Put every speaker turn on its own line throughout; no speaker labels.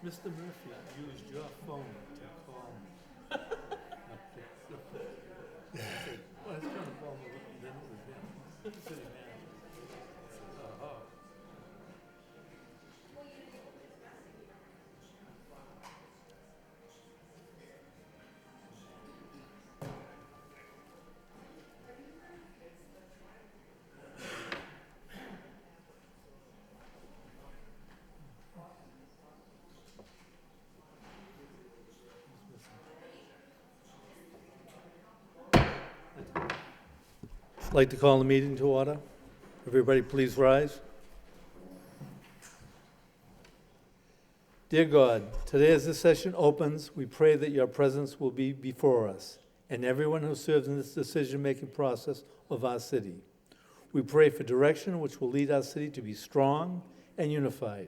Mr. Murphy used your phone to call me. I said, well, I was trying to call me, and then it was him, city manager. I said, oh. I'd like to call the meeting to order. Everybody please rise. Dear God, today as this session opens, we pray that your presence will be before us and everyone who serves in this decision-making process of our city. We pray for direction which will lead our city to be strong and unified.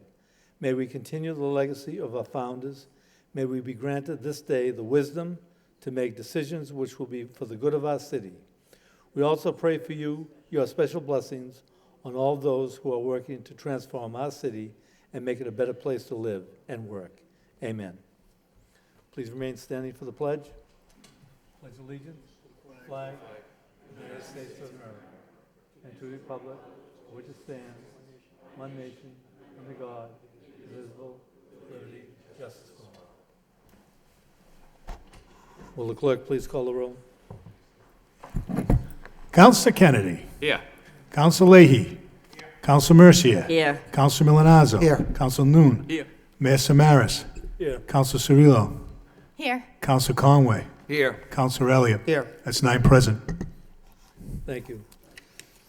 May we continue the legacy of our founders. May we be granted this day the wisdom to make decisions which will be for the good of our city. We also pray for you, your special blessings on all those who are working to transform our city and make it a better place to live and work. Amen. Please remain standing for the pledge. Pledge allegiance to the flag of the United States of America and to the republic for which it stands, one nation, under God, indivisible, with liberty, and justice for all. Will the clerk please call the roll?
Counsellor Kennedy.
Here.
Counsellor Leahy. Here. Counsellor Mercier.
Here.
Counsellor Milanazzo.
Here.
Counsellor Noon.
Here.
Mayor Samaras.
Here.
Counsellor Cirillo.
Here.
Counsellor Conway.
Here.
Counsellor Elliott.
Here.
That's 9 present.
Thank you.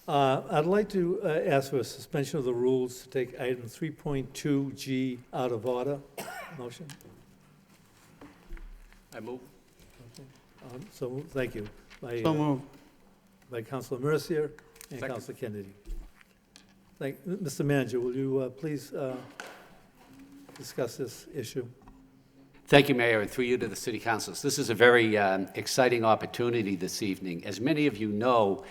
I'd like to ask for a suspension of the rules to take item 3.2G out of order. Motion?
I move.
So, thank you.
So moved.
By Councilor Mercier and
Second.
Councilor Kennedy. Mr. Manager, will you please discuss this issue?
Thank you, Mayor, and through you to the City Councilors. This is a very exciting opportunity this evening. As many of you know,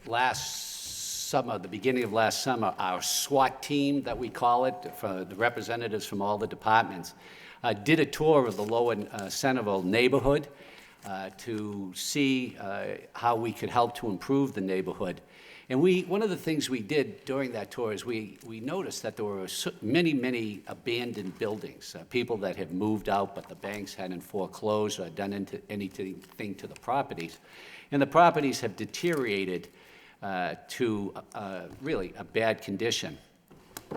last summer, the beginning of last summer, our SWAT team, that we call it, for the representatives from all the departments, did a tour of the Lower Centerville neighborhood to see how we could help to improve the neighborhood. And one of the things we did during that tour is we noticed that there were many abandoned buildings, people that had moved out, but the banks hadn't foreclosed or done anything to the properties. And the properties have deteriorated to really a bad condition.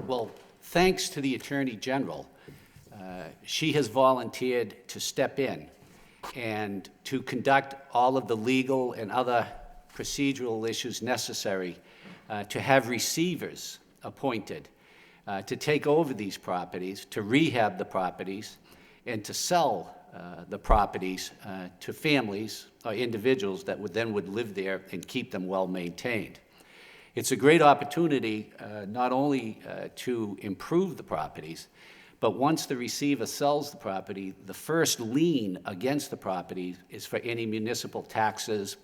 Well, thanks to the Attorney General, she has volunteered to step in and to conduct all of the legal and other procedural issues necessary to have receivers appointed to take over these properties, to rehab the properties, and to sell the properties to families or individuals that would live there and keep them well maintained. It's a great opportunity not only to improve the properties, but once the receiver sells the property, the first lien against the property is for any municipal taxes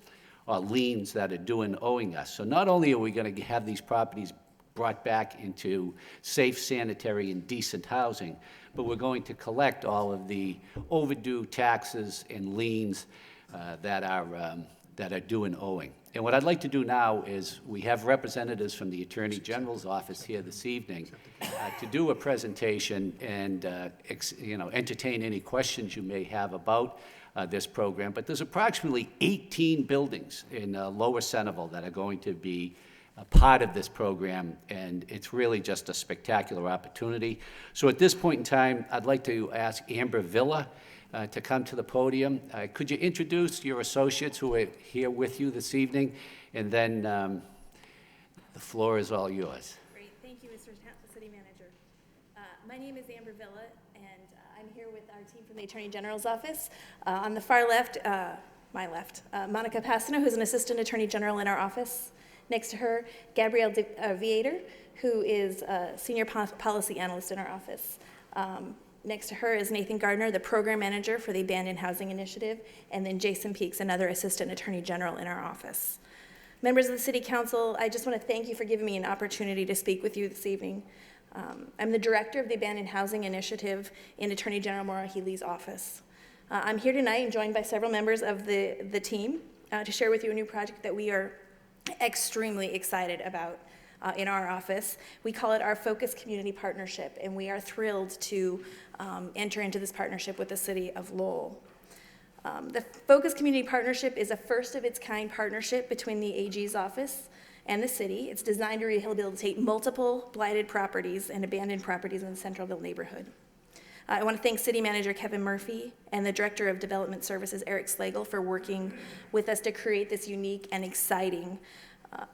or liens that are due and owing us. So not only are we going to have these properties brought back into safe, sanitary, and decent housing, but we're going to collect all of the overdue taxes and liens that are due and owing. And what I'd like to do now is we have representatives from the Attorney General's office here this evening to do a presentation and entertain any questions you may have about this program. But there's approximately 18 buildings in Lower Centerville that are going to be a part of this program, and it's really just a spectacular opportunity. So at this point in time, I'd like to ask Amber Villa to come to the podium. Could you introduce your associates who are here with you this evening? And then the floor is all yours.
Great. Thank you, Mr. City Manager. My name is Amber Villa, and I'm here with our team from the Attorney General's office. On the far left, my left, Monica Passano, who's an Assistant Attorney General in our office. Next to her, Gabrielle Viator, who is a Senior Policy Analyst in our office. Next to her is Nathan Gardner, the Program Manager for the Abandoned Housing Initiative, and then Jason Peaks, another Assistant Attorney General in our office. Members of the City Council, I just want to thank you for giving me an opportunity to speak with you this evening. I'm the director of the Abandoned Housing Initiative in Attorney General Maura Healey's office. I'm here tonight and joined by several members of the team to share with you a new project that we are extremely excited about in our office. We call it our Focus Community Partnership, and we are thrilled to enter into this partnership with the city of Lowell. The Focus Community Partnership is a first-of-its-kind partnership between the AG's office and the city. It's designed to rehabilitate multiple blighted properties and abandoned properties in the Centralville neighborhood. I want to thank City Manager Kevin Murphy and the Director of Development Services, Eric Slagle, for working with us to create this unique and exciting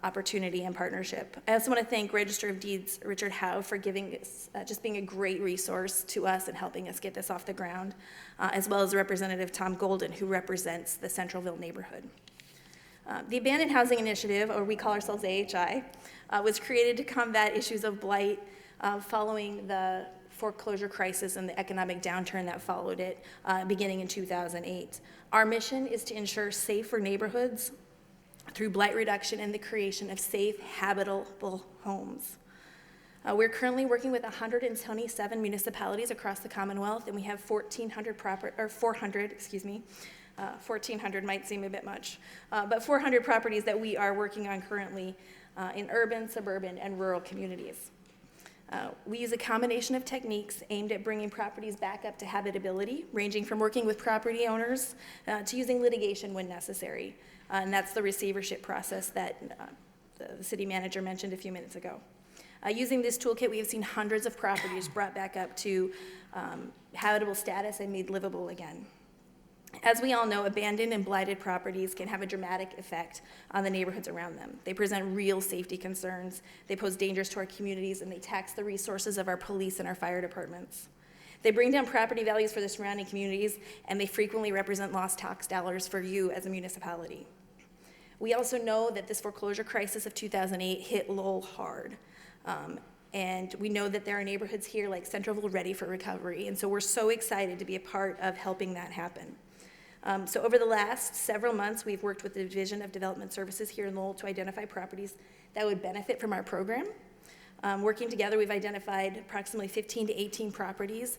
opportunity and partnership. I also want to thank Register of Deeds Richard Howe for giving us, just being a great resource to us and helping us get this off the ground, as well as Representative Tom Golden, who represents the Centralville neighborhood. The Abandoned Housing Initiative, or we call ourselves AHI, was created to combat issues of blight following the foreclosure crisis and the economic downturn that followed it beginning in 2008. Our mission is to ensure safer neighborhoods through blight reduction and the creation of safe, habitable homes. We're currently working with 127 municipalities across the Commonwealth, and we have 1,400 might seem a bit much, but 400 properties that we are working on currently in urban, suburban, and rural communities. We use a combination of techniques aimed at bringing properties back up to habitability, ranging from working with property owners to using litigation when necessary. And that's the receivership process that the city manager mentioned a few minutes ago. Using this toolkit, we have seen hundreds of properties brought back up to habitable status and made livable again. As we all know, abandoned and blighted properties can have a dramatic effect on the neighborhoods around them. They present real safety concerns, they pose dangers to our communities, and they tax the resources of our police and our fire departments. They bring down property values for the surrounding communities, and they frequently represent lost tax dollars for you as a municipality. We also know that this foreclosure crisis of 2008 hit Lowell hard. And we know that there are neighborhoods here like Centralville ready for recovery, and so we're so excited to be a part of helping that happen. So over the last several months, we've worked with the Division of Development Services here in Lowell to identify properties that would benefit from our program. Working together, we've identified approximately 15 to 18 properties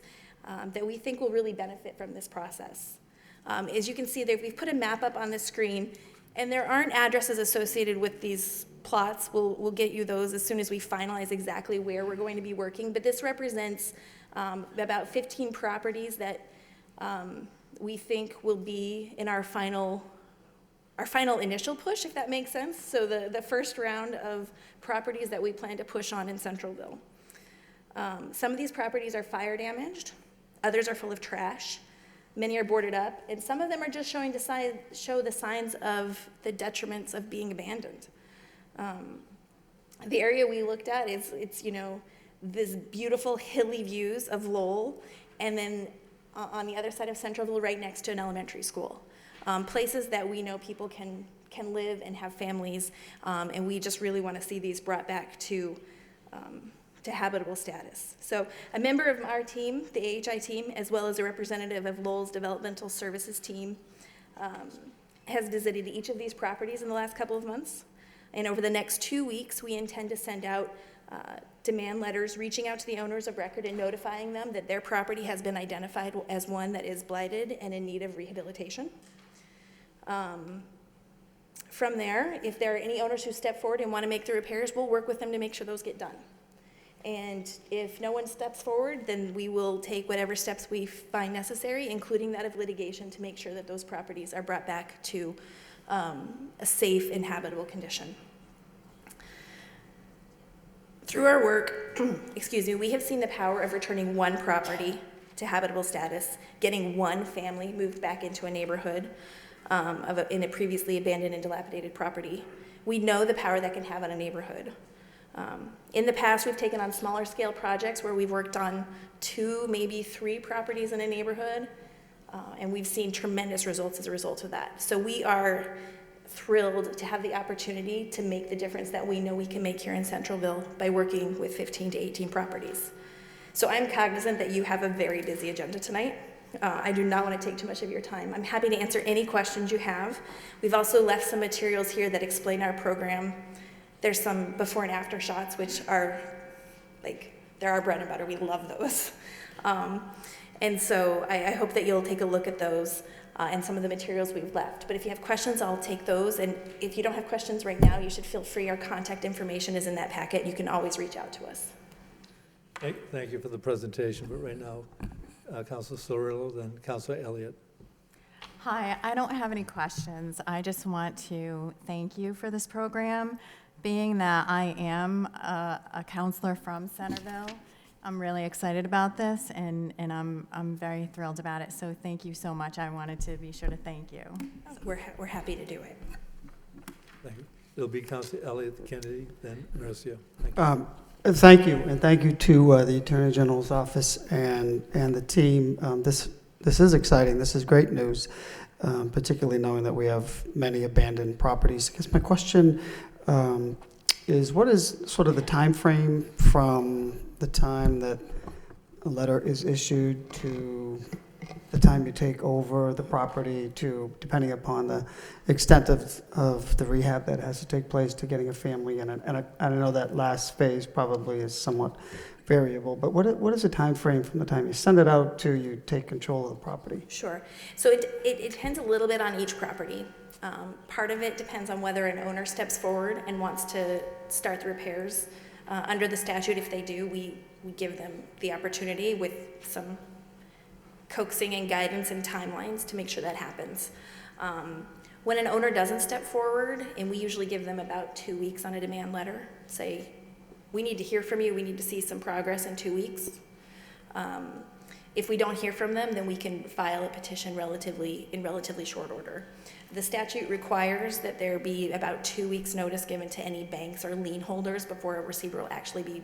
that we think will really benefit from this process. As you can see there, we've put a map up on the screen, and there aren't addresses associated with these plots. We'll get you those as soon as we finalize exactly where we're going to be working, but this represents about 15 properties that we think will be in our final initial push, if that makes sense. So the first round of properties that we plan to push on in Centralville. Some of these properties are fire damaged, others are full of trash, many are boarded up, and some of them are just show the signs of the detriments of being abandoned. The area we looked at it's this beautiful hilly views of Lowell, and then on the other side of Centralville, right next to an elementary school. Places that we know people can live and have families, and we just really want to see these brought back to habitable status. So a member of our team, the AHI team, as well as a representative of Lowell's developmental services team, has visited each of these properties in the last couple of months. And over the next 2 weeks, we intend to send out demand letters reaching out to the owners of record and notifying them that their property has been identified as one that is blighted and in need of rehabilitation. From there, if there are any owners who step forward and want to make the repairs, we'll work with them to make sure those get done. And if no one steps forward, then we will take whatever steps we find necessary, including that of litigation, to make sure that those properties are brought back to a safe and habitable condition. Through our work, we have seen the power of returning one property to habitable status, getting one family moved back into a neighborhood in a previously abandoned and dilapidated property. We know the power that can have on a neighborhood. In the past, we've taken on smaller scale projects where we've worked on 2, maybe 3 properties in a neighborhood, and we've seen tremendous results as a result of that. So we are thrilled to have the opportunity to make the difference that we know we can make here in Centralville by working with 15 to 18 properties. So I'm cognizant that you have a very busy agenda tonight. I do not want to take too much of your time. I'm happy to answer any questions you have. We've also left some materials here that explain our program. There's some before and after shots, which are like they're our bread and butter. We love those. And so I hope that you'll take a look at those and some of the materials we've left. But if you have questions, I'll take those. And if you don't have questions right now, you should feel free. Our contact information is in that packet. You can always reach out to us.
Thank you for the presentation, but right now, Councilor Cirillo, then Councilor Elliott.
Hi, I don't have any questions. I just want to thank you for this program. Being that I am a counselor from Centerville, I'm really excited about this, and I'm very thrilled about it. So thank you so much. I wanted to be sure to thank you.
We're happy to do it.
Thank you. It'll be Councilor Elliott Kennedy, then Mercia. Thank you.
Thank you, and thank you to the Attorney General's office and the team. This is exciting. This is great news, particularly knowing that we have many abandoned properties. I guess my question is, what is sort of the time frame from the time that a letter is issued to the time you take over the property to, depending upon the extent of the rehab that has to take place, to getting a family in it? And I know that last phase probably is somewhat variable, but what is the time frame from the time you send it out to you take control of the property?
Sure. So it depends a little bit on each property. Part of it depends on whether an owner steps forward and wants to start the repairs. Under the statute, if they do, we give them the opportunity with some coaxing and guidance and timelines to make sure that happens. When an owner doesn't step forward, and we usually give them about 2 weeks on a demand letter, say, we need to hear from you, we need to see some progress in 2 weeks. If we don't hear from them, then we can file a petition in relatively short order. The statute requires that there be about 2 weeks' notice given to any banks or lien holders before a receiver will actually be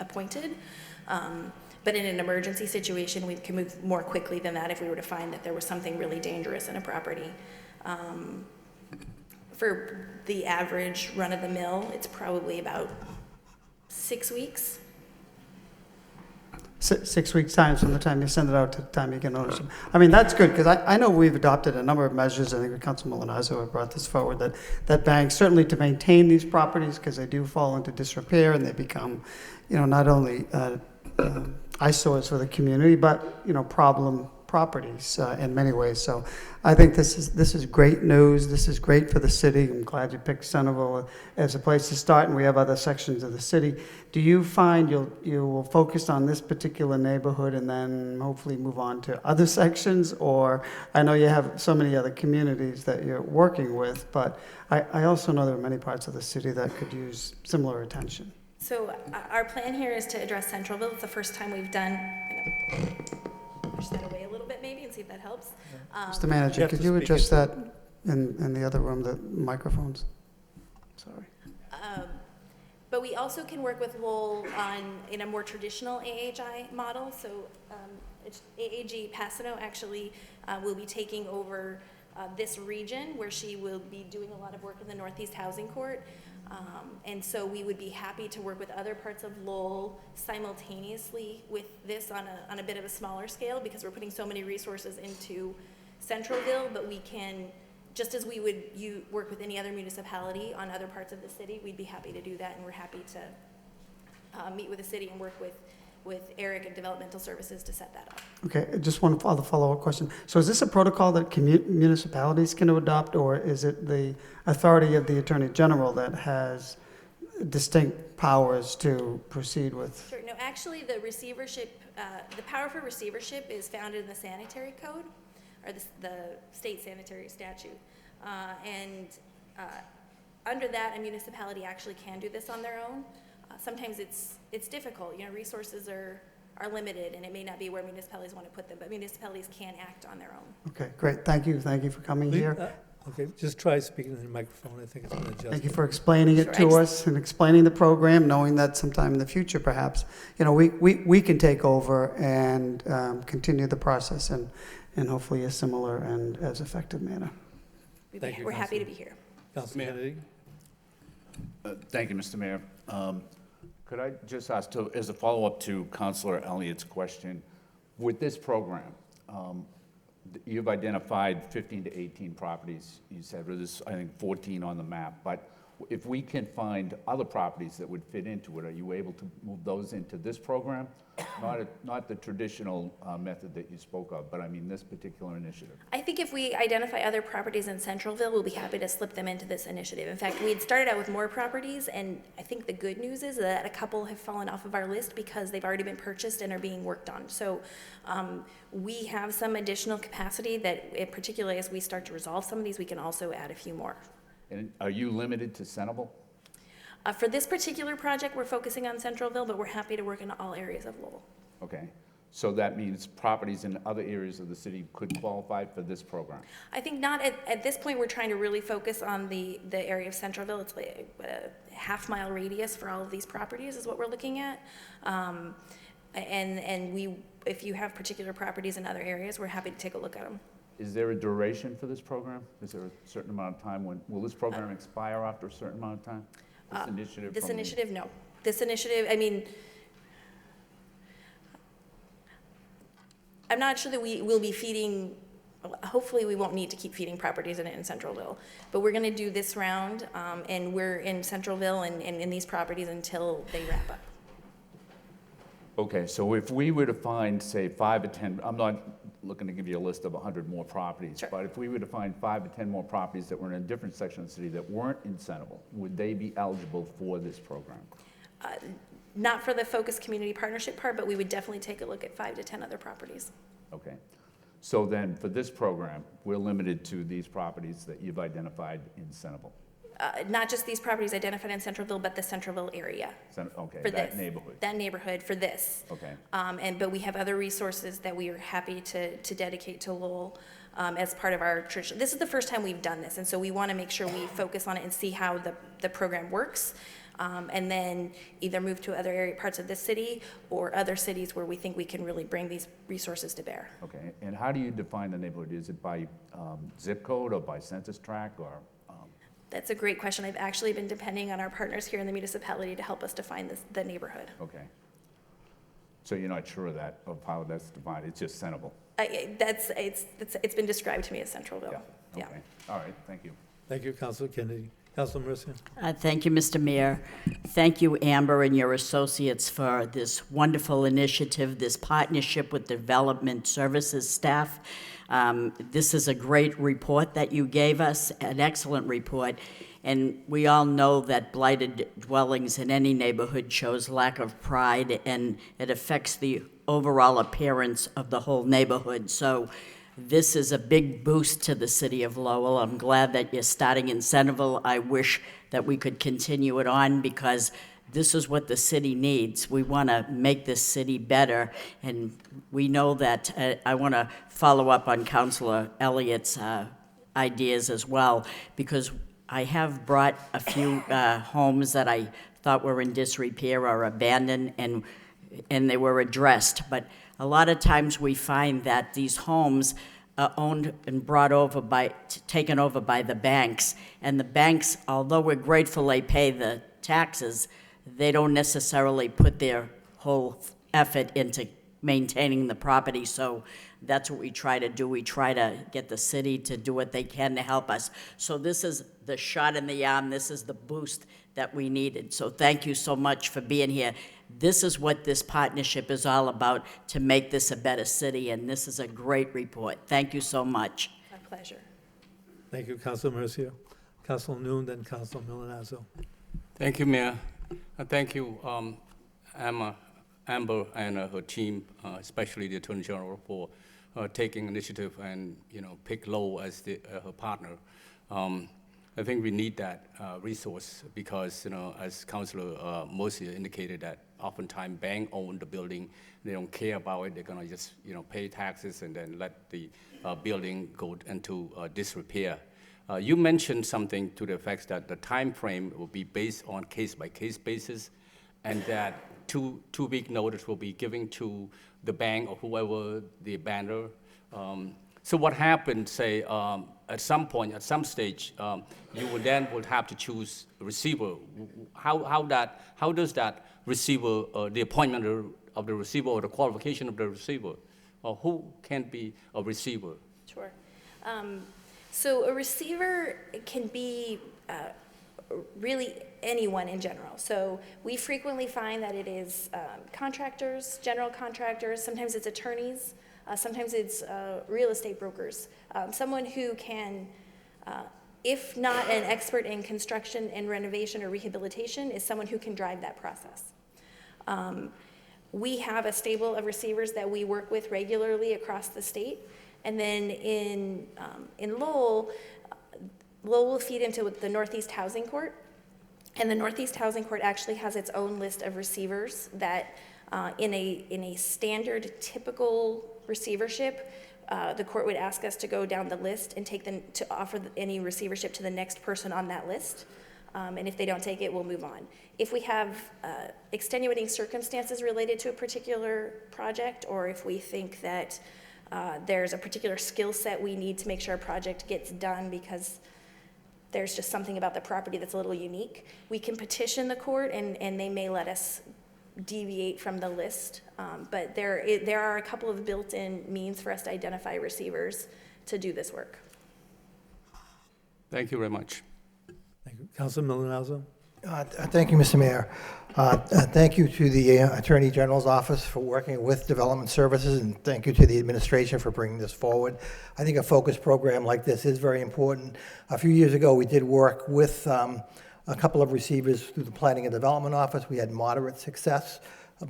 appointed. But in an emergency situation, we can move more quickly than that if we were to find that there was something really dangerous in a property. For the average run-of-the-mill, it's probably about 6 weeks.
6 weeks' time from the time you send it out to the time you get notice. I mean, that's good, because I know we've adopted a number of measures. I think Councilman Molinazzo had brought this forward, that banks, certainly to maintain these properties, because they do fall into disrepair and they become, not only eyesores for the community, but, problem properties in many ways. So I think this is great news. This is great for the city. I'm glad you picked Centerville as a place to start, and we have other sections of the city. Do you find you will focus on this particular neighborhood and then hopefully move on to other sections? Or I know you have so many other communities that you're working with, but I also know there are many parts of the city that could use similar attention.
So our plan here is to address Centralville. It's the first time we've done, push that away a little bit maybe and see if that helps.
Mr. Manager, could you adjust that in the other room, the microphones? Sorry.
But we also can work with Lowell in a more traditional AHI model. So AAG Passano actually will be taking over this region, where she will be doing a lot of work in the Northeast Housing Court. And so we would be happy to work with other parts of Lowell simultaneously with this on a bit of a smaller scale, because we're putting so many resources into Centralville, but we can, just as we would work with any other municipality on other parts of the city, we'd be happy to do that, and we're happy to meet with the city and work with Eric and Developmental Services to set that up.
Okay, just one other follow-up question. So is this a protocol that municipalities can adopt, or is it the authority of the Attorney General that has distinct powers to proceed with?
Sure. No, actually, the receivership, the power for receivership is found in the sanitary code, or the state sanitary statute. Under that, a municipality actually can do this on their own. Sometimes it's difficult. Resources are limited, and it may not be where municipalities want to put them, but municipalities can act on their own.
Okay, great. Thank you for coming here.
Okay, just try speaking in the microphone. I think it's going to adjust.
Thank you for explaining it to us and explaining the program, knowing that sometime in the future, perhaps, we can take over and continue the process in hopefully a similar and as effective manner.
Thank you,
We're happy to be here.
Councilor Kennedy?
Thank you, Mr. Mayor. Could I just ask, as a follow-up to Councilor Elliott's question, with this program, you've identified 15 to 18 properties, you said, there's, I think, 14 on the map, but if we can find other properties that would fit into it, are you able to move those into this program? Not the traditional method that you spoke of, but I mean this particular initiative.
I think if we identify other properties in Centralville, we'll be happy to slip them into this initiative. In fact, we had started out with more properties, and I think the good news is that a couple have fallen off of our list because they've already been purchased and are being worked on. So we have some additional capacity that, particularly as we start to resolve some of these, we can also add a few more.
And are you limited to Centerville?
For this particular project, we're focusing on Centralville, but we're happy to work in all areas of Lowell.
Okay, so that means properties in other areas of the city could qualify for this program?
I think not at this point. We're trying to really focus on the area of Centralville. It's like a half-mile radius for all of these properties is what we're looking at. And if you have particular properties in other areas, we're happy to take a look at them.
Is there a duration for this program? Is there a certain amount of time will this program expire after a certain amount of time? This initiative?
This initiative, no. This initiative, I mean, I'm not sure that we will be feeding, hopefully we won't need to keep feeding properties in Centralville, but we're going to do this round, and we're in Centralville and in these properties until they wrap up.
Okay, so if we were to find, say, 5 or 10, I'm not looking to give you a list of 100 more properties,
Sure.
but if we were to find 5 or 10 more properties that were in a different section of the city that weren't in Centerville, would they be eligible for this program?
Not for the focused community partnership part, but we would definitely take a look at 5 to 10 other properties.
Okay. So then, for this program, we're limited to these properties that you've identified in Centerville?
Not just these properties identified in Centralville, but the Centralville area.
Okay,
For
that
this.
neighborhood.
That neighborhood for this.
Okay.
But we have other resources that we are happy to dedicate to Lowell as part of our tradition. This is the first time we've done this, and so we want to make sure we focus on it and see how the program works, and then either move to other parts of the city or other cities where we think we can really bring these resources to bear.
Okay, and how do you define the neighborhood? Is it by zip code or by census tract or?
That's a great question. I've actually been depending on our partners here in the municipality to help us define the neighborhood.
Okay. So you're not sure of that, of how that's defined, it's just Centerville?
It's been described to me as Centralville.
Yeah, okay. All right, thank you.
Thank you, Councilor Kennedy. Councilor Mercia.
Thank you, Mr. Mayor. Thank you, Amber, and your associates for this wonderful initiative, this partnership with Development Services staff. This is a great report that you gave us, an excellent report. And we all know that blighted dwellings in any neighborhood shows lack of pride, and it affects the overall appearance of the whole neighborhood. So this is a big boost to the city of Lowell. I'm glad that you're starting in Centerville. I wish that we could continue it on because this is what the city needs. We want to make this city better, and we know that. I want to follow up on Councilor Elliott's ideas as well, because I have brought a few homes that I thought were in disrepair or abandoned, and they were addressed. But a lot of times we find that these homes are owned and taken over by the banks, and the banks, although we're grateful they pay the taxes, they don't necessarily put their whole effort into maintaining the property. So that's what we try to do. We try to get the city to do what they can to help us. So this is the shot in the arm. This is the boost that we needed. So thank you so much for being here. This is what this partnership is all about, to make this a better city, and this is a great report. Thank you so much.
My pleasure.
Thank you, Councilor Mercia. Councilor Noon, then Councilor Milanazzo.
Thank you, Mayor. Thank you, Amber and her team, especially the Attorney General, for taking initiative and pick Lowell as her partner. I think we need that resource because as Councilor Mercia indicated, that oftentimes bank own the building, they don't care about it. They're gonna just pay taxes and then let the building go into disrepair. You mentioned something to the effect that the time frame will be based on case-by-case basis, and that two-week notice will be given to the bank or whoever the abandoner. So what happens, say, at some point, at some stage, you would have to choose a receiver. How does that receiver, the appointment of the receiver or the qualification of the receiver, or who can be a receiver?
Sure. So a receiver can be really anyone in general. So we frequently find that it is contractors, general contractors, sometimes it's attorneys, sometimes it's real estate brokers, someone who can, if not an expert in construction and renovation or rehabilitation, is someone who can drive that process. We have a stable of receivers that we work with regularly across the state. And then in Lowell, Lowell will feed into the Northeast Housing Court. And the Northeast Housing Court actually has its own list of receivers that in a standard, typical receivership, the court would ask us to go down the list and take them to offer any receivership to the next person on that list. And if they don't take it, we'll move on. If we have extenuating circumstances related to a particular project, or if we think that there's a particular skill set we need to make sure a project gets done because there's just something about the property that's a little unique, we can petition the court and they may let us deviate from the list. But there are a couple of built-in means for us to identify receivers to do this work.
Thank you very much.
Thank you. Councilor Milonazo?
Thank you, Mr. Mayor. Thank you to the Attorney General's office for working with Development Services, and thank you to the administration for bringing this forward. I think a focused program like this is very important. A few years ago, we did work with a couple of receivers through the Planning and Development Office. We had moderate success.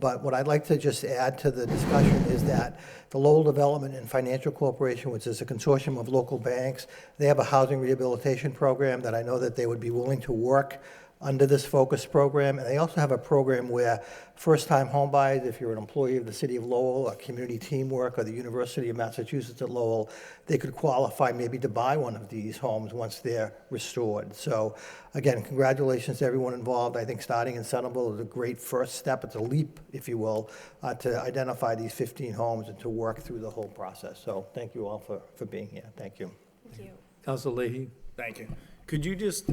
But what I'd like to just add to the discussion is that the Lowell Development and Financial Corporation, which is a consortium of local banks, they have a housing rehabilitation program that I know that they would be willing to work under this focus program. And they also have a program where first-time homebuyers, if you're an employee of the City of Lowell, or community teamwork, or the University of Massachusetts at Lowell, they could qualify maybe to buy one of these homes once they're restored. So again, congratulations to everyone involved. I think starting in Centerville is a great first step. It's a leap, if you will, to identify these 15 homes and to work through the whole process. So thank you all for being here. Thank you.
Thank you.
Councilor Leahy?
Thank you. Could you just,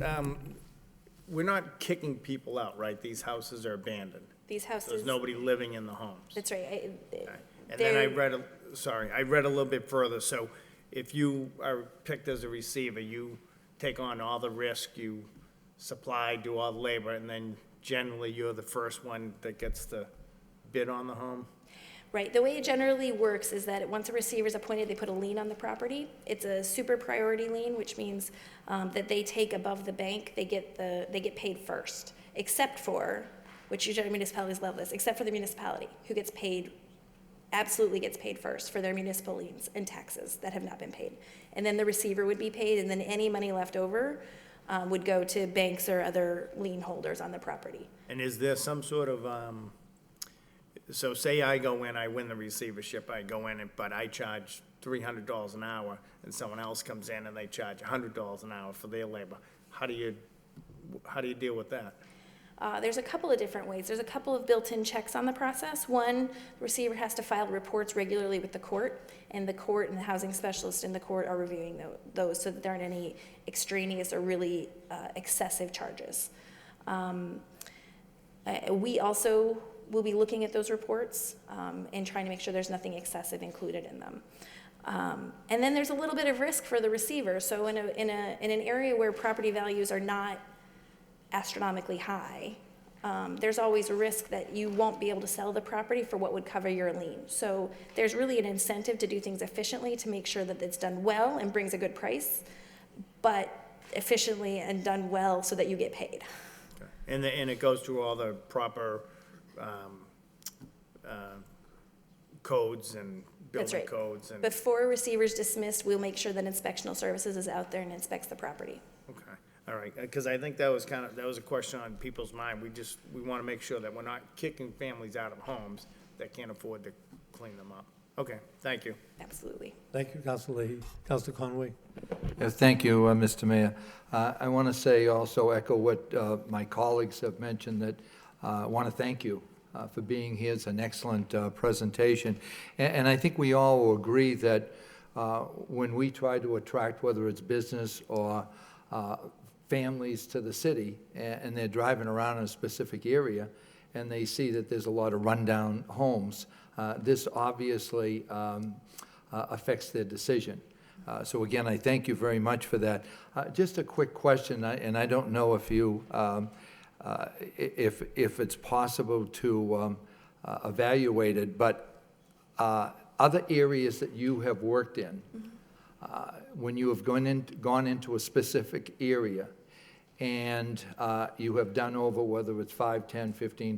we're not kicking people out, right? These houses are abandoned.
These houses.
There's nobody living in the homes.
That's right.
And then I read a little bit further. So if you are picked as a receiver, you take on all the risk, you supply, do all the labor, and then generally you're the first one that gets the bid on the home?
Right. The way it generally works is that once a receiver is appointed, they put a lien on the property. It's a super priority lien, which means that they take above the bank. They get paid first, except for, which usually municipalities love this, except for the municipality, who gets paid, absolutely gets paid first for their municipal liens and taxes that have not been paid. And then the receiver would be paid, and then any money left over would go to banks or other lien holders on the property.
And is there some sort of, so say I go in, I win the receivership, I go in, but I charge $300 an hour, and someone else comes in and they charge $100 an hour for their labor. How do you deal with that?
There's a couple of different ways. There's a couple of built-in checks on the process. One, the receiver has to file reports regularly with the court, and the court and the housing specialist in the court are reviewing those so that there aren't any extraneous or really excessive charges. We also will be looking at those reports and trying to make sure there's nothing excessive included in them. And then there's a little bit of risk for the receiver. So in an area where property values are not astronomically high, there's always a risk that you won't be able to sell the property for what would cover your lien. So there's really an incentive to do things efficiently to make sure that it's done well and brings a good price, but efficiently and done well so that you get paid.
Okay. And it goes through all the proper codes and
That's
building
right.
codes and.
Before a receiver's dismissed, we'll make sure that inspectional services is out there and inspects the property.
Okay, all right, because I think that was a question on people's mind. We want to make sure that we're not kicking families out of homes that can't afford to clean them up. Okay, thank you.
Absolutely.
Thank you, Councilor Leahy. Councilor Conway?
Yes, thank you, Mr. Mayor. I want to say also echo what my colleagues have mentioned, that I want to thank you for being here. It's an excellent presentation. And I think we all will agree that when we try to attract, whether it's business or families to the city, and they're driving around in a specific area, and they see that there's a lot of rundown homes, this obviously affects their decision. So again, I thank you very much for that. Just a quick question, and I don't know if you, if it's possible to evaluate it, but other areas that you have worked in, when you have gone into a specific area, and you have done over, whether it's 5, 10, 15,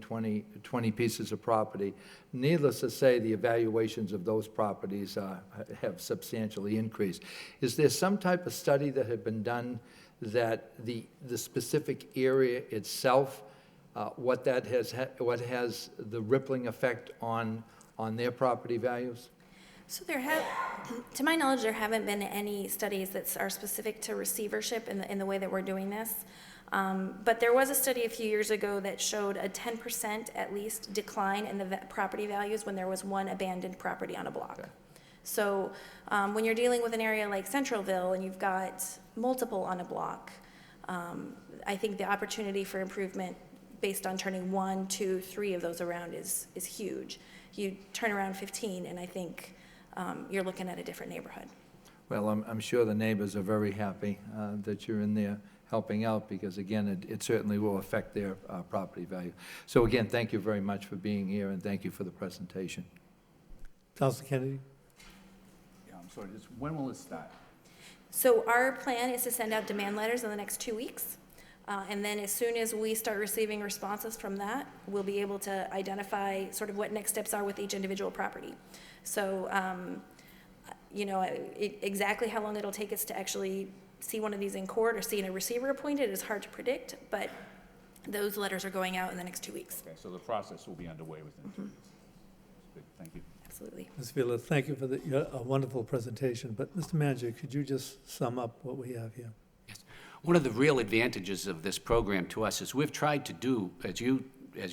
20 pieces of property, needless to say, the evaluations of those properties have substantially increased. Is there some type of study that had been done that the specific area itself, what has the rippling effect on their property values?
So to my knowledge, there haven't been any studies that are specific to receivership in the way that we're doing this. But there was a study a few years ago that showed a 10% at least decline in the property values when there was one abandoned property on a block. Okay. So when you're dealing with an area like Centralville and you've got multiple on a block, I think the opportunity for improvement based on turning 1, 2, 3 of those around is huge. You turn around 15, and I think you're looking at a different neighborhood.
Well, I'm sure the neighbors are very happy that you're in there helping out, because again, it certainly will affect their property value. So again, thank you very much for being here, and thank you for the presentation.
Councilor Kennedy?
Yeah, I'm sorry, when will it start?
So our plan is to send out demand letters in the next 2 weeks. And then as soon as we start receiving responses from that, we'll be able to identify sort of what next steps are with each individual property. So, exactly how long it'll take us to actually see one of these in court or seeing a receiver appointed is hard to predict, but those letters are going out in the next 2 weeks.
Okay, so the process will be underway within 2 weeks. Good, thank you.
Absolutely.
Ms. Vila, thank you for your wonderful presentation, but Mr. Manager, could you just sum up what we have here?
Yes. One of the real advantages of this program to us is we've tried to do, as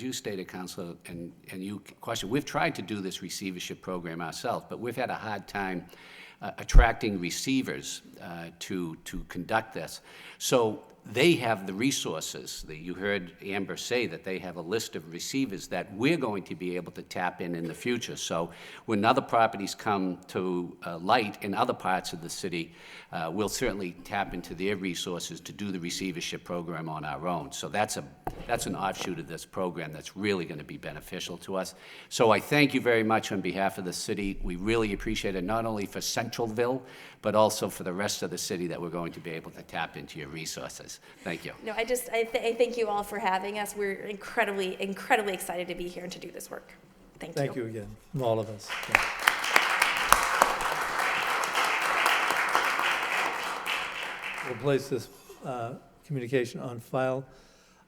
you stated, Councilor, and you questioned, we've tried to do this receivership program ourselves, but we've had a hard time attracting receivers to conduct this. So they have the resources. You heard Amber say that they have a list of receivers that we're going to be able to tap in the future. So when other properties come to light in other parts of the city, we'll certainly tap into their resources to do the receivership program on our own. So that's an offshoot of this program that's really going to be beneficial to us. So I thank you very much on behalf of the city. We really appreciate it, not only for Centralville, but also for the rest of the city, that we're going to be able to tap into your resources. Thank you.
No, I thank you all for having us. We're incredibly excited to be here and to do this work. Thank you.
Thank you again, from all of us. We'll place this communication on file.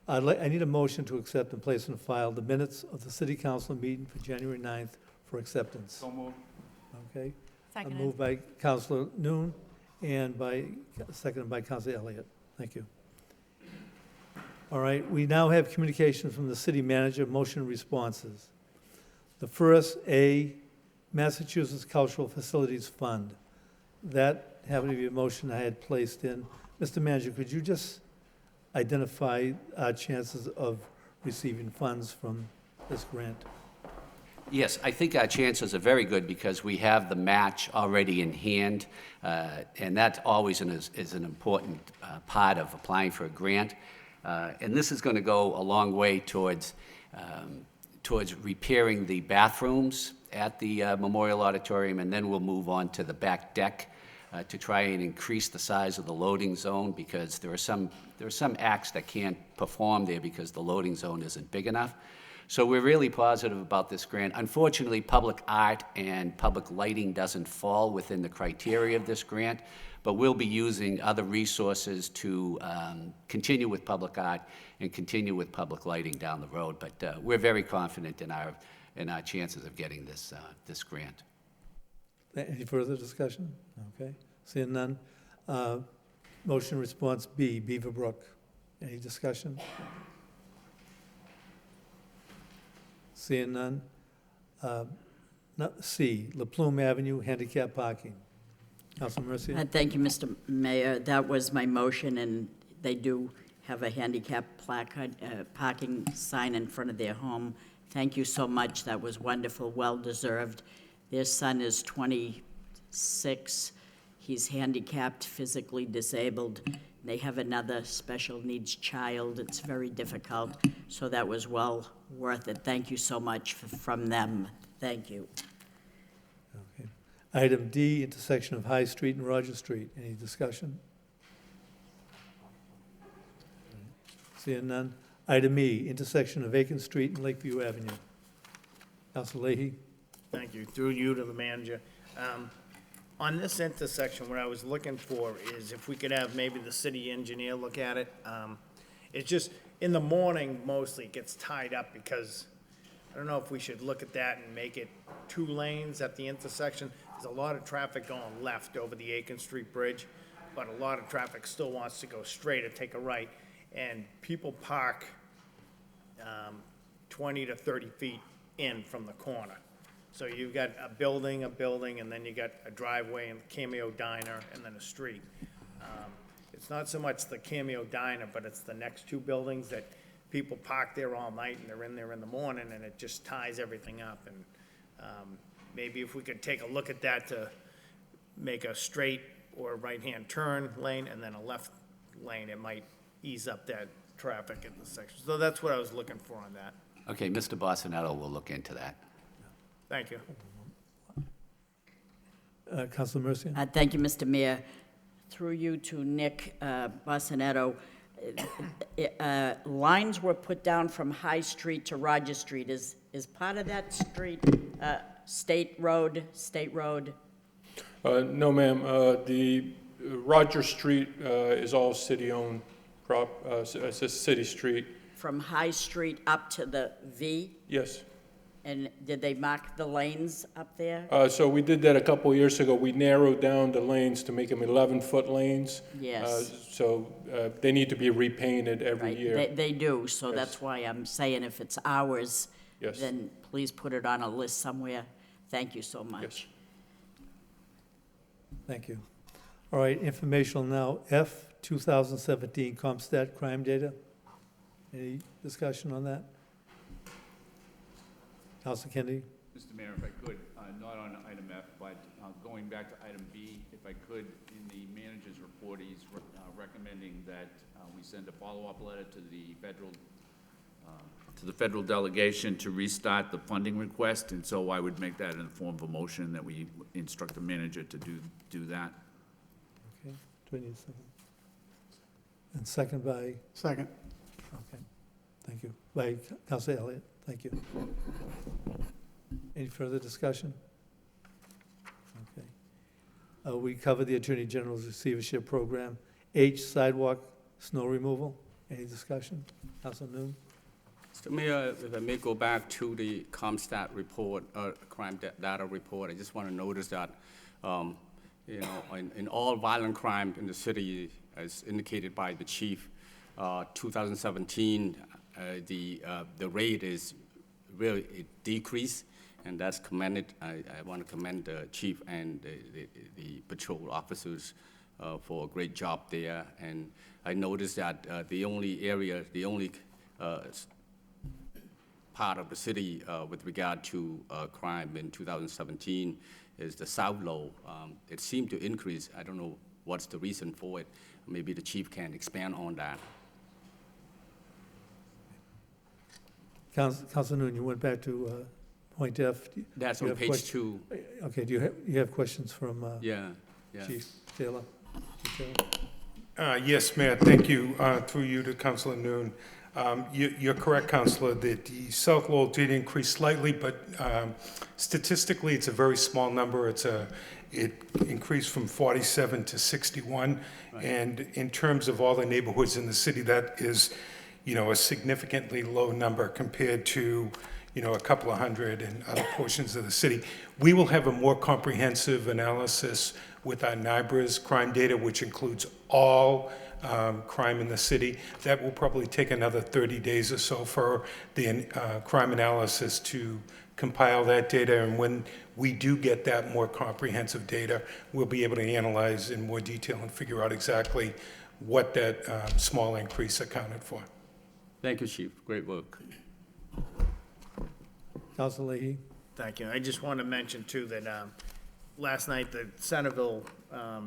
I need a motion to accept and place on file the minutes of the City Council meeting for January 9th for acceptance.
So moved.
Okay?
Seconded.
Moved by Councilor Noon and seconded by Councilor Elliott. Thank you. All right, we now have communication from the city manager, motion responses. The first, A, Massachusetts Cultural Facilities Fund. That happened to be a motion I had placed in. Mr. Manager, could you just identify our chances of receiving funds from this grant?
Yes, I think our chances are very good because we have the match already in hand, and that always is an important part of applying for a grant. And this is going to go a long way towards repairing the bathrooms at the Memorial Auditorium, and then we'll move on to the back deck to try and increase the size of the loading zone, because there are some acts that can't perform there because the loading zone isn't big enough. So we're really positive about this grant. Unfortunately, public art and public lighting doesn't fall within the criteria of this grant, but we'll be using other resources to continue with public art and continue with public lighting down the road. But we're very confident in our chances of getting this grant.
Any further discussion? Okay, seeing none. Motion response B, Beaverbrook. Any discussion? Seeing none. C, La Plume Avenue, handicap parking. Councilor Mercia?
Thank you, Mr. Mayor. That was my motion, and they do have a handicap placard, parking sign in front of their home. Thank you so much. That was wonderful, well-deserved. Their son is 26, He's handicapped, physically disabled. They have another special needs child. It's very difficult, so that was well worth it. Thank you so much from them. Thank you.
Okay. Item D, intersection of High Street and Roger Street. Any discussion? Seeing none. Item E, intersection of Aiken Street and Lakeview Avenue. Council Leahy?
Thank you. Through you to the manager. On this intersection, what I was looking for is if we could have maybe the city engineer look at it. It's just, in the morning mostly, it gets tied up because, I don't know if we should look at that and make it 2 lanes at the intersection. There's a lot of traffic going left over the Aiken Street Bridge, but a lot of traffic still wants to go straight or take a right. And people park 20 to 30 feet in from the corner. So you've got a building, and then you got a driveway and a Cameo Diner, and then a street. It's not so much the Cameo Diner, but it's the next 2 buildings that people park there all night, and they're in there in the morning, and it just ties everything up. And maybe if we could take a look at that to make a straight or a right-hand turn lane, and then a left lane, it might ease up that traffic in the section. So that's what I was looking for on that.
Okay, Mr. Bossinetto will look into that.
Thank you.
Councilor Mercian?
Thank you, Mr. Mayor. Through you to Nick Bossinetto, lines were put down from High Street to Roger Street. Is part of that street State Road?
No, ma'am. The Roger Street is all city-owned, it's a city street.
From High Street up to the V?
Yes.
And did they mark the lanes up there?
So we did that a couple of years ago. We narrowed down the lanes to make them 11-foot lanes.
Yes.
So they need to be repainted every
Right,
year.
they do, so
Yes.
that's why I'm saying if it's ours,
Yes.
then please put it on a list somewhere. Thank you so much.
Yes.
Thank you. All right, informational now. F, 2017 CompStat crime data. Any discussion on that? Councilor Kennedy?
Mr. Mayor, if I could, not on item F, but going back to item B, if I could, in the manager's report, he's recommending that we send a follow-up letter to the federal delegation to restart the funding request, and so I would make that in the form of a motion that we instruct the manager to do that.
Okay, do we need a second? And second by,
Second.
okay, thank you. By Councilor Elliott, thank you. Any further discussion? Okay. We covered the Attorney General's receivership program. H, sidewalk snow removal. Any discussion? Councilor Noon?
Mr. Mayor, if I may go back to the CompStat report, crime data report, I just want to notice that, you know, in all violent crime in the city, as indicated by the chief, 2017, the rate is really a decrease, and that's commended. I want to commend the chief and the patrol officers for a great job there. And I noticed that the only part of the city with regard to crime in 2017 is the South Lowell. It seemed to increase. I don't know what's the reason for it. Maybe the chief can expand on that.
Councilor Noon, you went back to point F.
That's
Do you
on
have
page
question-
2.
Okay, do you have questions from
Yeah.
Chief Taylor? Chief Taylor?
Yes, Mayor, thank you. Through you to Councilor Noon. You're correct, Councilor, that the South Lowell did increase slightly, but statistically, it's a very small number. It increased from 47 to 61. Right. And in terms of all the neighborhoods in the city, that is, a significantly low number compared to, a couple of hundred in other portions of the city. We will have a more comprehensive analysis with our NIBRA's crime data, which includes all crime in the city. That will probably take another 30 days or so for the crime analysis to compile that data. And when we do get that more comprehensive data, we'll be able to analyze in more detail and figure out exactly what that small increase accounted for.
Thank you, Chief. Great work.
Councilor Leahy?
Thank you. I just want to mention, too, that last night, the Centerville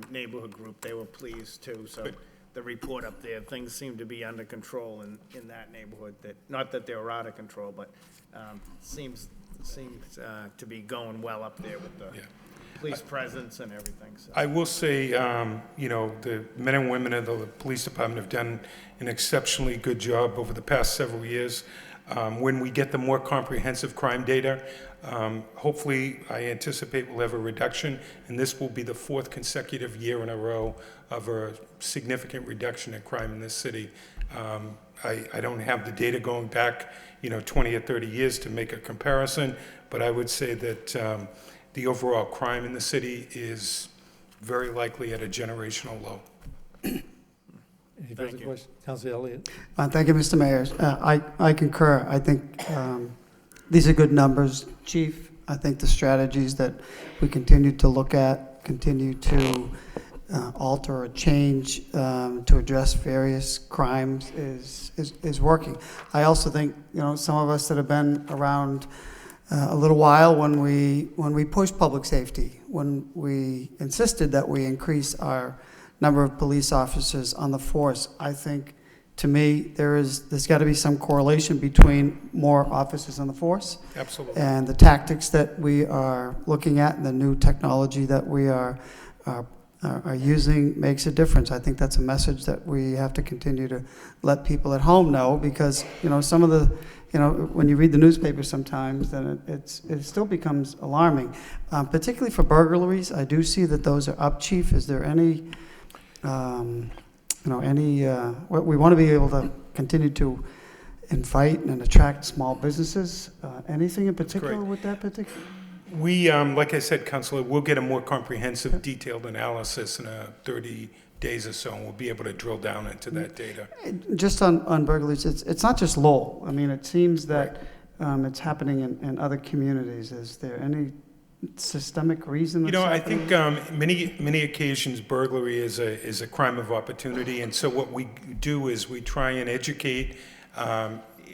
neighborhood group, they were pleased too, so the report up there, things seem to be under control in that neighborhood, that, not that they were out of control, but seems to be going well up there with the police presence and everything, so.
I will say, the men and women of the police department have done an exceptionally good job over the past several years. When we get the more comprehensive crime data, hopefully, I anticipate we'll have a reduction, and this will be the 4th consecutive year in a row of a significant reduction in crime in this city. I don't have the data going back, 20 or 30 years to make a comparison, but I would say that the overall crime in the city is very likely at a generational low.
Any further questions? Councilor Elliott?
Thank you, Mr. Mayor. I concur. I think these are good numbers, Chief. I think the strategies that we continue to look at, continue to alter or change to address various crimes is working. I also think, some of us that have been around a little while, when we pushed public safety, when we insisted that we increase our number of police officers on the force, I think, to me, there's got to be some correlation between more officers on the force.
Absolutely.
And the tactics that we are looking at and the new technology that we are using makes a difference. I think that's a message that we have to continue to let people at home know, because, some of the, when you read the newspaper sometimes, then it still becomes alarming, particularly for burglaries. I do see that those are up, Chief. Is there any, we want to be able to continue to invite and attract small businesses. Anything in particular with that particular?
We, like I said, Councilor, we'll get a more comprehensive, detailed analysis in 30 days or so, and we'll be able to drill down into that data.
Just on burglaries, it's not just Lowell. I mean, it seems that it's happening in other communities. Is there any systemic reason that's happening?
I think many occasions burglary is a crime of opportunity, and so what we do is we try and educate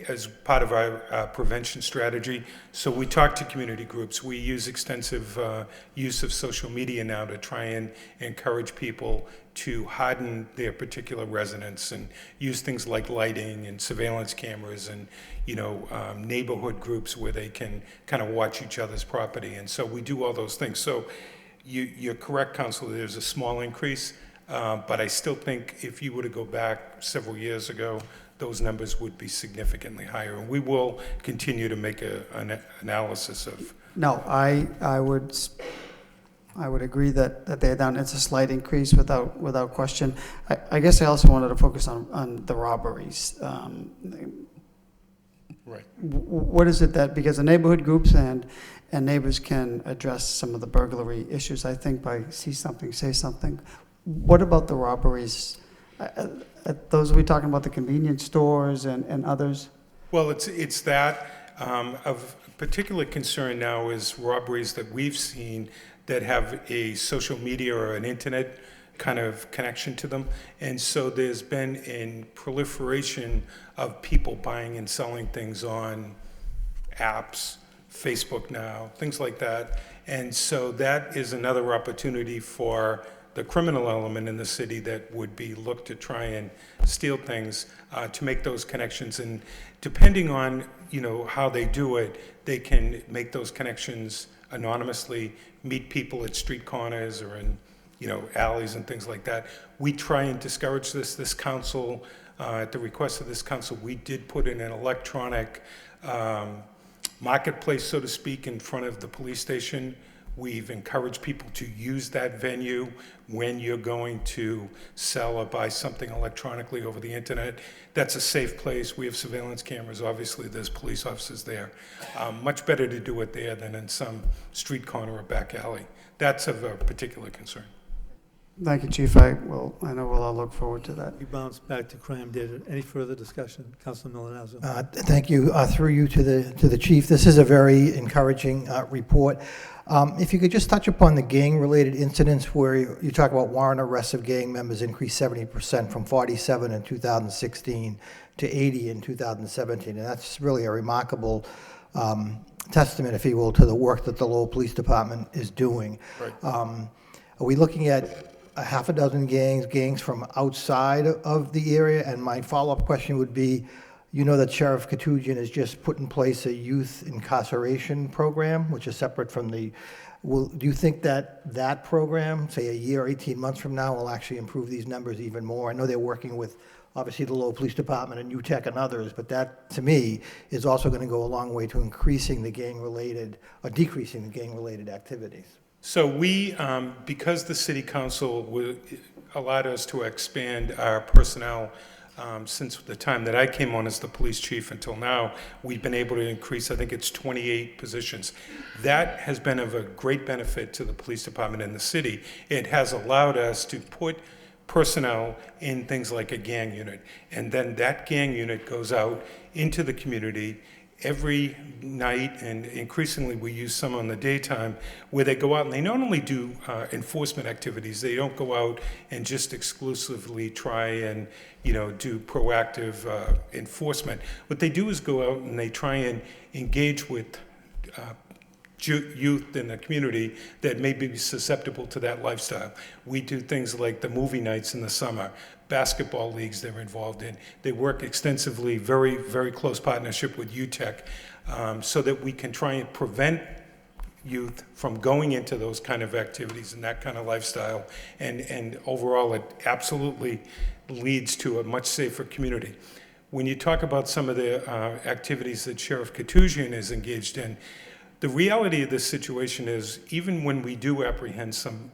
as part of our prevention strategy. So we talk to community groups. We use extensive use of social media now to try and encourage people to harden their particular residence and use things like lighting and surveillance cameras and neighborhood groups where they can kind of watch each other's property. And so we do all those things. So you're correct, Councilor, there's a small increase, but I still think if you were to go back several years ago, those numbers would be significantly higher. And we will continue to make an analysis of.
No, I would agree that they're down. It's a slight increase without question. I guess I also wanted to focus on the robberies.
Right.
What is it that, because the neighborhood groups and neighbors can address some of the burglary issues, I think, by see something, say something. What about the robberies? Those, are we talking about the convenience stores and others?
Well, it's that. Of particular concern now is robberies that we've seen that have a social media or an internet kind of connection to them. And so there's been a proliferation of people buying and selling things on apps, Facebook now, things like that. And so that is another opportunity for the criminal element in the city that would be looked to try and steal things, to make those connections. And depending on, how they do it, they can make those connections anonymously, meet people at street corners or in, alleys and things like that. We try and discourage this. This council, at the request of this council, we did put in an electronic marketplace, so to speak, in front of the police station. We've encouraged people to use that venue when you're going to sell or buy something electronically over the internet. That's a safe place. We have surveillance cameras. Obviously, there's police officers there. Much better to do it there than in some street corner or back alley. That's of a particular concern.
Thank you, Chief. I know we'll all look forward to that.
We bounce back to crime data. Any further discussion? Councilor Milonazo.
Thank you. Through you to the chief. This is a very encouraging report. If you could just touch upon the gang-related incidents where you talk about warrant arrests of gang members increased 70% from 47 in 2016 to 80 in 2017, and that's really a remarkable testament, if you will, to the work that the Lowell Police Department is doing.
Right.
Are we looking at a half a dozen gangs from outside of the area? And my follow-up question would be, you know that Sheriff Katujian has just put in place a youth incarceration program, which is separate from the, do you think that that program, say a year, 18 months from now, will actually improve these numbers even more? I know they're working with, obviously, the Lowell Police Department and UTEC and others, but that, to me, is also going to go a long way to increasing the gang-related, or decreasing the gang-related activities.
So we, because the city council allowed us to expand our personnel since the time that I came on as the police chief until now, we've been able to increase, I think it's 28 positions. That has been of a great benefit to the police department and the city. It has allowed us to put personnel in things like a gang unit. And then that gang unit goes out into the community every night, and increasingly we use some on the daytime, where they go out and they not only do enforcement activities, they don't go out and just exclusively try and, you know, do proactive enforcement. What they do is go out and they try and engage with youth in the community that may be susceptible to that lifestyle. We do things like the movie nights in the summer, basketball leagues they're involved in. They work extensively, very, very close partnership with UTEC, so that we can try and prevent youth from going into those kind of activities and that kind of lifestyle. And overall, it absolutely leads to a much safer community. When you talk about some of the activities that Sheriff Katujian is engaged in, the reality of this situation is, even when we do apprehend some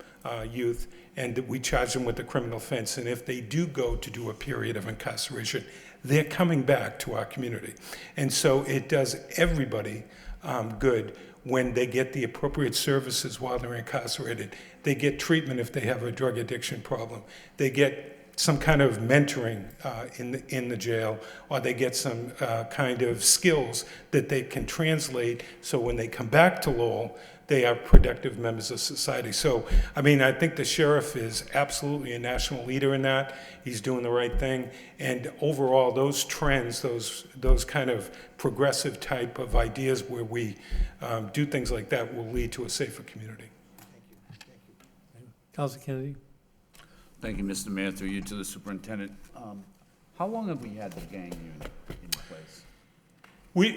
youth and we charge them with a criminal offense, and if they do go to do a period of incarceration, they're coming back to our community. And so it does everybody good when they get the appropriate services while they're incarcerated. They get treatment if they have a drug addiction problem. They get some kind of mentoring in the jail, or they get some kind of skills that they can translate, so when they come back to Lowell, they are productive members of society. So, I mean, I think the sheriff is absolutely a national leader in that. He's doing the right thing. And overall, those trends, those kind of progressive type of ideas where we do things like that will lead to a safer community.
Councilor Kennedy?
Thank you, Mr. Mayor, through you to the superintendent. How long have we had the gang unit in place?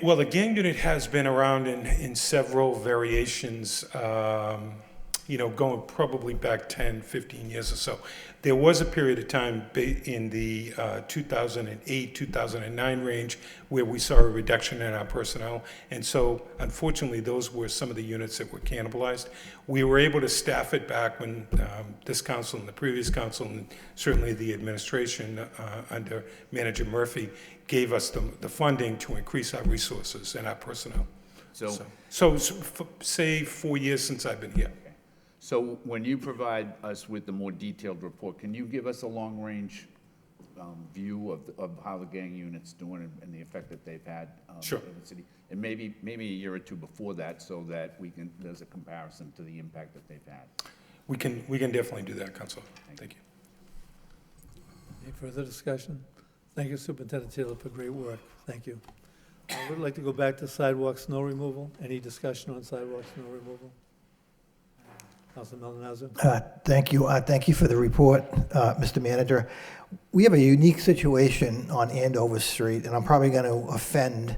Well, the gang unit has been around in several variations, you know, going probably back 10, 15 years or so. There was a period of time in the 2008, 2009 range where we saw a reduction in our personnel. And so, unfortunately, those were some of the units that were cannibalized. We were able to staff it back when this council and the previous council, and certainly the administration under Manager Murphy, gave us the funding to increase our resources and our personnel. So say 4 years since I've been here.
So when you provide us with the more detailed report, can you give us a long-range view of how the gang unit's doing and the effect that they've had
Sure.
in the city? And maybe a year or two before that, so that there's a comparison to the impact that they've had.
We can definitely do that, Councilor. Thank you.
Any further discussion? Thank you, Superintendent Taylor, for great work. Thank you. I would like to go back to sidewalk snow removal. Any discussion on sidewalk snow removal? Councilor Maldonado?
Thank you. Thank you for the report, Mr. Manager. We have a unique situation on Andover Street, and I'm probably going to offend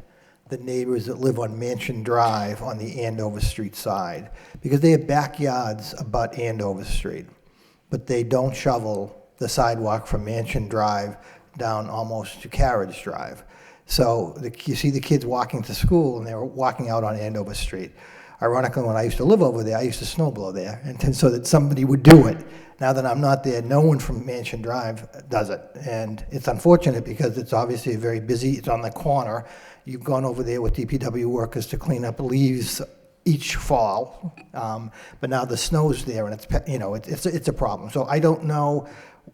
the neighbors that live on Mansion Drive on the Andover Street side, because they have backyards abut Andover Street, but they don't shovel the sidewalk from Mansion Drive down almost to Carriage Drive. So you see the kids walking to school, and they're walking out on Andover Street. Ironically, when I used to live over there, I used to snowblow there, and so that somebody would do it. Now that I'm not there, no one from Mansion Drive does it. And it's unfortunate because it's obviously very busy. It's on the corner. You've gone over there with DPW workers to clean up leaves each fall, but now the snow's there, and it's a problem. So I don't know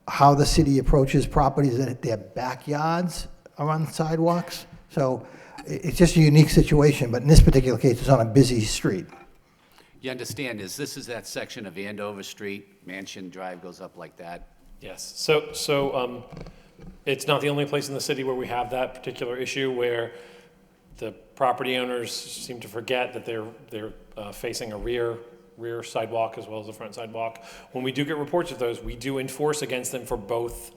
how the city approaches properties that their backyards are on sidewalks. So it's just a unique situation, but in this particular case, it's on a busy street.
You understand, this is that section of Andover Street, Mansion Drive goes up like that?
Yes, so it's not the only place in the city where we have that particular issue, where the property owners seem to forget that they're facing a rear sidewalk as well as a front sidewalk. When we do get reports of those, we do enforce against them for both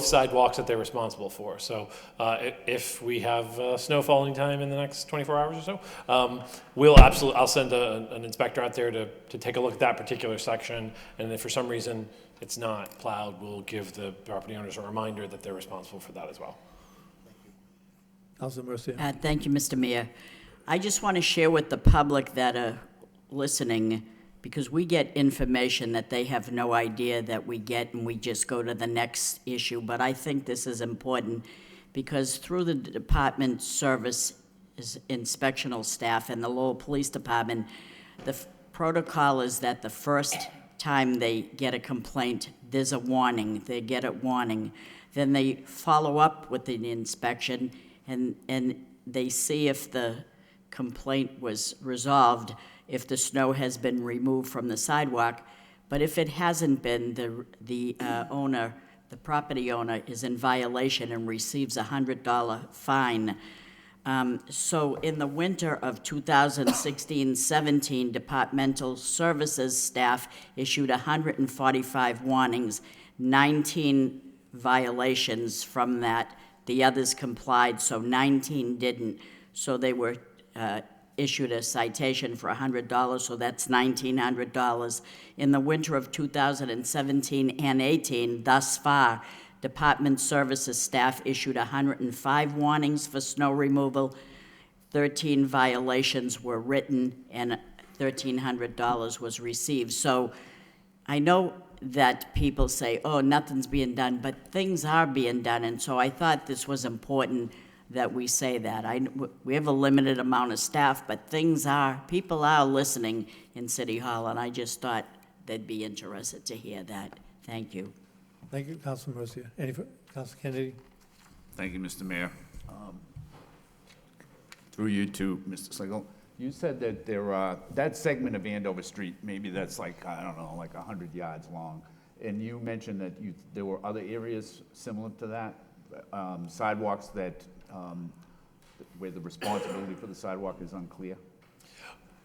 sidewalks that they're responsible for. So if we have snow falling time in the next 24 hours or so, I'll send an inspector out there to take a look at that particular section. And if for some reason it's not plowed, we'll give the property owners a reminder that they're responsible for that as well.
Councilor Mercia.
Thank you, Mr. Mayor. I just want to share with the public that are listening, because we get information that they have no idea that we get, and we just go to the next issue. But I think this is important because through the department service inspectional staff and the Lowell Police Department, the protocol is that the first time they get a complaint, there's a warning. They get a warning. Then they follow up with the inspection, and they see if the complaint was resolved, if the snow has been removed from the sidewalk. But if it hasn't been, the property owner is in violation and receives a $100 fine. So in the winter of 2016-17, departmental services staff issued 145 warnings, 19 violations from that. The others complied, so 19 didn't. So they were issued a citation for $100, so that's $1,900. In the winter of 2017 and 18, thus far, Department Services staff issued 105 warnings for snow removal, 13 violations were written, and $1,300 was received. So I know that people say, oh, nothing's being done, but things are being done, and so I thought this was important that we say that. We have a limited amount of staff, but people are listening in City Hall, and I just thought they'd be interested to hear that. Thank you.
Thank you, Councilor Mercia. Councilor Kennedy?
Thank you, Mr. Mayor. Through you to Mr. Sligo, you said that that segment of Andover Street, maybe that's like, I don't know, like 100 yards long. And you mentioned that there were other areas similar to that, sidewalks that where the responsibility for the sidewalk is unclear?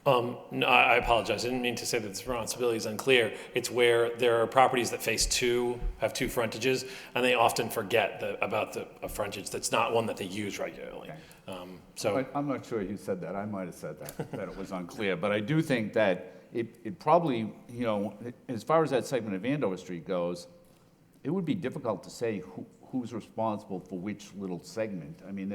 No, I apologize. I didn't mean to say that the responsibility is unclear. It's where there are properties that have two frontages, and they often forget about a frontage that's not one that they use regularly.
Okay. I'm not sure you said that. I might have said that it was unclear. But I do think that it probably, as far as that segment of Andover Street goes, it would be difficult to say who's responsible for which little segment. I mean,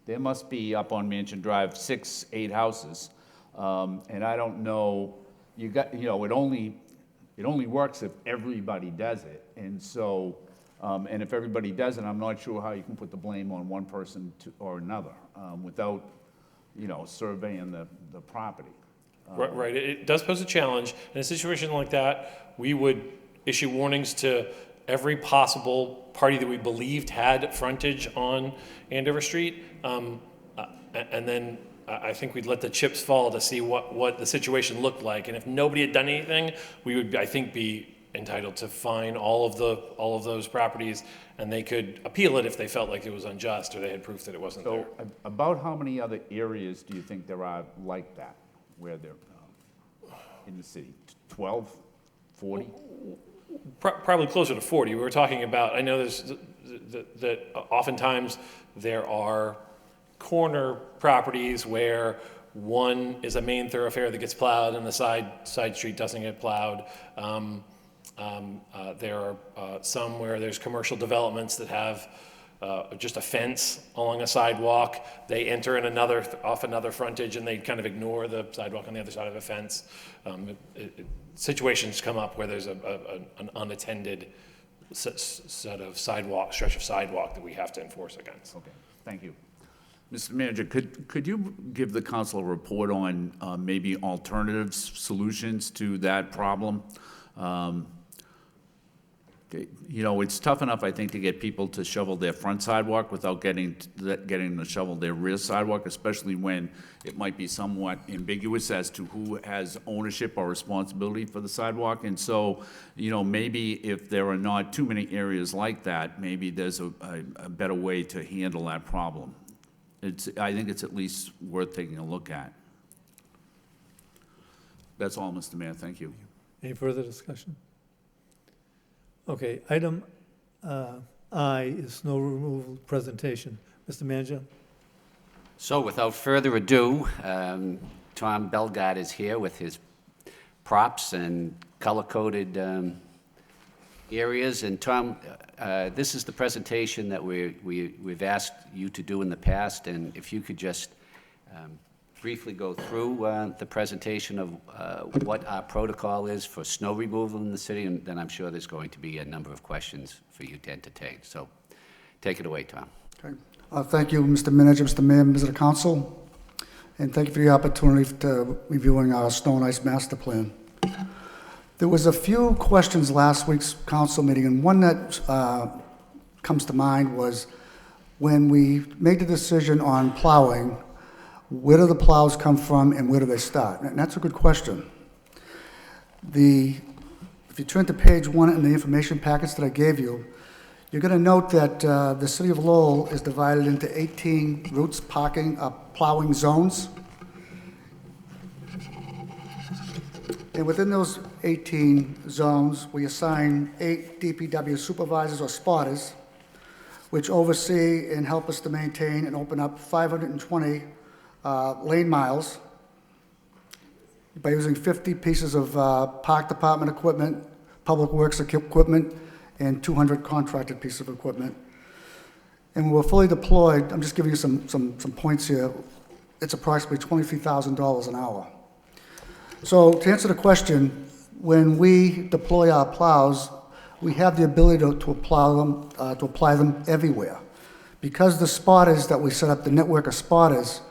there must be up on Mansion Drive 6-8 houses. And I don't know, it only works if everybody does it. And so, and if everybody does it, I'm not sure how you can put the blame on one person or another without, surveying the property.
Right. It does pose a challenge. In a situation like that, we would issue warnings to every possible party that we believed had frontage on Andover Street. And then I think we'd let the chips fall to see what the situation looked like. And if nobody had done anything, we would, I think, be entitled to fine all of those properties, and they could appeal it if they felt like it was unjust or they had proof that it wasn't there.
So about how many other areas do you think there are like that, where they're in the city? 12, 40?
Probably closer to 40. We were talking about, I know that oftentimes there are corner properties where one is a main thoroughfare that gets plowed and the side street doesn't get plowed. There are some where there's commercial developments that have just a fence along a sidewalk. They enter in off another frontage and they kind of ignore the sidewalk on the other side of a fence. Situations come up where there's an unattended stretch of sidewalk that we have to enforce against.
Okay, thank you. Mr. Manager, could you give the council a report on maybe alternative solutions to that problem? It's tough enough, I think, to get people to shovel their front sidewalk without getting them to shovel their rear sidewalk, especially when it might be somewhat ambiguous as to who has ownership or responsibility for the sidewalk. And so, maybe if there are not too many areas like that, maybe there's a better way to handle that problem. I think it's at least worth taking a look at. That's all, Mr. Mayor, thank you.
Any further discussion? Okay, item I is snow removal presentation. Mr. Manager?
So without further ado, Tom Belgard is here with his props and color-coded areas. And Tom, this is the presentation that we've asked you to do in the past, and if you could just briefly go through the presentation of what our protocol is for snow removal in the city, and then I'm sure there's going to be a number of questions for you to entertain. So take it away, Tom.
Okay. Thank you, Mr. Manager, Mr. Mayor, members of the council, and thank you for the opportunity to reviewing our snow and ice master plan. There was a few questions last week's council meeting, and one that comes to mind was when we made the decision on plowing, where do the plows come from and where do they start? And that's a good question. If you turn to page 1 in the information packets that I gave you, you're going to note that the city of Lowell is divided into 18 routes plowing zones. And within those 18 zones, we assign 8 DPW supervisors or spotters, which oversee and help us to maintain and open up 520 lane miles by using 50 pieces of park department equipment, public works equipment, and 200 contracted pieces of equipment. And when we're fully deployed, I'm just giving you some points here, it's approximately $23,000 an hour. So to answer the question, when we deploy our plows, we have the ability to apply them everywhere. Because the spotters that we set up, the network of spotters,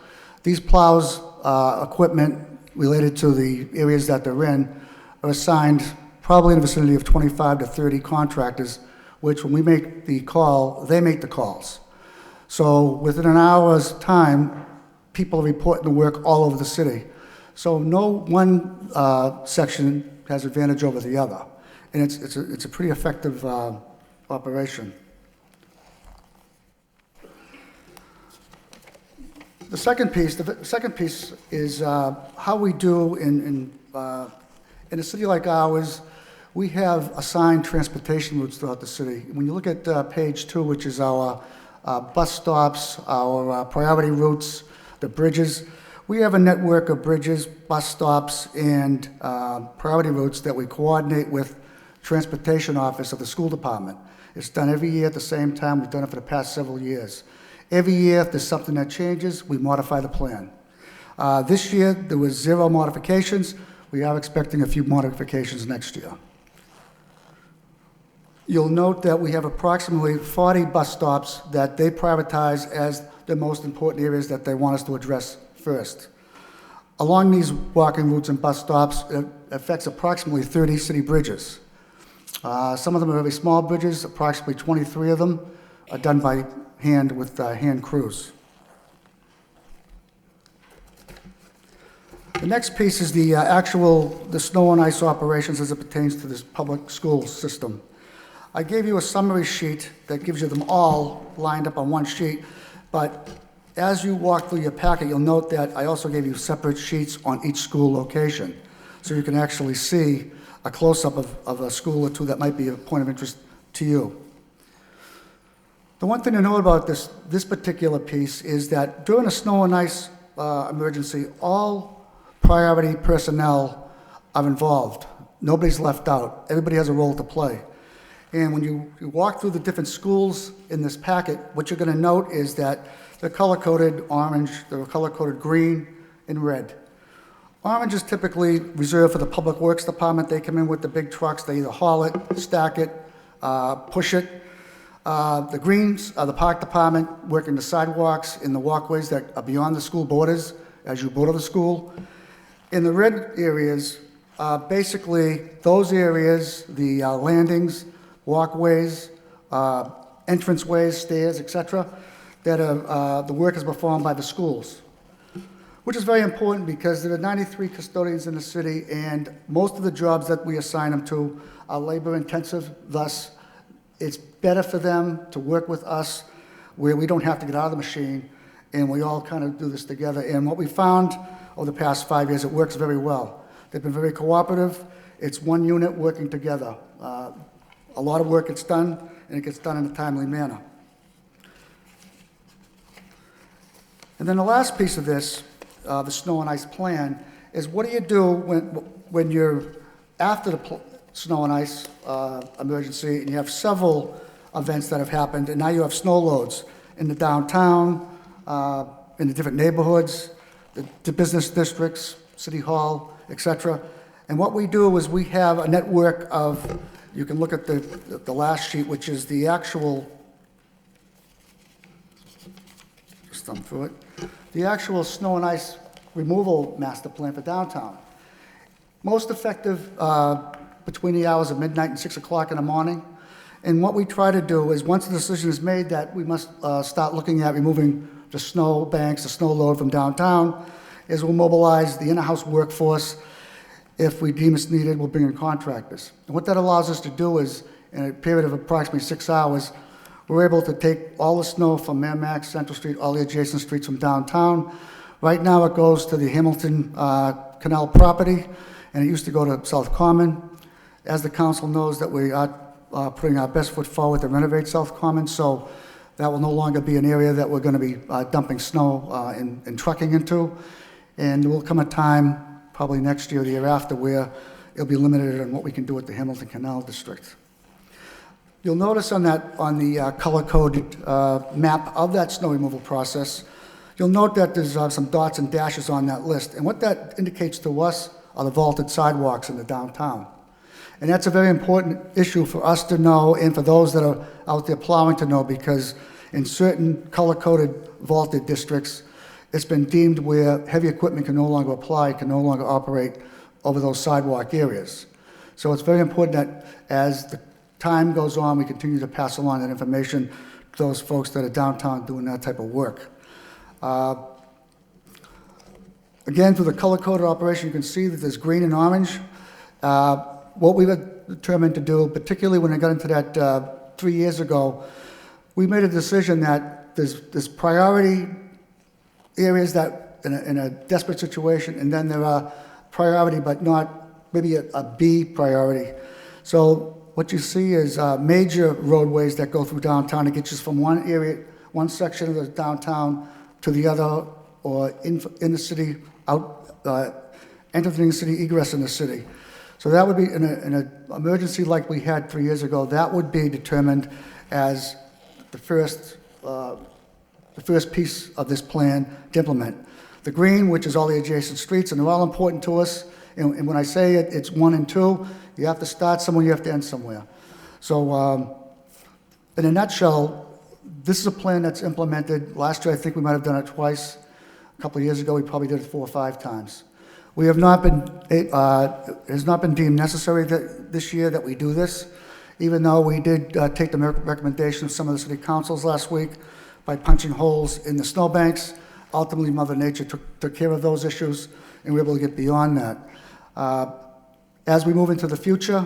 these plows, equipment related to the areas that they're in, are assigned probably in the vicinity of 25 to 30 contractors, which when we make the call, they make the calls. So within an hour's time, people are reporting the work all over the city. So no one section has advantage over the other. And it's a pretty effective operation. The second piece is how we do in a city like ours. We have assigned transportation routes throughout the city. When you look at page 2, which is our bus stops, our priority routes, the bridges, we have a network of bridges, bus stops, and priority routes that we coordinate with Transportation Office of the school department. It's done every year at the same time. We've done it for the past several years. Every year, if there's something that changes, we modify the plan. This year, there was 0 modifications. We are expecting a few modifications next year. You'll note that we have approximately 40 bus stops that they prioritize as the most important areas that they want us to address first. Along these walking routes and bus stops, it affects approximately 30 city bridges. Some of them are very small bridges. Approximately 23 of them are done by hand with hand crews. The next piece is the the snow and ice operations as it pertains to this public school system. I gave you a summary sheet that gives you them all lined up on one sheet, but as you walk through your packet, you'll note that I also gave you separate sheets on each school location, so you can actually see a close-up of a school or two that might be a point of interest to you. The one thing to know about this particular piece is that during a snow and ice emergency, all priority personnel are involved. Nobody's left out. Everybody has a role to play. And when you walk through the different schools in this packet, what you're going to note is that they're color-coded orange, they're color-coded green, and red. Orange is typically reserved for the Public Works Department. They come in with the big trucks. They either haul it, stack it, push it. The greens are the Park Department working the sidewalks and the walkways that are beyond the school borders as you go to the school. In the red areas, basically those areas, the landings, walkways, entranceways, stairs, etc., that the work is performed by the schools, which is very important because there are 93 custodians in the city, and most of the jobs that we assign them to are labor-intensive. Thus, it's better for them to work with us where we don't have to get out of the machine and we all kind of do this together. And what we found over the past 5 years, it works very well. They've been very cooperative. It's one unit working together. A lot of work gets done, and it gets done in a timely manner. And then the last piece of this, the snow and ice plan, is what do you do when you're after the snow and ice emergency, and you have several events that have happened, and now you have snow loads in the downtown, in the different neighborhoods, the business districts, City Hall, etc. And what we do is we have a network of, you can look at the last sheet, which is the actual, just thumb through it, the actual snow and ice removal master plan for downtown. Most effective between the hours of midnight and 6 o'clock in the morning. And what we try to do is, once the decision is made that we must start looking at removing the snow banks, the snow load from downtown, is we'll mobilize the in-house workforce. If we deem it's needed, we'll bring in contractors. And what that allows us to do is, in a period of approximately 6 hours, we're able to take all the snow from Merrimack, Central Street, all the adjacent streets from downtown. Right now it goes to the Hamilton Canal property, and it used to go to South Common. As the council knows, that we are putting our best foot forward to renovate South Common, so that will no longer be an area that we're going to be dumping snow and trucking into. And there will come a time, probably next year or the year after, where it'll be limited on what we can do with the Hamilton Canal District. You'll notice on the color-coded map of that snow removal process, you'll note that there's some dots and dashes on that list. And what that indicates to us are the vaulted sidewalks in the downtown. And that's a very important issue for us to know, and for those that are out there plowing to know, because in certain color-coded vaulted districts, it's been deemed where heavy equipment can no longer apply, can no longer operate over those sidewalk areas. So it's very important that as the time goes on, we continue to pass along that information to those folks that are downtown doing that type of work. Again, through the color-coded operation, you can see that there's green and orange. What we were determined to do, particularly when I got into that 3 years ago, we made a decision that there's priority areas that in a desperate situation, and then there are priority but not maybe a B priority. So what you see is major roadways that go through downtown to get you from one area, one section of the downtown to the other, or in the city, entering the city, egress in the city. So that would be, in an emergency like we had 3 years ago, that would be determined as the first piece of this plan to implement. The green, which is all the adjacent streets, and they're all important to us. And when I say it, it's 1 and 2. You have to start somewhere, you have to end somewhere. So in a nutshell, this is a plan that's implemented. Last year, I think we might have done it twice. A couple of years ago, we probably did it 4 or 5 times. We have not been, it has not been deemed necessary this year that we do this, even though we did take the recommendation of some of the city councils last week by punching holes in the snowbanks. Ultimately, Mother Nature took care of those issues, and we were able to get beyond that. As we move into the future,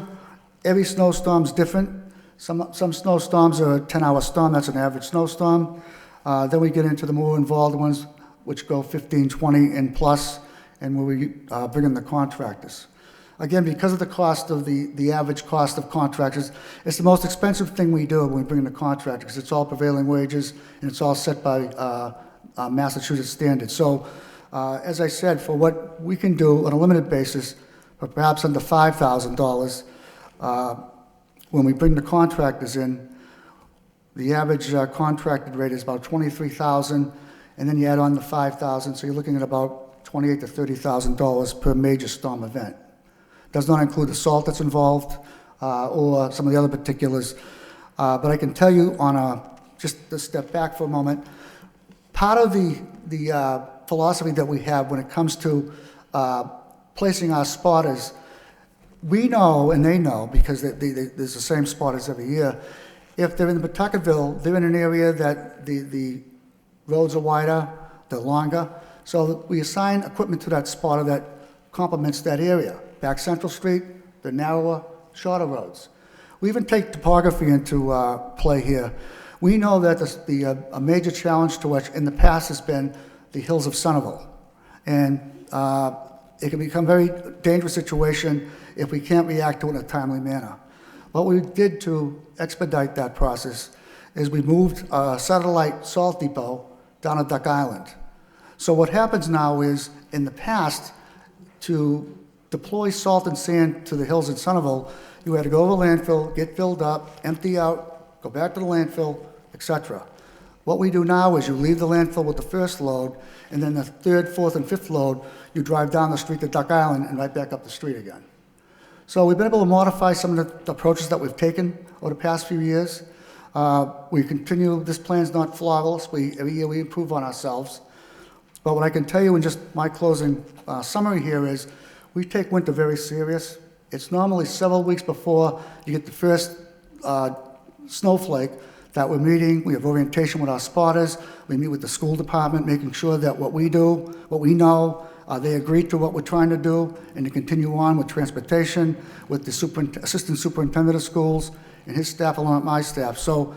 every snowstorm's different. Some snowstorms are a 10-hour storm, that's an average snowstorm. Then we get into the more involved ones, which go 15, 20, and plus, and where we bring in the contractors. Again, because of the cost of the average cost of contractors, it's the most expensive thing we do when we bring in the contractors, because it's all prevailing wages, and it's all set by Massachusetts standards. So, as I said, for what we can do on a limited basis, but perhaps under $5,000, when we bring the contractors in, the average contracted rate is about $23,000, and then you add on the $5,000, so you're looking at about $28,000 to $30,000 per major storm event. Does not include the salt that's involved or some of the other particulars. But I can tell you just to step back for a moment, part of the philosophy that we have when it comes to placing our spotters, we know and they know, because there's the same spotters every year, if they're in Pawtuckaville, they're in an area that the roads are wider, they're longer, so we assign equipment to that spotter that complements that area. Back Central Street, the narrower, shorter roads. We even take topography into play here. We know that a major challenge to us in the past has been the hills of Centerville. And it can become a very dangerous situation if we can't react to it in a timely manner. What we did to expedite that process is we moved a satellite salt depot down at Duck Island. So what happens now is, in the past, to deploy salt and sand to the hills in Centerville, you had to go to the landfill, get filled up, empty out, go back to the landfill, etc. What we do now is you leave the landfill with the first load, and then the third, fourth, and fifth load, you drive down the street to Duck Island and right back up the street again. So we've been able to modify some of the approaches that we've taken over the past few years. We continue, this plan's not flawless. Every year we improve on ourselves. But what I can tell you in just my closing summary here is we take winter very serious. It's normally several weeks before you get the first snowflake that we're meeting. We have orientation with our spotters. We meet with the school department, making sure that what we do, what we know, they agree to what we're trying to do, and to continue on with transportation, with the assistant superintendent of schools and his staff along with my staff. So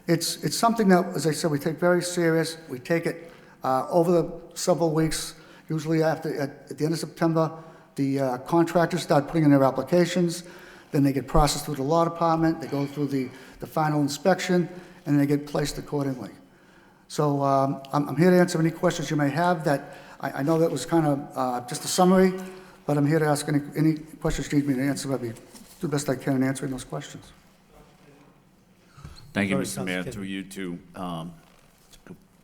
it's something that, as I said, we take very serious. We take it over the several weeks. Usually at the end of September, the contractors start putting in their applications. Then they get processed through the law department. They go through the final inspection, and they get placed accordingly. So I'm here to answer any questions you may have. That I know that was kind of just a summary, but I'm here to ask any questions you need me to answer. I'll do the best I can in answering those questions.
Thank you,
Sorry,
Mr. Mayor,
Councilor
through you to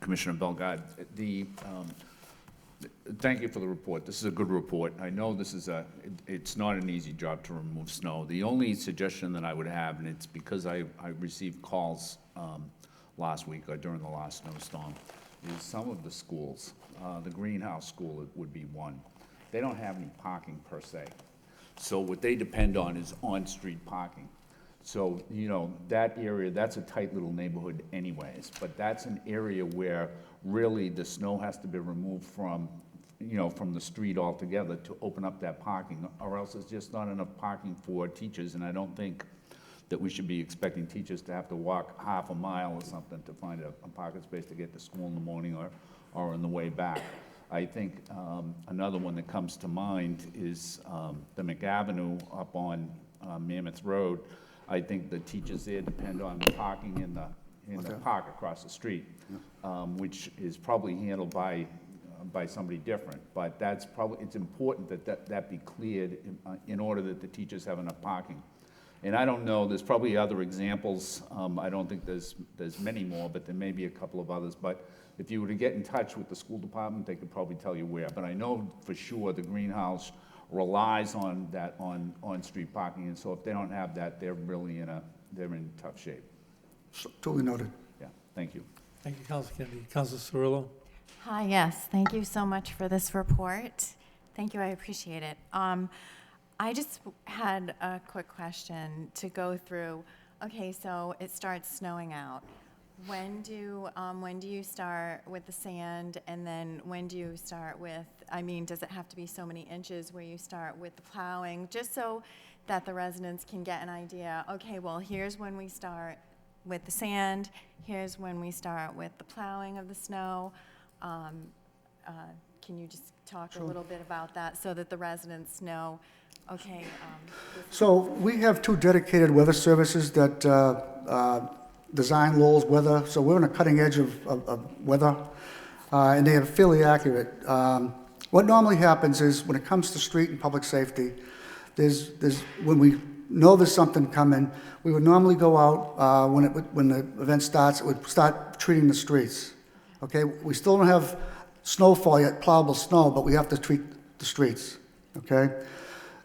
Commissioner Bellegarde. Thank you for the report. This is a good report. I know this is it's not an easy job to remove snow. The only suggestion that I would have, and it's because I received calls last week or during the last snowstorm, is some of the schools, the Greenhouse School would be one. They don't have any parking per se. So what they depend on is on-street parking. So, you know, that area, that's a tight little neighborhood anyways, but that's an area where really the snow has to be removed from, you know, from the street altogether to open up that parking, or else there's just not enough parking for teachers, and I don't think that we should be expecting teachers to have to walk half a mile or something to find a parking space to get to school in the morning or on the way back. I think another one that comes to mind is the McAvenue up on Mammoth Road. I think the teachers there depend on the parking in the park across the street, which is probably handled by somebody different. But that's probably, it's important that be cleared in order that the teachers have enough parking. And I don't know, there's probably other examples. I don't think there's many more, but there may be a couple of others. But if you were to get in touch with the school department, they could probably tell you where. But I know for sure the Greenhouse relies on that on-street parking, and so if they don't have that, they're really they're in tough shape.
Totally noted.
Yeah, thank you.
Thank you, Councilor Kennedy. Councilor Cirillo?
Hi, yes, thank you so much for this report. Thank you, I appreciate it. I just had a quick question to go through. Okay, so it starts snowing out. When do you start with the sand, and then when do you start with, I mean, does it have to be so many inches where you start with the plowing, just so that the residents can get an idea, okay, well, here's when we start with the sand, here's when we start with the plowing of the snow. Can you just talk a little bit about that so that the residents know, okay.
So we have two dedicated weather services that design Lowell's weather. So we're on a cutting edge of weather, and they are fairly accurate. What normally happens is when it comes to street and public safety, when we know there's something coming, we would normally go out when the event starts. It would start treating the streets. Okay, we still don't have snowfall yet, plowable snow, but we have to treat the streets. Okay,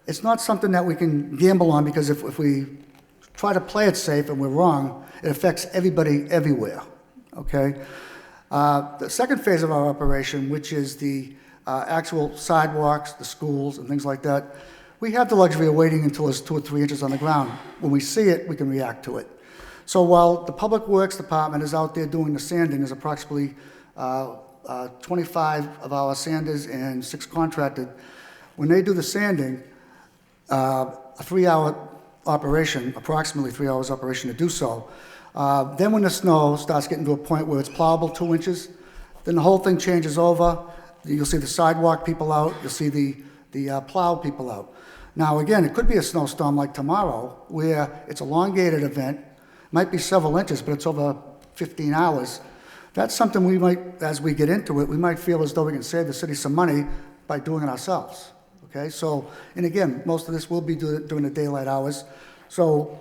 it's not something that we can gamble on, because if we try to play it safe and we're wrong, it affects everybody everywhere. Okay, the second phase of our operation, which is the actual sidewalks, the schools, and things like that, we have the luxury of waiting until there's 2 or 3 inches on the ground. When we see it, we can react to it. So while the Public Works Department is out there doing the sanding, there's approximately 25 of our sanders and 6 contracted. When they do the sanding, a 3-hour operation, approximately 3 hours operation to do so. Then when the snow starts getting to a point where it's plowable 2 inches, then the whole thing changes over. You'll see the sidewalk people out, you'll see the plow people out. Now, again, it could be a snowstorm like tomorrow, where it's a elongated event, might be several inches, but it's over 15 hours. That's something we might, as we get into it, we might feel as though we can save the city some money by doing it ourselves, okay? So, and again, most of this will be during the daylight hours, so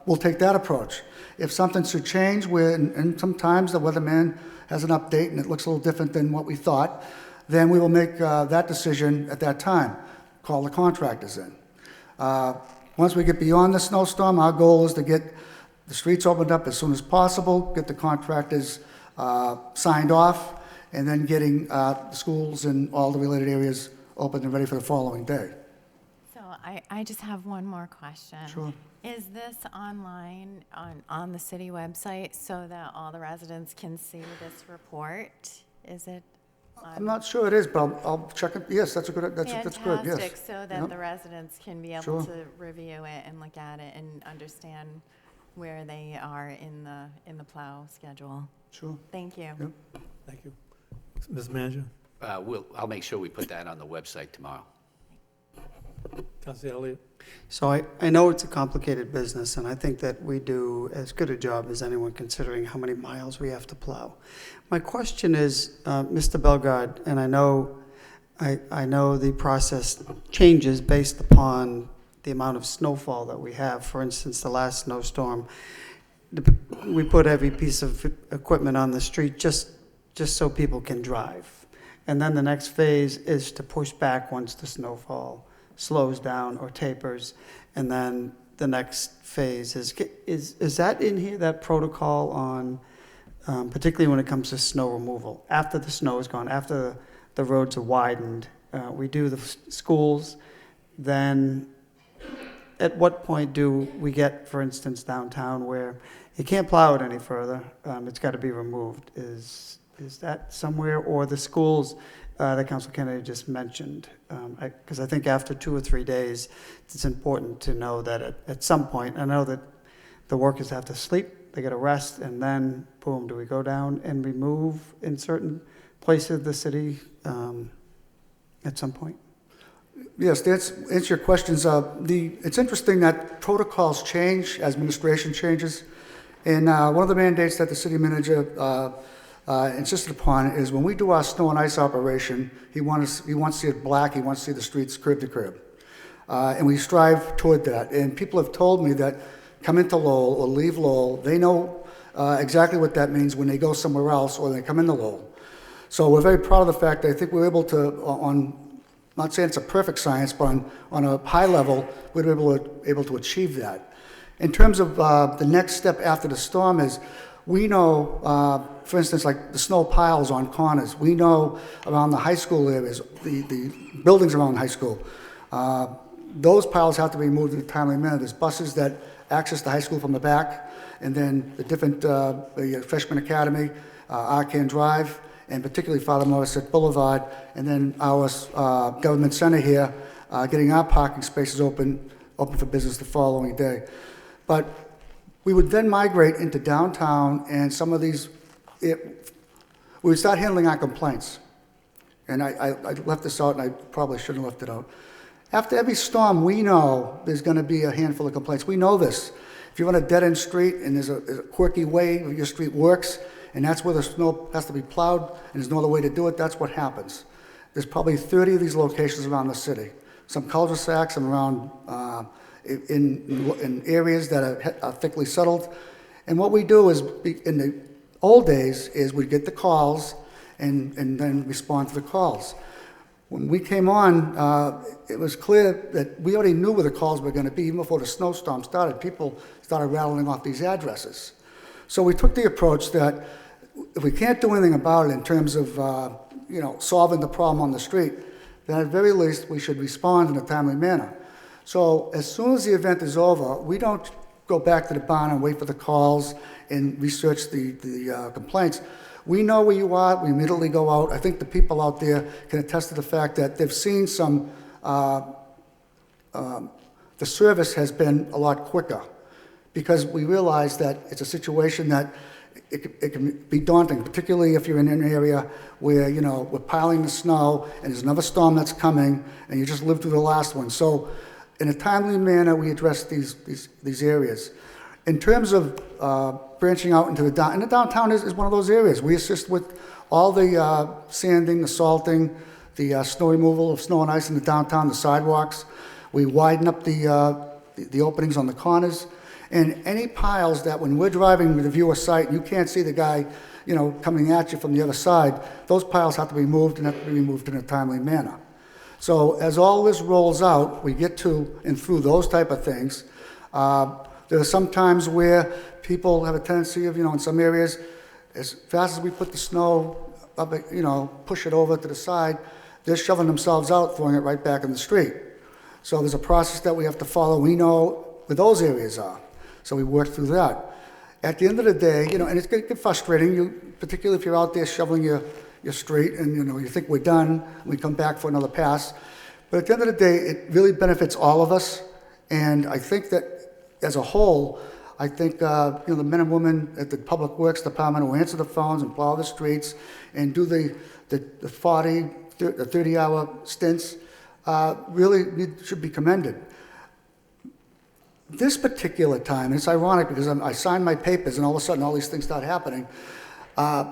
we'll take that approach. If something should change, and sometimes the weatherman has an update and it looks a little different than what we thought, then we will make that decision at that time. Call the contractors in. Once we get beyond the snowstorm, our goal is to get the streets opened up as soon as possible, get the contractors signed off, and then getting the schools and all the related areas open and ready for the following day.
So I just have one more question.
Sure.
Is this online on the city website so that all the residents can see this report? Is it?
I'm not sure it is, but I'll check it. Yes, that's good, yes.
Fantastic, so that
Yep.
the residents can be able
Sure.
to review it and look at it and understand where they are in the plow schedule.
Sure.
Thank you.
Yep.
Thank you. Ms. Manager?
I'll make sure we put that on the website tomorrow.
Councilor Elliott?
So I know it's a complicated business, and I think that we do as good a job as anyone considering how many miles we have to plow. My question is, Mr. Bellegarde, and I know the process changes based upon the amount of snowfall that we have. For instance, the last snowstorm, we put every piece of equipment on the street just so people can drive. And then the next phase is to push back once the snowfall slows down or tapers, and then the next phase is that in here, that protocol on, particularly when it comes to snow removal, after the snow is gone, after the roads are widened, we do the schools, then at what point do we get, for instance, downtown where you can't plow it any further, it's got to be removed? Is that somewhere, or the schools that Councilor Kennedy just mentioned? Because I think after 2 or 3 days, it's important to know that at some point, I know that the workers have to sleep, they get a rest, and then, boom, do we go down and remove in certain places of the city at some point?
Yes, to answer your questions. It's interesting that protocols change as administration changes. And one of the mandates that the city manager insisted upon is when we do our snow and ice operation, he wants to see it black, he wants to see the streets curb to curb. And we strive toward that. And people have told me that come into Lowell or leave Lowell, they know exactly what that means when they go somewhere else or they come into Lowell. So we're very proud of the fact that I think we're able to, not saying it's a perfect science, but on a high level, we're able to achieve that. In terms of the next step after the storm is, we know, for instance, like the snow piles on corners. We know around the high school areas, the buildings around high school, those piles have to be moved in a timely manner. There's buses that access the high school from the back, and then the different, the Freshman Academy, Arcan Drive, and particularly Father Morissette Boulevard, and then our government center here, getting our parking spaces open for business the following day. But we would then migrate into downtown, and some of these, we would start handling our complaints. And I left this out, and I probably shouldn't have left it out. After every storm, we know there's going to be a handful of complaints. We know this. If you're on a dead-end street and there's a quirky way your street works, and that's where the snow has to be plowed, and there's no other way to do it, that's what happens. There's probably 30 of these locations around the city. Some cul-de-sacs and around in areas that are thickly settled. And what we do is, in the old days, is we get the calls and then respond to the calls. When we came on, it was clear that we already knew where the calls were going to be. Even before the snowstorm started, people started rattling off these addresses. So we took the approach that if we can't do anything about it in terms of solving the problem on the street, then at the very least we should respond in a timely manner. So as soon as the event is over, we don't go back to the barn and wait for the calls and research the complaints. We know where you are, we immediately go out. I think the people out there can attest to the fact that they've seen some, they've the service has been a lot quicker, because we realize that it's a situation that it can be daunting, particularly if you're in an area where, you know, we're piling the snow and there's another storm that's coming and you just lived through the last one. So in a timely manner, we address these areas. In terms of branching out into the downtown is one of those areas. We assist with all the sanding, the salting, the snow removal of snow and ice in the downtown, the sidewalks. We widen up the openings on the corners. And any piles that when we're driving with a view of sight, you can't see the guy, you know, coming at you from the other side, those piles have to be moved and have to be removed in a timely manner. So as all this rolls out, we get to and through those type of things. There are some times where people have a tendency of, you know, in some areas, as fast as we put the snow up, you know, push it over to the side, they're shoving themselves out, throwing it right back in the street. So there's a process that we have to follow. We know where those areas are. So we work through that. At the end of the day, you know, and it's going to get frustrating, particularly if you're out there shoveling your street and, you know, you think we're done, and we come back for another pass. But at the end of the day, it really benefits all of us. And I think that as a whole, I think, you know, the men and women at the Public Works Department who answer the phones and plow the streets and do the 30-hour stints really should be commended. This particular time, and it's ironic because I signed my papers and all of a sudden all these things start happening.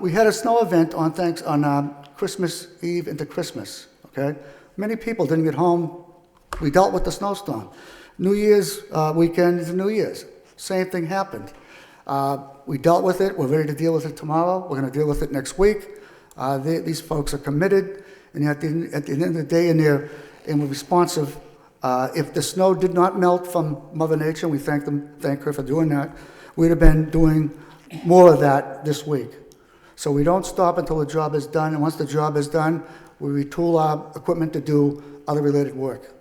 We had a snow event on Christmas Eve into Christmas, okay? Many people didn't get home. We dealt with the snowstorm. New Year's weekend is New Year's. Same thing happened. We dealt with it. We're ready to deal with it tomorrow. We're going to deal with it next week. These folks are committed, and at the end of the day, and we're responsive. If the snow did not melt from Mother Nature, we thank her for doing that, we'd have been doing more of that this week. So we don't stop until the job is done, and once the job is done, we retool our equipment to do other related work.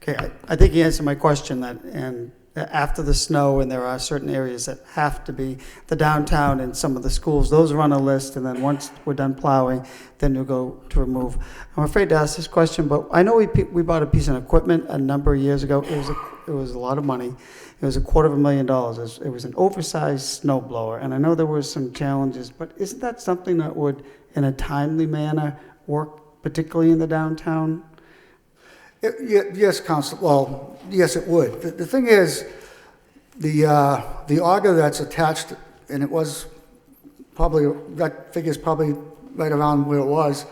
Okay, I think you answered my question that, and after the snow, and there are certain areas that have to be, the downtown and some of the schools, those are on a list, and then once we're done plowing, then we'll go to remove. I'm afraid to ask this question, but I know we bought a piece of equipment a number of years ago. It was a lot of money. It was $250,000. It was an oversized snow blower, and I know there were some challenges, but isn't that something that would, in a timely manner, work particularly in the downtown?
Yes, Council. Well, yes, it would. The thing is, the auger that's attached, and it was probably, that figure's probably right around where it was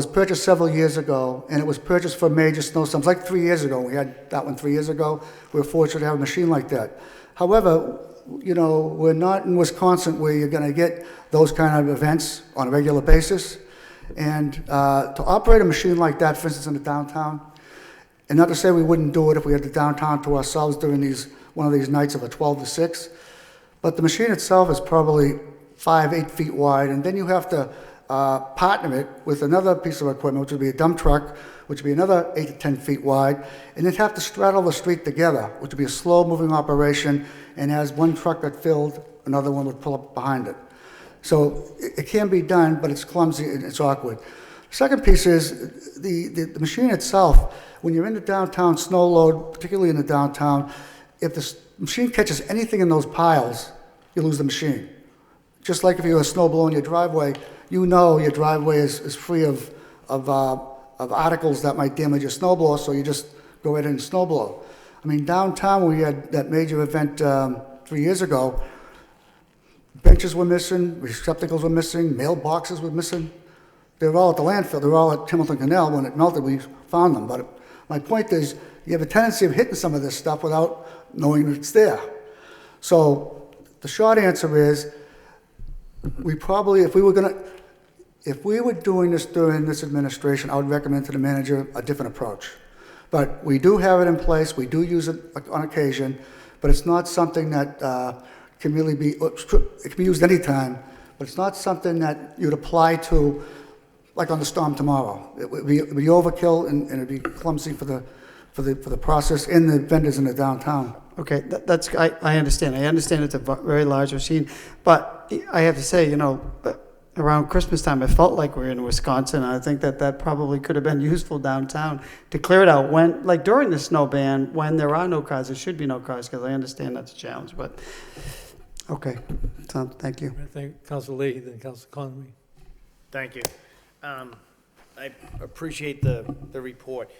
purchased several years ago, and it was purchased for major snowstorms, like 3 years ago. We had that one 3 years ago. We were fortunate to have a machine like that. However, you know, we're not in Wisconsin where you're going to get those kind of events on a regular basis. And to operate a machine like that, for instance, in the downtown, and not to say we wouldn't do it if we had the downtown to ourselves during one of these nights of a 12 to 6, but the machine itself is probably 5-8 feet wide, and then you have to partner it with another piece of equipment, which would be a dump truck, which would be another 8 to 10 feet wide, and they'd have to straddle the street together, which would be a slow-moving operation, and as one truck got filled, another one would pull up behind it. So it can be done, but it's clumsy and it's awkward. Second piece is the machine itself. When you're in the downtown snow load, particularly in the downtown, if the machine catches anything in those piles, you lose the machine. Just like if you have a snow blower in your driveway, you know your driveway is free of articles that might damage your snow blower, so you just go ahead and snow blow. I mean, downtown, we had that major event 3 years ago. Benches were missing, receptacles were missing, mailboxes were missing. They were all at the landfill. They were all at Hamilton Canal. When it melted, we found them. But my point is, you have a tendency of hitting some of this stuff without knowing it's there. So the short answer is, we probably, if we were doing this during this administration, I would recommend to the manager a different approach. But we do have it in place. We do use it on occasion, but it's not something that can really be, it can be used anytime, but it's not something that you'd apply to, like on the storm tomorrow. It would be overkill, and it'd be clumsy for the process and the vendors in the downtown.
Okay, I understand. I understand it's a very large machine, but I have to say, you know, around Christmas time, it felt like we were in Wisconsin. I think that probably could have been useful downtown to clear it out when, like during the snow ban, when there are no cars, there should be no cars, because I understand that's a challenge, but, okay, so, thank you.
Thank Council Leahy, then Council Conway.
Thank you. I appreciate the report.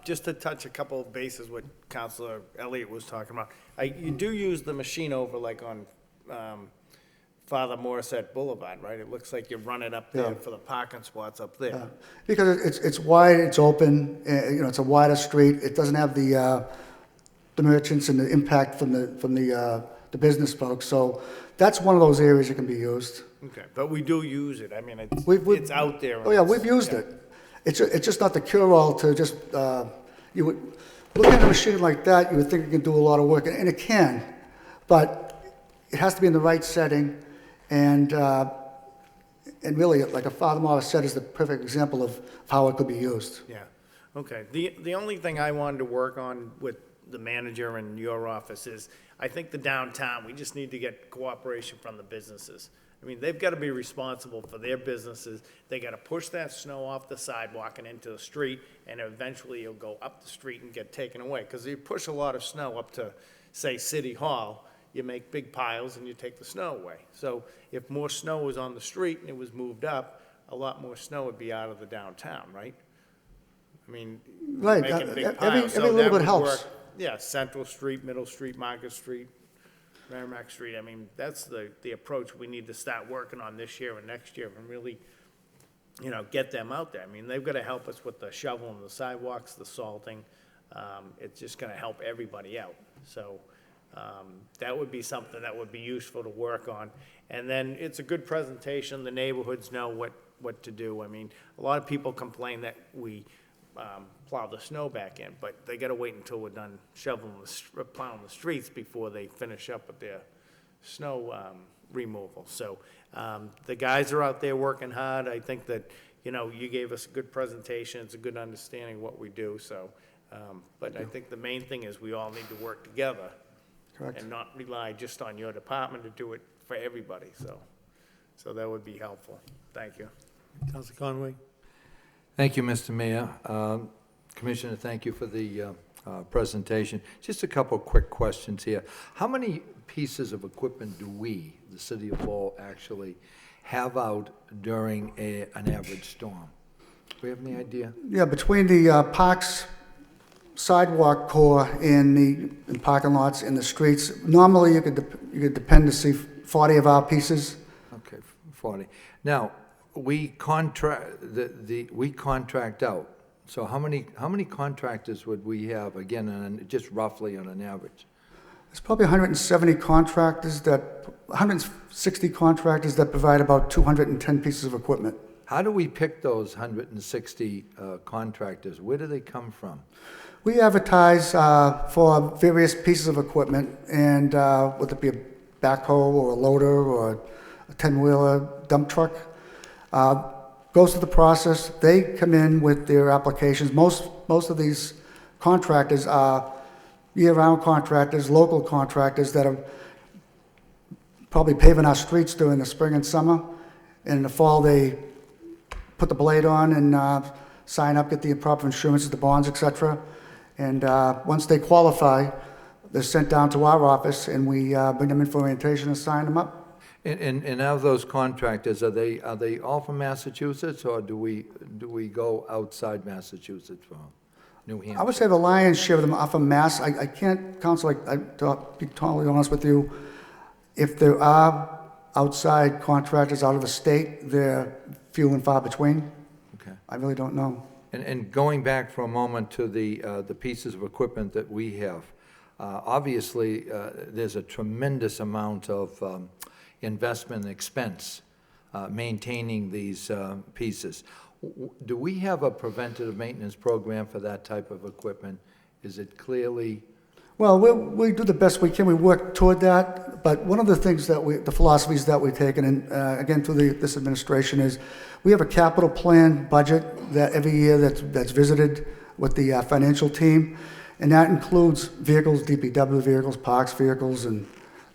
Just to touch a couple of bases what Councilor Elliott was talking about. You do use the machine over like on Father Morissette Boulevard, right? It looks like you run it up there for the parking spots up there.
Yeah. Because it's wide, it's open, it's a wider street. It doesn't have the merchants and the impact from the business folks. So that's one of those areas that can be used.
Okay, but we do use it. I mean, it's out there.
Oh yeah, we've used it. It's just not the cure-all to just, you would, looking at a machine like that, you would think it can do a lot of work, and it can, but it has to be in the right setting, and really, like a Father Morris said, is the perfect example of how it could be used.
Yeah, okay. The only thing I wanted to work on with the manager and your office is, I think the downtown, we just need to get cooperation from the businesses. I mean, they've got to be responsible for their businesses. They got to push that snow off the sidewalk and into the street, and eventually it'll go up the street and get taken away. Because you push a lot of snow up to, say, City Hall, you make big piles and you take the snow away. So if more snow was on the street and it was moved up, a lot more snow would be out of the downtown, right? I mean,
Right,
making big
every
piles. So
little
that
bit
would
helps.
work. Yeah, Central Street, Middle Street, Market Street, Merrimack Street. I mean, that's the approach we need to start working on this year and next year and really, get them out there. I mean, they've got to help us with the shoveling the sidewalks, the salting. It's just going to help everybody out. So that would be something that would be useful to work on. And then it's a good presentation. The neighborhoods know what to do. I mean, a lot of people complain that we plow the snow back in, but they gotta wait until we're done plowing the streets before they finish up with their snow removal. So the guys are out there working hard. I think that, you gave us a good presentation. It's a good understanding of what we do. So, but I think the main thing is we all need to work together.
Correct.
And not rely just on your department to do it for everybody. So that would be helpful. Thank you.
Council Conway.
Thank you, Mr. Mayor. Commissioner, thank you for the presentation. Just a couple of quick questions here. How many pieces of equipment do we, the city of Lowell, actually have out during an average storm? Do we have any idea?
Yeah, between the parks, sidewalk core, and the parking lots and the streets, normally you could depend to see 40 of our pieces.
Okay, 40. Now, we contract we contract out. So how many contractors would we have, again, just roughly on an average?
There's probably 160 contractors that provide about 210 pieces of equipment.
How do we pick those 160 contractors? Where do they come from?
We advertise for various pieces of equipment, and whether it be a backhoe or a loader or a 10-wheeler dump truck, goes through the process. They come in with their applications. Most of these contractors are year-round contractors, local contractors that are probably paving our streets during the spring and summer. And in the fall, they put the blade on and sign up, get the proper insurances, the bonds, etc. And once they qualify, they're sent down to our office, and we bring them in for orientation and sign them up.
And of those contractors, are they all from Massachusetts, or do we go outside Massachusetts from New Hampshire?
I would say the lion's share of them are from Mass. I can't, Council, to be totally honest with you, if there are outside contractors out of the state, they're few and far between.
Okay.
I really don't know.
And going back for a moment to the pieces of equipment that we have, obviously, there's a tremendous amount of investment and expense maintaining these pieces. Do we have a preventative maintenance program for that type of equipment? Is it clearly?
Well, we do the best we can. We work toward that. But one of the things the philosophies that we've taken, and again through this administration, is we have a capital plan budget that every year that's visited with the financial team, and that includes vehicles, DPW vehicles, parks vehicles, and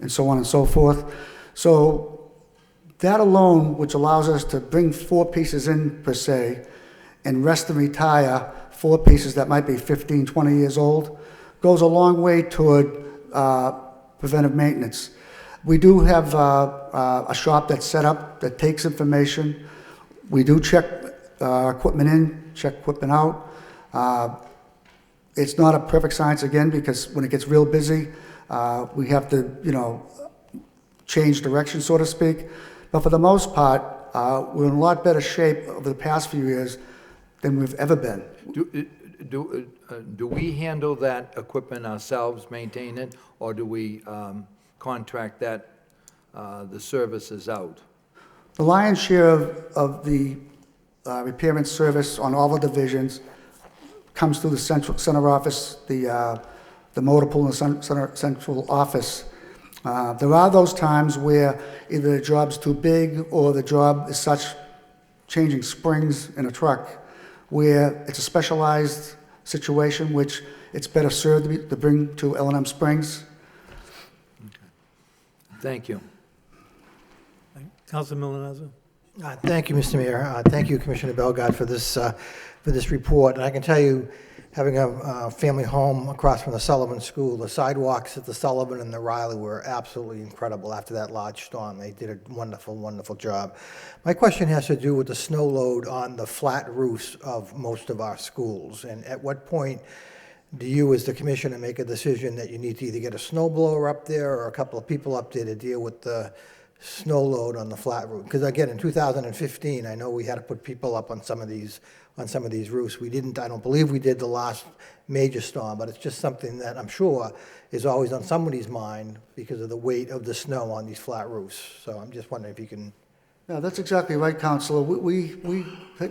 so on and so forth. So That alone, which allows us to bring 4 pieces in per se, and rest and retire 4 pieces that might be 15, 20 years old, goes a long way toward preventive maintenance. We do have a shop that's set up that takes information. We do check equipment in, check equipment out. It's not a perfect science again, because when it gets real busy, we have to, change direction, so to speak. But for the most part, we're in a lot better shape over the past few years than we've ever been.
Do we handle that equipment ourselves, maintain it, or do we contract that, the services out?
The lion's share of the repair and service on all the divisions comes through the center office, the motor pool in the central office. There are those times where either the job's too big or the job is such, changing springs in a truck, where it's a specialized situation which it's better served to bring to L&M Springs.
Thank you.
Councilor Milonazo.
Thank you, Mr. Mayor. Thank you, Commissioner Belgard, for this report. And I can tell you, having a family home across from the Sullivan School, the sidewalks at the Sullivan and the Riley were absolutely incredible after that large storm. They did a wonderful, wonderful job. My question has to do with the snow load on the flat roofs of most of our schools. And at what point do you, as the commissioner, make a decision that you need to either get a snow blower up there or a couple of people up there to deal with the snow load on the flat roof? Because again, in 2015, I know we had to put people up on some of these roofs. We didn't, I don't believe we did the last major storm, but it's just something that I'm sure is always on somebody's mind because of the weight of the snow on these flat roofs. So I'm just wondering if you can.
Yeah, that's exactly right, Councilor. We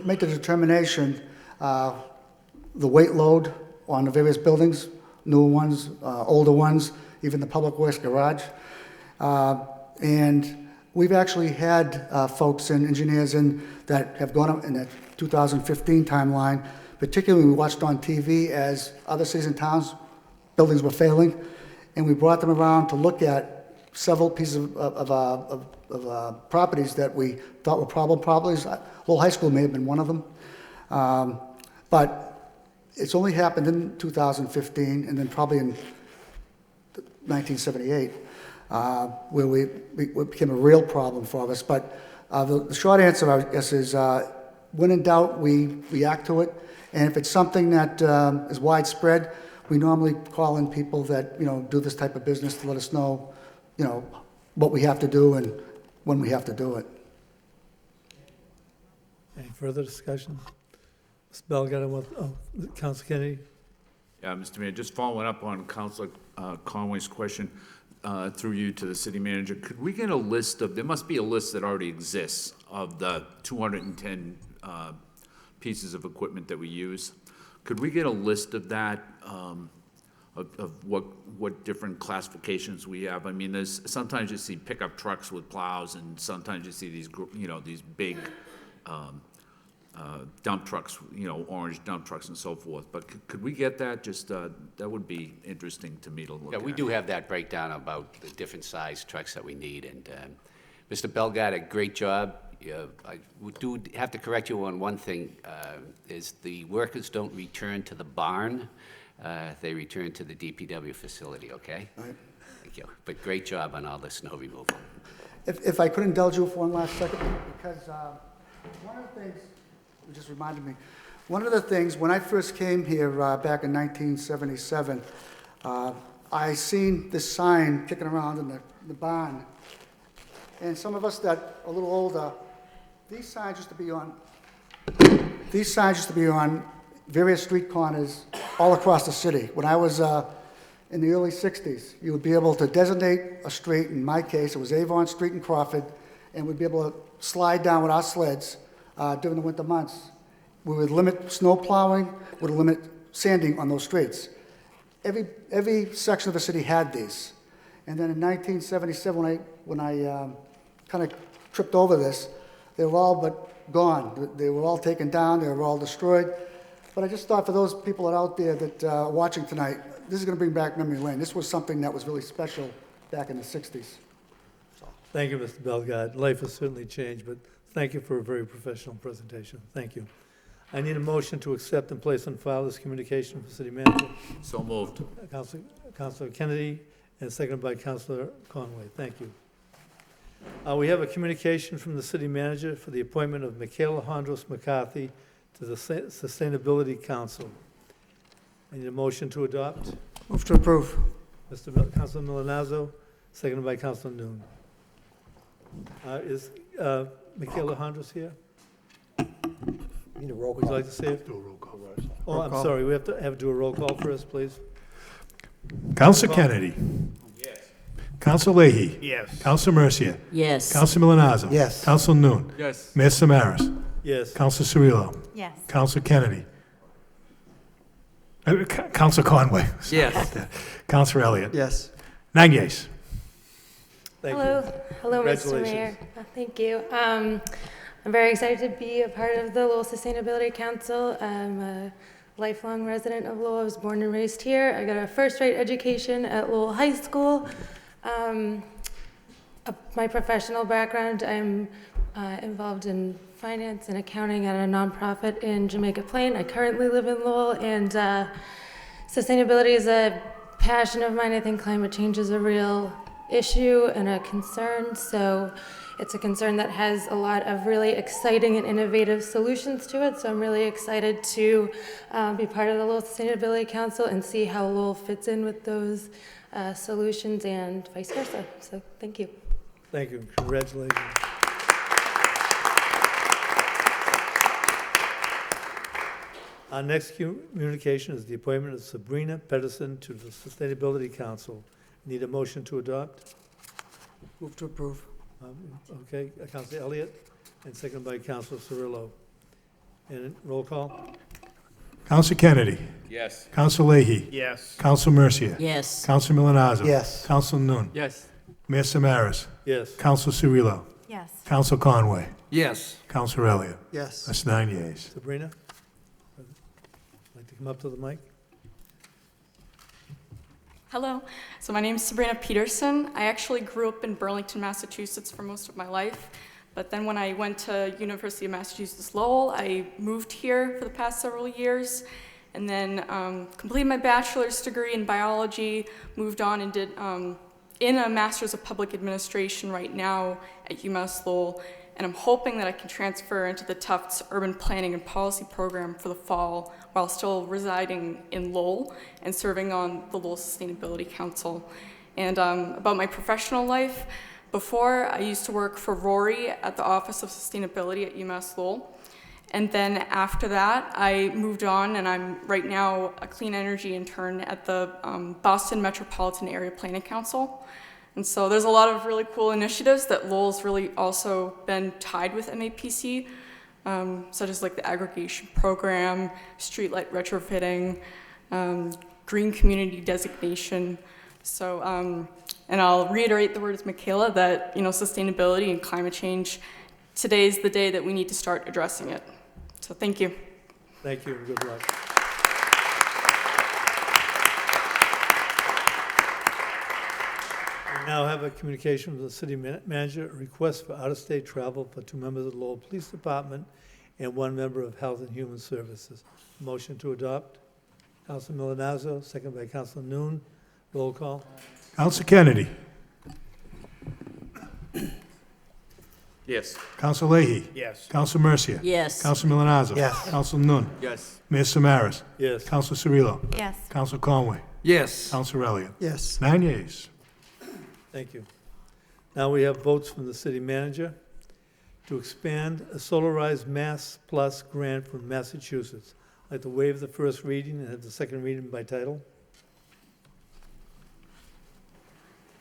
make the determination, the weight load on the various buildings, newer ones, older ones, even the public works garage. And we've actually had folks and engineers that have gone up in that 2015 timeline, particularly we watched on TV as other cities and towns, buildings were failing, and we brought them around to look at several pieces of properties that we thought were problem properties. Lowell High School may have been one of them. But it's only happened in 2015 and then probably in 1978. Where it became a real problem for us. But the short answer, I guess, is when in doubt, we react to it. And if it's something that is widespread, we normally call in people that, do this type of business to let us know, what we have to do and when we have to do it.
Any further discussion? Ms. Belgado, Councilor Kennedy.
Yeah, Mr. Mayor, just following up on Councilor Conway's question, through you to the city manager, could we get a list of, there must be a list that already exists of the 210 pieces of equipment that we use. Could we get a list of that, of what different classifications we have? I mean, there's, sometimes you see pickup trucks with plows, and sometimes you see these, these big dump trucks, orange dump trucks and so forth. But could we get that? Just, that would be interesting to me to look at.
Yeah, we do have that breakdown about the different size trucks that we need. And Mr. Belgard, a great job. I do have to correct you on one thing, is the workers don't return to the barn. They return to the DPW facility, okay?
All right.
Thank you. But great job on all the snow removal.
If I could indulge you for one last second, because one of the things, it just reminded me, one of the things, when I first came here back in 1977, I seen this sign kicking around in the barn. And some of us that are a little older, these signs used to be on various street corners all across the city. When I was in the early 60s, you would be able to designate a street. In my case, it was Avon Street in Crawford, and we'd be able to slide down with our sleds during the winter months. We would limit snow plowing, would limit sanding on those streets. Every section of the city had these. And then in 1977, when I kind of tripped over this, they were all but gone. They were all taken down, they were all destroyed. But I just thought for those people that are out there that are watching tonight, this is going to bring back memory lane. This was something that was really special back in the 60s. So.
Thank you, Mr. Bellegarde. Life has certainly changed, but thank you for a very professional presentation. Thank you. I need a motion to accept and place on file this communication for City Manager.
So moved.
Councilor Kennedy, and seconded by Councilor Conway. Thank you. We have a communication from the City Manager for the appointment of Michaela Hondros McCarthy to the Sustainability Council. I need a motion to adopt.
Move to approve.
Councilor Milonazo, seconded by Councilor Noon. Is Michaela Hondros here?
Need a roll
Would you
call.
like to say it?
Do a roll call.
Oh, I'm sorry, we have to do a roll call first, please.
Council Kennedy.
Yes.
Council Leahy.
Yes.
Council Mercia.
Yes.
Council Milonazo.
Yes.
Council Noon.
Yes.
Mayor Samaras.
Yes.
Council Cirillo.
Yes.
Council Kennedy. Council Conway.
Yes.
Council Elliott.
Yes.
9 yeas.
Thank
Hello,
you.
hello, Mr.
Congratulations.
Mayor. Thank you. I'm very excited to be a part of the Lowell Sustainability Council. I'm a lifelong resident of Lowell. I was born and raised here. I got a first-rate education at Lowell High School. My professional background, I'm involved in finance and accounting at a nonprofit in Jamaica Plain. I currently live in Lowell, and sustainability is a passion of mine. I think climate change is a real issue and a concern, so it's a concern that has a lot of really exciting and innovative solutions to it. So I'm really excited to be part of the Lowell Sustainability Council and see how Lowell fits in with those solutions and vice versa. So thank you.
Thank you. Congratulations. Our next communication is the appointment of Sabrina Pedersen to the Sustainability Council. Need a motion to adopt?
Move to approve.
Okay, Councilor Elliott, and seconded by Councilor Cirillo. And roll call?
Council Kennedy.
Yes.
Council Leahy.
Yes.
Council Mercia.
Yes.
Council Milonazo.
Yes.
Council Noon.
Yes.
Mayor Samaras.
Yes.
Council Cirillo.
Yes.
Council Conway.
Yes.
Council Elliott.
Yes.
That's 9 yeas.
Sabrina? Like to come up to the mic?
Hello, so my name is Sabrina Peterson. I actually grew up in Burlington, Massachusetts for most of my life, but then when I went to University of Massachusetts Lowell, I moved here for the past several years, and then completed my bachelor's degree in biology, moved on and did in a master's of public administration right now at UMass Lowell, and I'm hoping that I can transfer into the Tufts Urban Planning and Policy Program for the fall while still residing in Lowell and serving on the Lowell Sustainability Council. And about my professional life, before I used to work for Rory at the Office of Sustainability at UMass Lowell. And then after that, I moved on, and I'm right now a clean energy intern at the Boston Metropolitan Area Planning Council. And so there's a lot of really cool initiatives that Lowell's really also been tied with MAPC, such as like the aggregation program, streetlight retrofitting, green community designation. So, and I'll reiterate the words of Michaela that, sustainability and climate change, today's the day that we need to start addressing it. So thank you.
Thank you and good luck. We now have a communication from the city manager, a request for out-of-state travel for 2 members of the Lowell Police Department and 1 member of Health and Human Services. Motion to adopt. Councilor Milonazo, second by Councilor Noon. Roll call.
Council Kennedy.
Yes.
Council Leahy.
Yes.
Council Mercia.
Yes.
Council Milonazo.
Yes.
Council Noon.
Yes.
Mayor Samaras.
Yes.
Council Cirillo.
Yes.
Council Conway.
Yes.
Council Elliott.
Yes.
9 yeas.
Thank you. Now we have votes from the city manager to expand a Solarized Mass Plus grant from Massachusetts. I'd like to waive the first reading and have the second reading by title.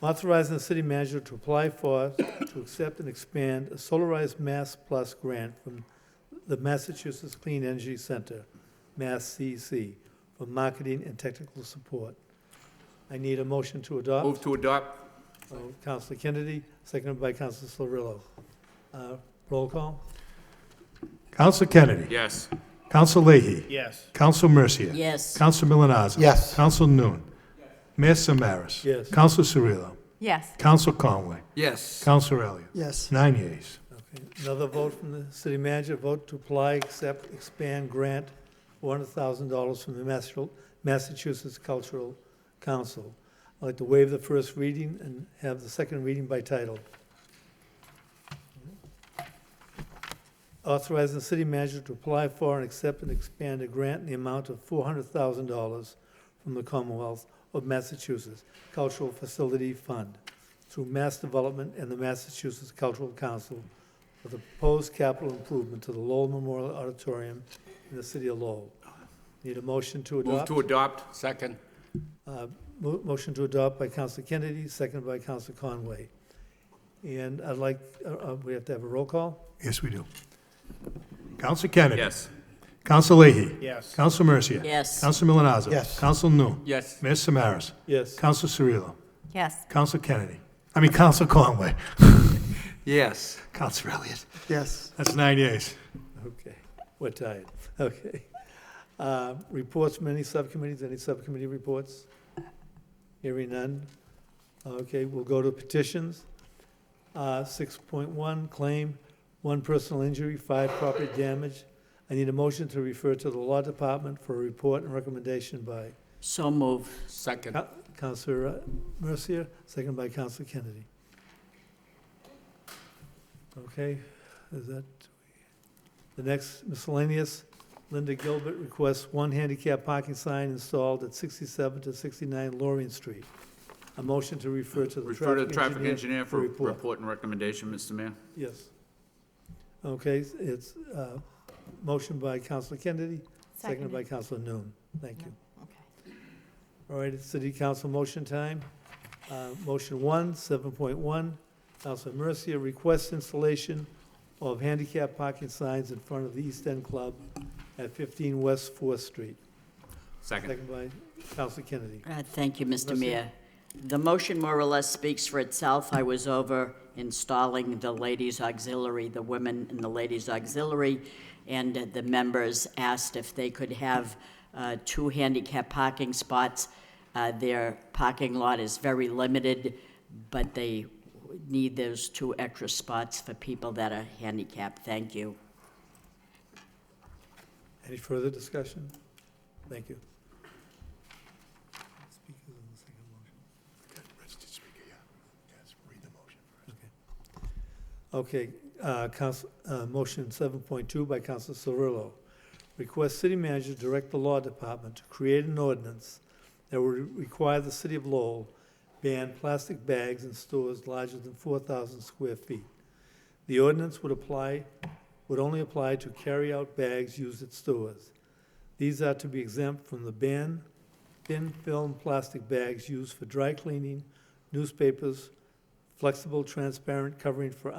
Authorizing the city manager to apply for, to accept and expand a Solarized Mass Plus grant from the Massachusetts Clean Energy Center, MassCC, for marketing and technical support. I need a motion to adopt.
Move to adopt.
Councilor Kennedy, seconded by Councilor Cirillo. Roll call?
Council Kennedy.
Yes.
Council Leahy.
Yes.
Council Mercia.
Yes.
Council Milonazo.
Yes.
Council Noon. Mayor Samaras.
Yes.
Council Cirillo.
Yes.
Counsel Conway.
Yes.
Counselor Elliott.
Yes.
9 yeas.
Okay, another vote from the city manager, vote to apply, accept, expand, grant $400,000 from the Massachusetts Cultural Council. I'd like to waive the first reading and have the second reading by title. Authorizing the city manager to apply for and accept and expand a grant in the amount of $400,000 from the Commonwealth of Massachusetts Cultural Facility Fund through Mass Development and the Massachusetts Cultural Council for the proposed capital improvement to the Lowell Memorial Auditorium in the city of Lowell. Need a motion to adopt?
Move to adopt. Second.
Motion to adopt by Councilor Kennedy, seconded by Councilor Conway. And I'd like, we have to have a roll call?
Yes, we do. Counsel Kennedy.
Yes.
Counsel Leahy.
Yes.
Counsel Mercia.
Yes.
Counsel Milonazo.
Yes.
Counsel Noon.
Yes.
Mayor Samaras.
Yes.
Counsel Cirillo.
Yes.
Counsel Kennedy. Counsel Conway.
Yes.
Counsel Elliott.
Yes.
That's 9 yeas.
Okay, we're tired. Okay. Reports from any subcommittees, any subcommittee reports? Hearing none. Okay, we'll go to petitions. 6.1, claim, 1 personal injury, 5 property damage. I need a motion to refer to the Law Department for a report and recommendation by
So move.
Second.
Councilor Mercier, second by Councilor Kennedy. Okay, is that, the next miscellaneous, Linda Gilbert requests 1 handicap parking sign installed at 67 to 69 Lorraine Street. A motion to refer to the
Refer to the traffic engineer for
report.
report and recommendation, Mr. Mayor.
Yes. Okay, it's motion by Councilor Kennedy, seconded by Councilor Noon. Thank you.
Okay.
All right, it's city council motion time. Motion 1, 7.1, Councilor Mercier requests installation of handicap parking signs in front of the East End Club at 15 West 4th Street.
Second.
Second by Councilor Kennedy.
Thank you, Mr.
Mercia.
Mayor. The motion more or less speaks for itself. I was over installing the ladies' auxiliary, the women in the ladies' auxiliary, and the members asked if they could have 2 handicap parking spots. Their parking lot is very limited, but they need those 2 extra spots for people that are handicapped. Thank you.
Any further discussion? Thank you.
Registered speaker, yeah. Yes, read the motion first.
Okay, motion 7.2 by Councilor Cirillo. Request city manager direct the law department to create an ordinance that would require the city of Lowell ban plastic bags in stores larger than 4,000 square feet. The ordinance would only apply to carry-out bags used at stores. These are to be exempt from the ban thin film plastic bags used for dry cleaning, newspapers, flexible transparent covering for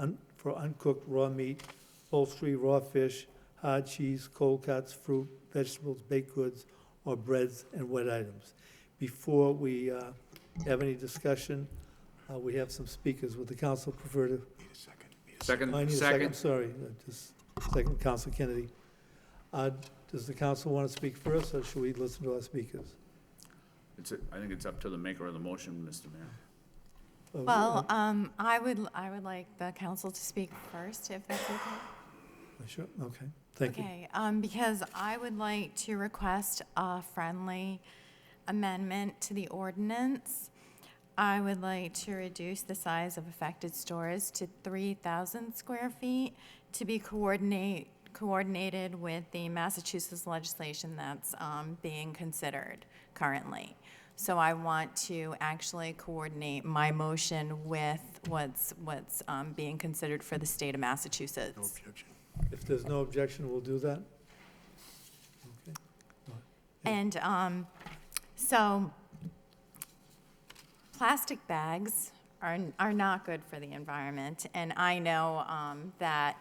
uncooked raw meat, poultry, raw fish, hard cheese, cold cuts, fruit, vegetables, baked goods, or breads and wet items. Before we have any discussion, we have some speakers. Would the council prefer to?
Need a second.
Second.
I need a
Second.
I'm sorry, just second, Councilor Kennedy. Does the council want to speak first, or should we listen to our speakers?
I think it's up to the maker of the motion, Mr. Mayor.
Well, I would like the council to speak first, if that's okay.
Sure, okay, thank you.
Okay, because I would like to request a friendly amendment to the ordinance. I would like to reduce the size of affected stores to 3,000 square feet to be coordinated with the Massachusetts legislation that's being considered currently. So I want to actually coordinate my motion with what's being considered for the state of Massachusetts.
No objection.
If there's no objection, we'll do that. Okay.
And so plastic bags are not good for the environment. And I know that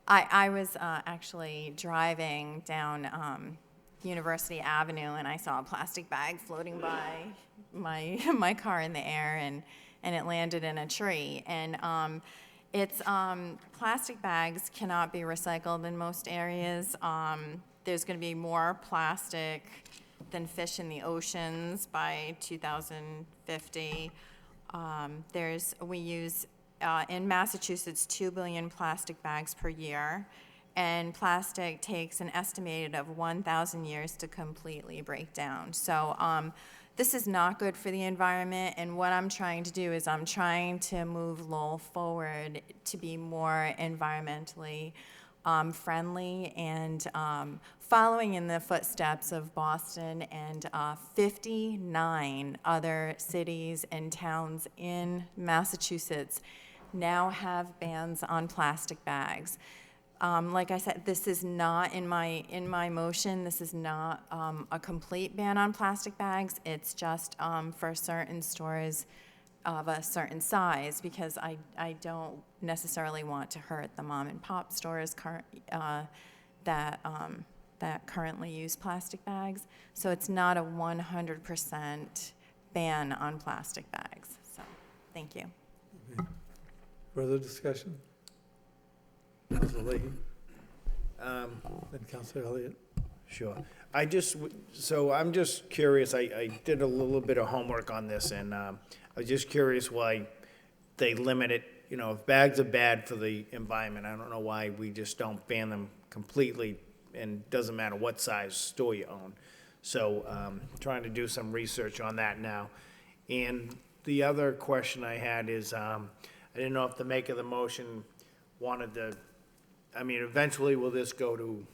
I was actually driving down University Avenue, and I saw a plastic bag floating by my car in the air, and it landed in a tree. And it's plastic bags cannot be recycled in most areas. There's going to be more plastic than fish in the oceans by 2050. We use, in Massachusetts, 2 billion plastic bags per year, and plastic takes an estimated of 1,000 years to completely break down. So this is not good for the environment, and what I'm trying to do is I'm trying to move Lowell forward to be more environmentally friendly, and following in the footsteps of Boston and 59 other cities and towns in Massachusetts now have bans on plastic bags. Like I said, this is not in my motion. This is not a complete ban on plastic bags. It's just for certain stores of a certain size, because I don't necessarily want to hurt the mom and pop stores that currently use plastic bags. So it's not a 100% ban on plastic bags. So, thank you.
Further discussion? Councilor Leahy? Then Councilor Elliott?
Sure. I'm just curious, I did a little bit of homework on this, and I was just curious why they limit it. You know, if bags are bad for the environment, I don't know why we just don't ban them completely, and doesn't matter what size store you own. So, trying to do some research on that now. And the other question I had is, I didn't know if the maker of the motion wanted to, eventually will this go to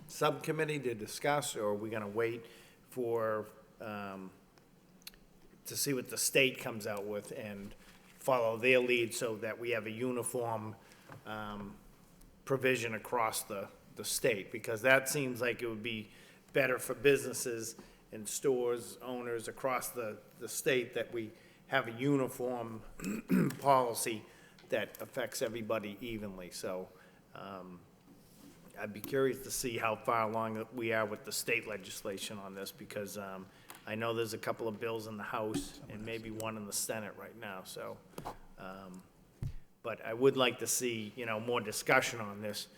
subcommittee to discuss, or are we gonna wait for, to see what the state comes out with and follow their lead so that we have a uniform, provision across the state? Because that seems like it would be better for businesses and stores, owners across the state, that we have a uniform policy that affects everybody evenly. So, I'd be curious to see how far along we are with the state legislation on this, because I know there's a couple of bills in the House and maybe one in the Senate right now, so. But I would like to see, more discussion on this,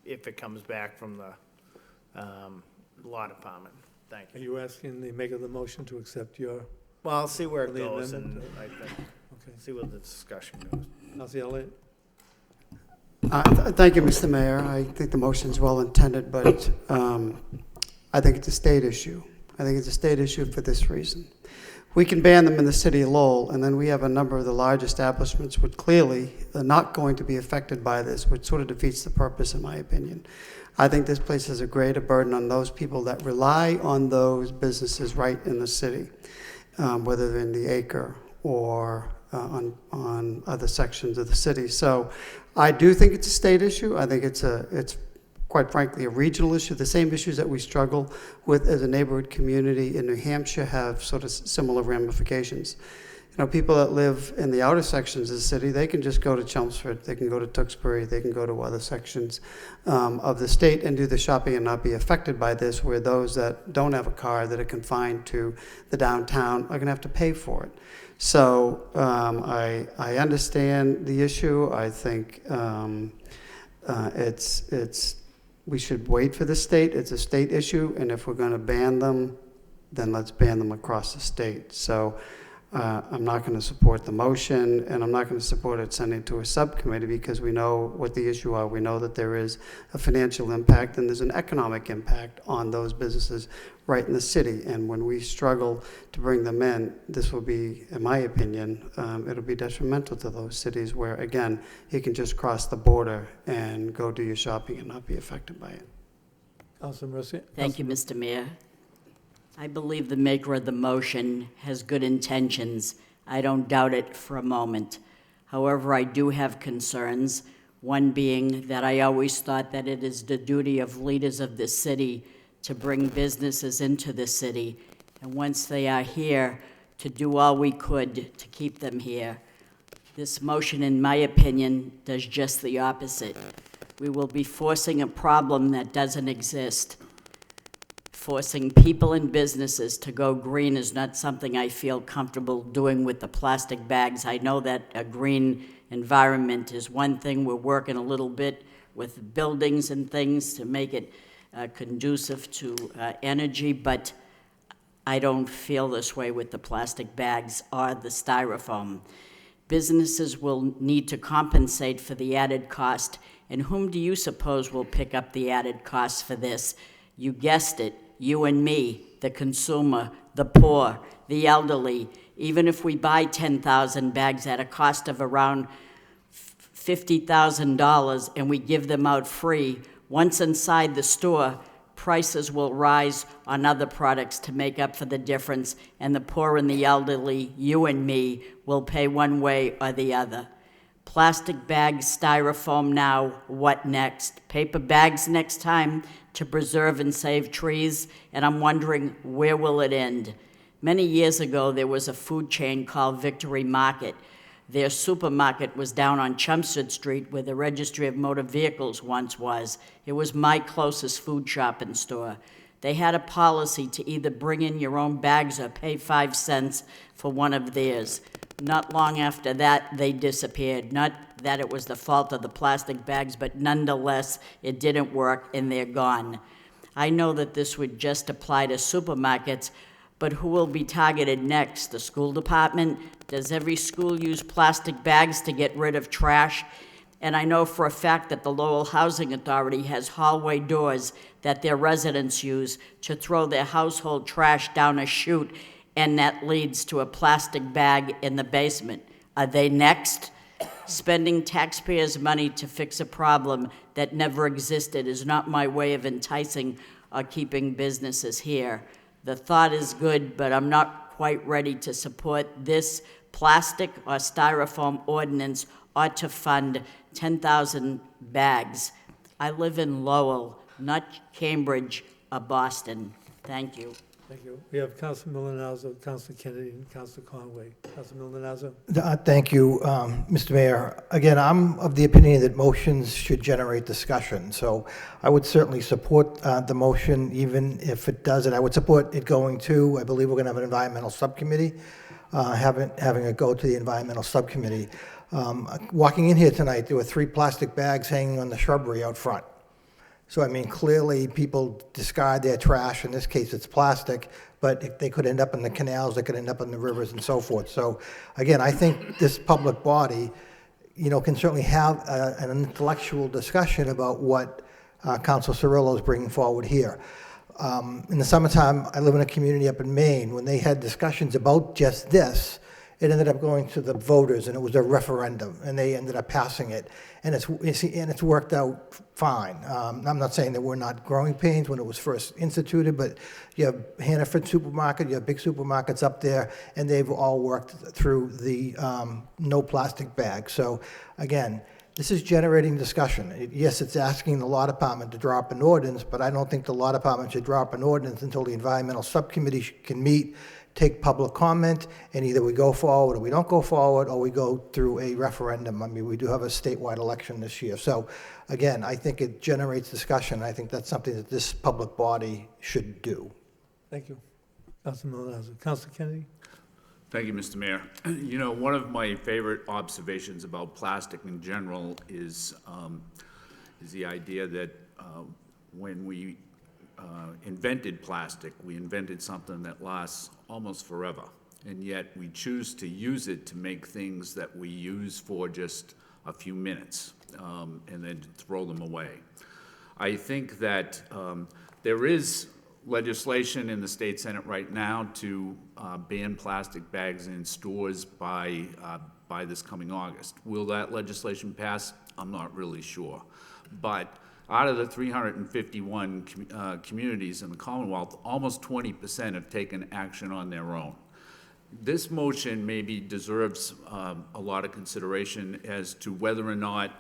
if it comes back from the law department. Thank
Are
you.
you asking the maker of the motion to accept your,
Well, I'll see where it
The
goes, and
amendment?
I think,
okay.
see where the discussion goes.
Councilor Elliott?
Thank you, Mr. Mayor. I think the motion's well-intended, but I think it's a state issue. I think it's a state issue for this reason. We can ban them in the city of Lowell, and then we have a number of the large establishments which clearly are not going to be affected by this, which sort of defeats the purpose, in my opinion. I think this places a greater burden on those people that rely on those businesses right in the city, whether they're in the acre or on other sections of the city. So I do think it's a state issue. I think it's quite frankly a regional issue. The same issues that we struggle with as a neighborhood community in New Hampshire have sort of similar ramifications. People that live in the outer sections of the city, they can just go to Chelmsford, they can go to Tewksbury, they can go to other sections of the state and do the shopping and not be affected by this, where those that don't have a car, that are confined to the downtown, are going to have to pay for it. So I understand the issue. I think we should wait for the state. It's a state issue, and if we're going to ban them, then let's ban them across the state. So I'm not going to support the motion, and I'm not going to support it sending to a subcommittee, because we know what the issue are. We know that there is a financial impact and there's an economic impact on those businesses right in the city. And when we struggle to bring them in, this will be, in my opinion, it'll be detrimental to those cities where, again, you can just cross the border and go do your shopping and not be affected by it.
Councilor Mercia?
Thank you, Mr. Mayor. I believe the maker of the motion has good intentions. I don't doubt it for a moment. However, I do have concerns, one being that I always thought that it is the duty of leaders of the city to bring businesses into the city, and once they are here, to do all we could to keep them here. This motion, in my opinion, does just the opposite. We will be forcing a problem that doesn't exist. Forcing people and businesses to go green is not something I feel comfortable doing with the plastic bags. I know that a green environment is one thing. We're working a little bit with buildings and things to make it conducive to energy, but I don't feel this way with the plastic bags or the styrofoam. Businesses will need to compensate for the added cost, and whom do you suppose will pick up the added cost for this? You guessed it, you and me, the consumer, the poor, the elderly. Even if we buy 10,000 bags at a cost of around $50,000 and we give them out free, once inside the store, prices will rise on other products to make up for the difference, and the poor and the elderly, you and me, will pay one way or the other. Plastic bags, styrofoam now, what next? Paper bags next time to preserve and save trees? And I'm wondering, where will it end? Many years ago, there was a food chain called Victory Market. Their supermarket was down on Chelmsford Street where the Registry of Motor Vehicles once was. It was my closest food shopping store. They had a policy to either bring in your own bags or pay 5 cents for one of theirs. Not long after that, they disappeared. Not that it was the fault of the plastic bags, but nonetheless, it didn't work and they're gone. I know that this would just apply to supermarkets, but who will be targeted next? The school department? Does every school use plastic bags to get rid of trash? And I know for a fact that the Lowell Housing Authority has hallway doors that their residents use to throw their household trash down a chute, and that leads to a plastic bag in the basement. Are they next? Spending taxpayers' money to fix a problem that never existed is not my way of enticing or keeping businesses here. The thought is good, but I'm not quite ready to support this plastic or styrofoam ordinance or to fund 10,000 bags. I live in Lowell, not Cambridge or Boston. Thank you.
Thank you. We have Councilor Milonazo, Councilor Kennedy, and Councilor Conway. Councilor Milonazo?
Thank you, Mr. Mayor. Again, I'm of the opinion that motions should generate discussion. So I would certainly support the motion, even if it doesn't. I would support it going to, I believe we're going to have an environmental subcommittee, having it go to the environmental subcommittee. Walking in here tonight, there were 3 plastic bags hanging on the shrubbery out front. So, I mean, clearly people discard their trash. In this case, it's plastic, but they could end up in the canals, they could end up in the rivers and so forth. So, again, I think this public body, can certainly have an intellectual discussion about what Council Cirillo is bringing forward here. In the summertime, I live in a community up in Maine. When they had discussions about just this, it ended up going to the voters, and it was a referendum, and they ended up passing it. And it's worked out fine. I'm not saying that we're not growing pains when it was first instituted, but you have Hannaford Supermarket, you have big supermarkets up there, and they've all worked through the no plastic bag. So again, this is generating discussion. Yes, it's asking the law department to draw up an ordinance, but I don't think the law department should draw up an ordinance until the environmental subcommittee can meet, take public comment, and either we go forward or we don't go forward, or we go through a referendum. I mean, we do have a statewide election this year. So again, I think it generates discussion. I think that's something that this public body should do.
Thank you. Councilor Milonazo. Councilor Kennedy?
Thank you, Mr. Mayor. One of my favorite observations about plastic in general is the idea that when we invented plastic, we invented something that lasts almost forever, and yet we choose to use it to make things that we use for just a few minutes and then throw them away. I think that there is legislation in the state Senate right now to ban plastic bags in stores by this coming August. Will that legislation pass? I'm not really sure. But out of the 351 communities in the Commonwealth, almost 20% have taken action on their own. This motion maybe deserves a lot of consideration as to whether or not,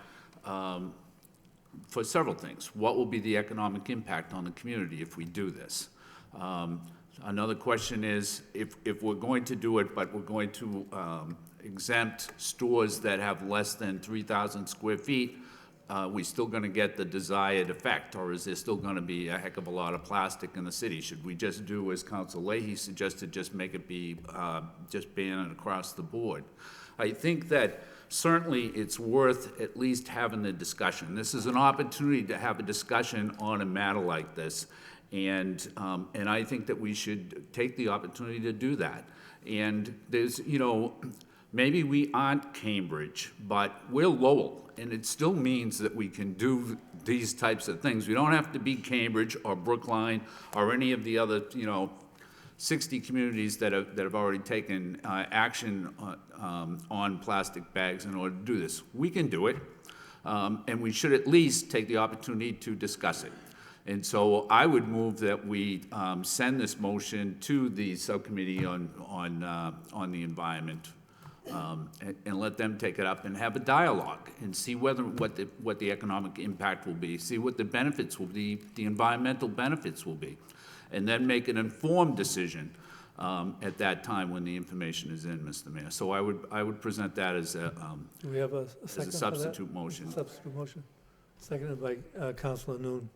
for several things, what will be the economic impact on the community if we do this? Another question is, if we're going to do it, but we're going to exempt stores that have less than 3,000 square feet, we still going to get the desired effect, or is there still going to be a heck of a lot of plastic in the city? Should we just do, as Council Leahy suggested, just make it be, just ban it across the board? I think that certainly it's worth at least having the discussion. This is an opportunity to have a discussion on a matter like this, And I think that we should take the opportunity to do that. And there's, maybe we aren't Cambridge, but we're Lowell, and it still means that we can do these types of things. We don't have to be Cambridge or Brookline or any of the other, 60 communities that have already taken action on plastic bags in order to do this. We can do it, and we should at least take the opportunity to discuss it. And so I would move that we send this motion to the subcommittee on the environment, and let them take it up and have a dialogue and see what the economic impact will be, see what the benefits will be, the environmental benefits will be, and then make an informed decision at that time when the information is in, Mr. Mayor. So I would present that as a
Do we have a second
as a
for that?
substitute motion.
Substitute motion, seconded by Councilor Noon.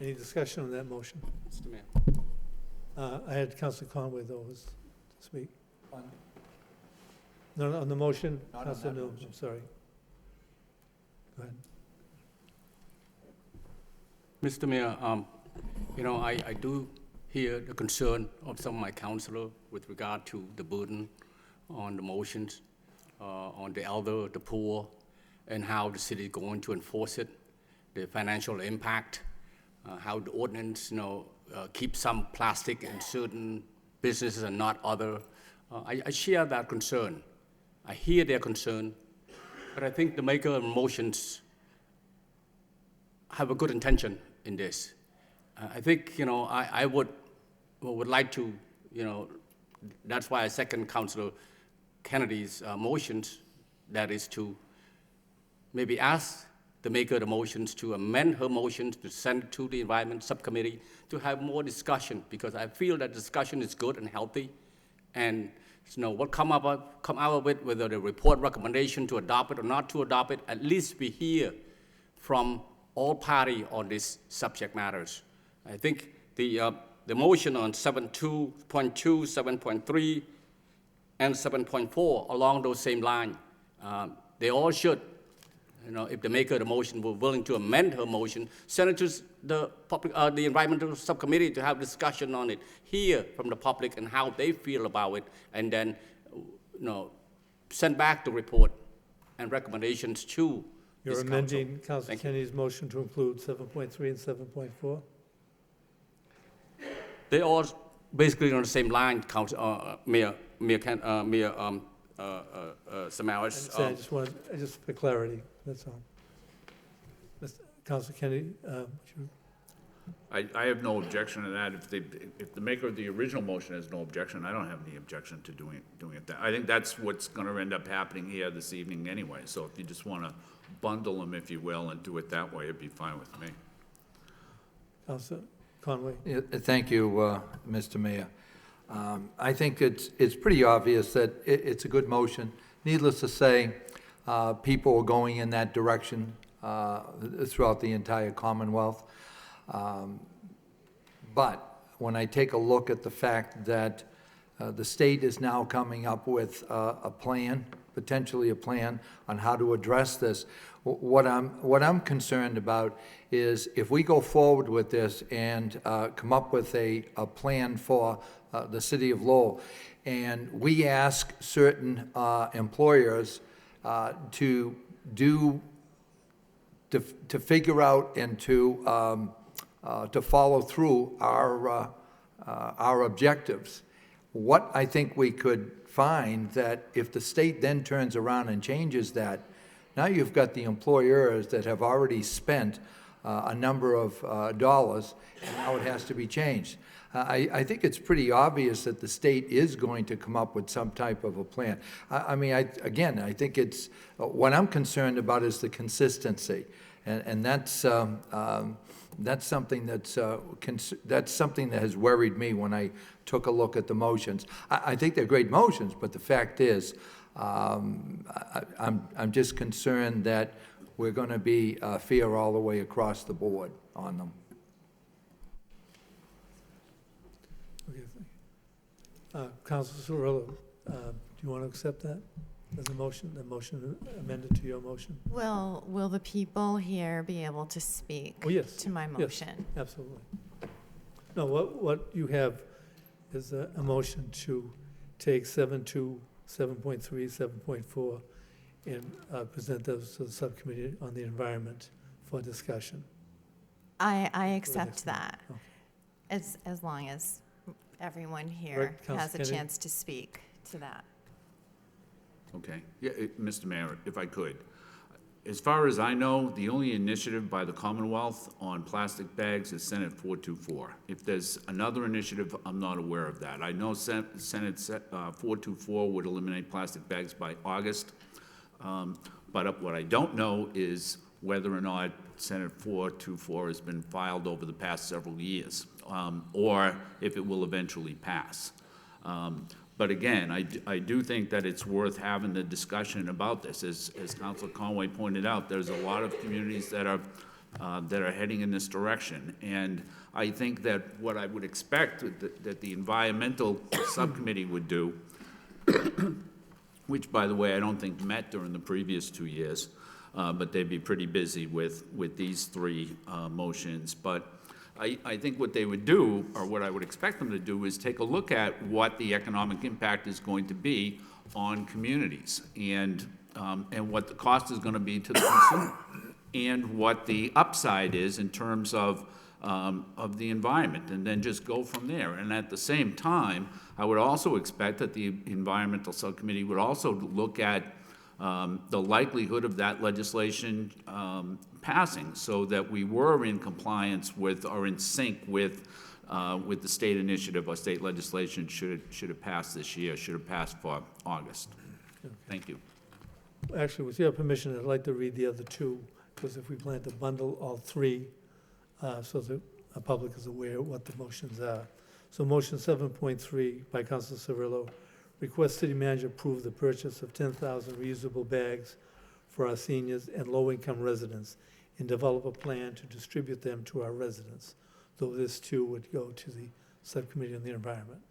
Any discussion on that motion?
Mr. Mayor.
I had Councilor Conway, though, was to speak. No, on the motion,
Not on
Councilor
that
Noon,
motion.
I'm sorry. Go ahead.
Mr. Mayor, I do hear the concern of some of my councilors with regard to the burden on the motions, on the elder, the poor, and how the city is going to enforce it, the financial impact, how the ordinance, keep some plastic in certain businesses and not other. I share that concern. I hear their concern, but I think the maker of motions have a good intention in this. I think, I would like to, that's why I second Councilor Kennedy's motions, that is to maybe ask the maker of the motions to amend her motions to send it to the Environment Subcommittee to have more discussion, because I feel that discussion is good and healthy. And what come out of it, whether the report recommendation to adopt it or not to adopt it, at least we hear from all parties on these subject matters. I think the motion on 7.2, 7.3, and 7.4 along those same lines, they all should. If the maker of the motion were willing to amend her motion, send it to the Environmental Subcommittee to have discussion on it, hear from the public and how they feel about it, and then, send back the report and recommendations to
You're
this
amending
council.
Councilor
Thank you.
Kennedy's motion to include 7.3 and 7.4?
They all basically on the same line, Mayor Samaras.
Just for clarity, that's all. Councilor Kennedy,
I have no objection to that. If the maker of the original motion has no objection, I don't have any objection to doing it that. I think that's what's going to end up happening here this evening anyway. So if you just want to bundle them, if you will, and do it that way, it'd be fine with me.
Councilor Conway.
Yeah, thank you, Mr. Mayor. I think it's pretty obvious that it's a good motion. Needless to say, people are going in that direction throughout the entire Commonwealth. But when I take a look at the fact that the state is now coming up with a plan, potentially a plan on how to address this, what I'm concerned about is if we go forward with this and come up with a plan for the city of Lowell, and we ask certain employers to figure out and to follow through our objectives. What I think we could find that if the state then turns around and changes that, now you've got the employers that have already spent a number of dollars, and now it has to be changed. I think it's pretty obvious that the state is going to come up with some type of a plan. I think it's, what I'm concerned about is the consistency, and that's something that's something that has worried me when I took a look at the motions. I think they're great motions, but the fact is, I'm just concerned that we're going to be fair all the way across the board on them.
Okay, Councilor Cirillo, do you want to accept that? There's a motion, the motion amended to your motion?
Will the people here be able to speak
Oh, yes.
to my
Yes,
motion?
absolutely. No, what you have is a motion to take 7.2, 7.3, 7.4, and present those to the subcommittee on the environment for discussion.
I accept that,
Okay.
as long as everyone here
Right, Councilor
has a
Kennedy?
chance to speak to that.
Okay, yeah, Mr. Mayor, if I could. As far as I know, the only initiative by the Commonwealth on plastic bags is Senate 424. If there's another initiative, I'm not aware of that. I know Senate 424 would eliminate plastic bags by August, but what I don't know is whether or not Senate 424 has been filed over the past several years, or if it will eventually pass. But again, I do think that it's worth having the discussion about this. As Councilor Conway pointed out, there's a lot of communities that are heading in this direction. And I think that what I would expect that the environmental subcommittee would do, which, by the way, I don't think met during the previous 2 years, but they'd be pretty busy with these three motions. But I think what they would do, or what I would expect them to do, is take a look at what the economic impact is going to be on communities, and what the cost is going to be to the consumer, and what the upside is in terms of the environment, and then just go from there. And at the same time, I would also expect that the environmental subcommittee would also look at the likelihood of that legislation passing, so that we were in compliance with, or in sync with the state initiative or state legislation should have passed this year, should have passed for August. Thank you.
Actually, with your permission, I'd like to read the other two, because if we plan to bundle all three, so that the public is aware of what the motions are. So motion 7.3 by Councilor Cirillo, request city manager approve the purchase of 10,000 reusable bags for our seniors and low-income residents, and develop a plan to distribute them to our residents, though this too would go to the subcommittee on the environment.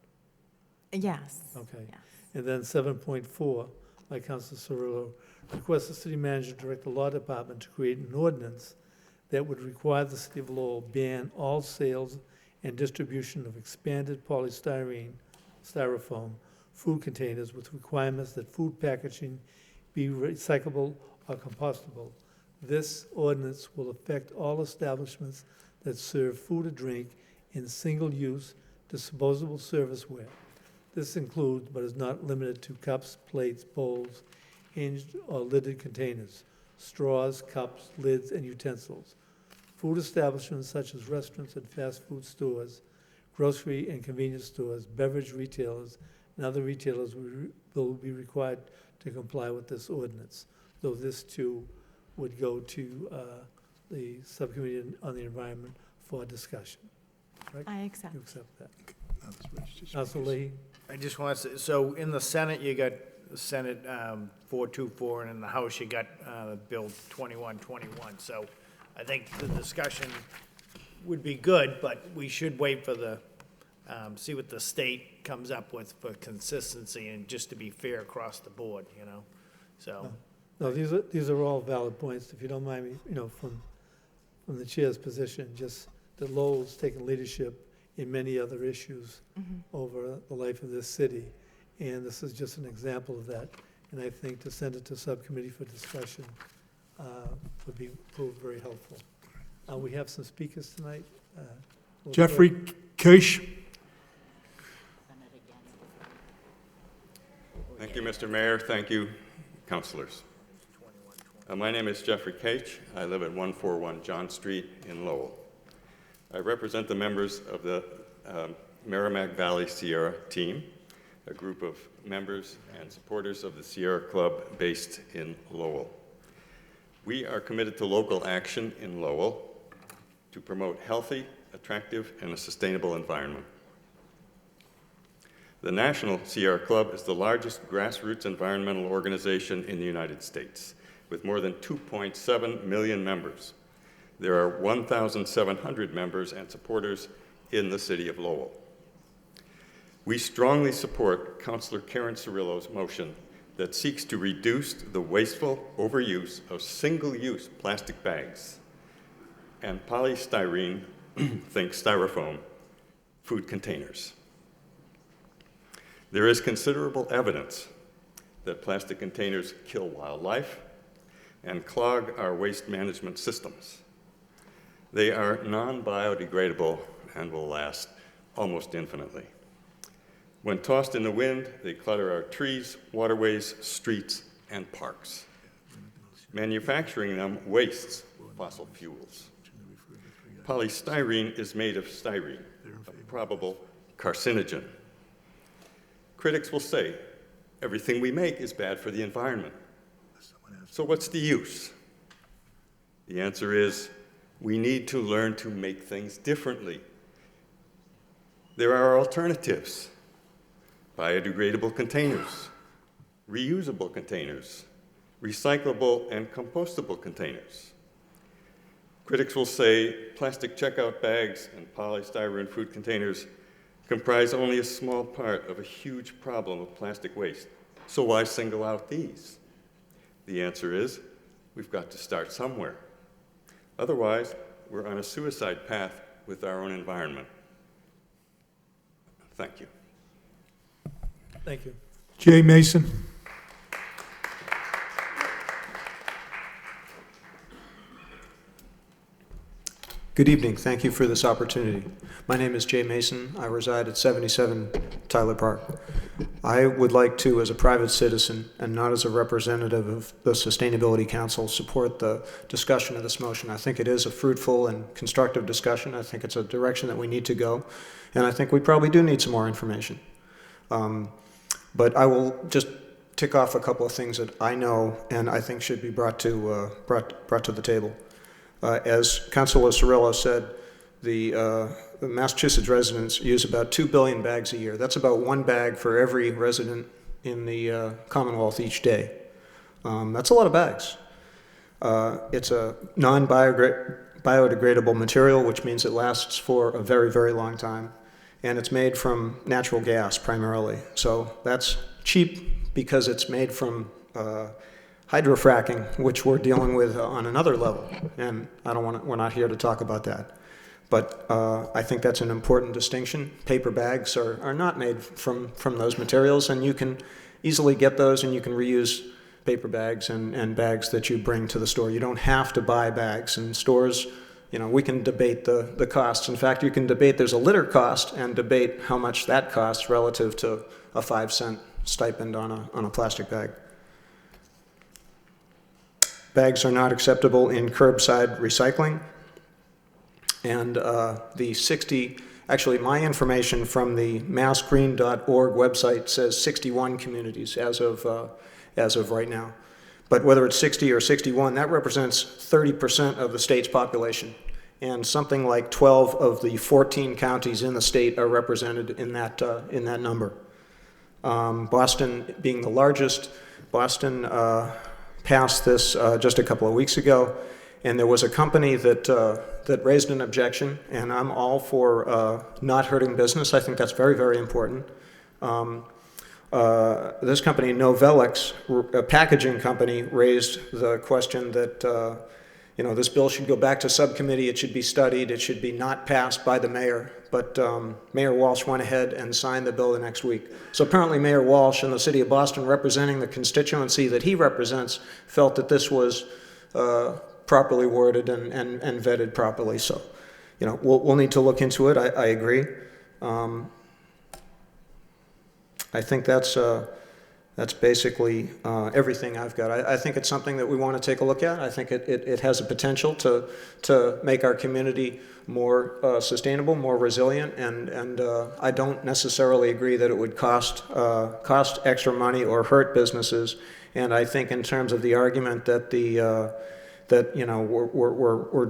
Yes.
Okay.
Yes.
And then 7.4 by Councilor Cirillo, request the city manager direct the law department to create an ordinance that would require the city of Lowell ban all sales and distribution of expanded polystyrene, styrofoam, food containers with requirements that food packaging be recyclable or compostable. This ordinance will affect all establishments that serve food or drink in single-use disposable serviceware. This includes, but is not limited to, cups, plates, bowls, hinged or lidded containers, straws, cups, lids, and utensils. Food establishments such as restaurants and fast food stores, grocery and convenience stores, beverage retailers, and other retailers will be required to comply with this ordinance, though this too would go to the subcommittee on the environment for discussion. Right?
I accept.
You accept that.
Now this register's-
Councilor Leahy?
I just want to say, so in the Senate, you got Senate 424, and in the House, you got Bill 2121. So I think the discussion would be good, but we should wait for the, see what the state comes up with for consistency and just to be fair across the board, you know? So,
No, these are all valid points. If you don't mind me, from the chair's position, just that Lowell's taken leadership in many other issues over the life of this city, and this is just an example of that. And I think to send it to subcommittee for discussion would prove very helpful. We have some speakers tonight.
Jeffrey Kish.
Thank you, Mr. Mayor. Thank you, councilors. My name is Jeffrey Cage. I live at 141 John Street in Lowell. I represent the members of the Merrimack Valley Sierra team, a group of members and supporters of the Sierra Club based in Lowell. We are committed to local action in Lowell to promote healthy, attractive, and a sustainable environment. The National Sierra Club is the largest grassroots environmental organization in the United States, with more than 2.7 million members. There are 1,700 members and supporters in the city of Lowell. We strongly support Councilor Karen Cirillo's motion that seeks to reduce the wasteful overuse of single-use plastic bags and polystyrene, think styrofoam, food containers. There is considerable evidence that plastic containers kill wildlife and clog our waste management systems. They are non-biodegradable and will last almost infinitely. When tossed in the wind, they clutter our trees, waterways, streets, and parks. Manufacturing them wastes fossil fuels. Polystyrene is made of styrene, a probable carcinogen. Critics will say, everything we make is bad for the environment. So what's the use? The answer is, we need to learn to make things differently. There are alternatives. Biodegradable containers, reusable containers, recyclable and compostable containers. Critics will say plastic checkout bags and polystyrene food containers comprise only a small part of a huge problem of plastic waste. So why single out these? The answer is, we've got to start somewhere. Otherwise, we're on a suicide path with our own environment. Thank you.
Thank you.
Jay Mason.
Good evening. Thank you for this opportunity. My name is Jay Mason. I reside at 77 Tyler Park. I would like to, as a private citizen and not as a representative of the Sustainability Council, support the discussion of this motion. I think it is a fruitful and constructive discussion. I think it's a direction that we need to go, and I think we probably do need some more information. But I will just tick off a couple of things that I know and I think should be brought to the table. As Councilor Cirillo said, the Massachusetts residents use about 2 billion bags a year. That's about 1 bag for every resident in the Commonwealth each day. That's a lot of bags. It's a non-biodegradable material, which means it lasts for a very, very long time. And it's made from natural gas primarily. So that's cheap because it's made from hydrofracking, which we're dealing with on another level. And we're not here to talk about that. But I think that's an important distinction. Paper bags are not made from those materials, and you can easily get those, and you can reuse paper bags and bags that you bring to the store. You don't have to buy bags in stores. You know, we can debate the costs. In fact, you can debate there's a litter cost and debate how much that costs relative to a 5-cent stipend on a plastic bag. Bags are not acceptable in curbside recycling. And actually my information from the massgreen.org website says 61 communities as of right now. But whether it's 60 or 61, that represents 30% of the state's population. And something like 12 of the 14 counties in the state are represented in that number. Boston being the largest, Boston passed this just a couple of weeks ago. And there was a company that raised an objection, and I'm all for not hurting business. I think that's very, very important. This company, Novelix, a packaging company, raised the question that this bill should go back to subcommittee, it should be studied, it should be not passed by the mayor. But Mayor Walsh went ahead and signed the bill the next week. So apparently Mayor Walsh in the city of Boston, representing the constituency that he represents, felt that this was properly worded and vetted properly. So, we'll need to look into it. I agree. I think that's basically everything I've got. I think it's something that we want to take a look at. I think it has a potential to make our community more sustainable, more resilient, and I don't necessarily agree that it would cost extra money or hurt businesses. And I think in terms of the argument that we're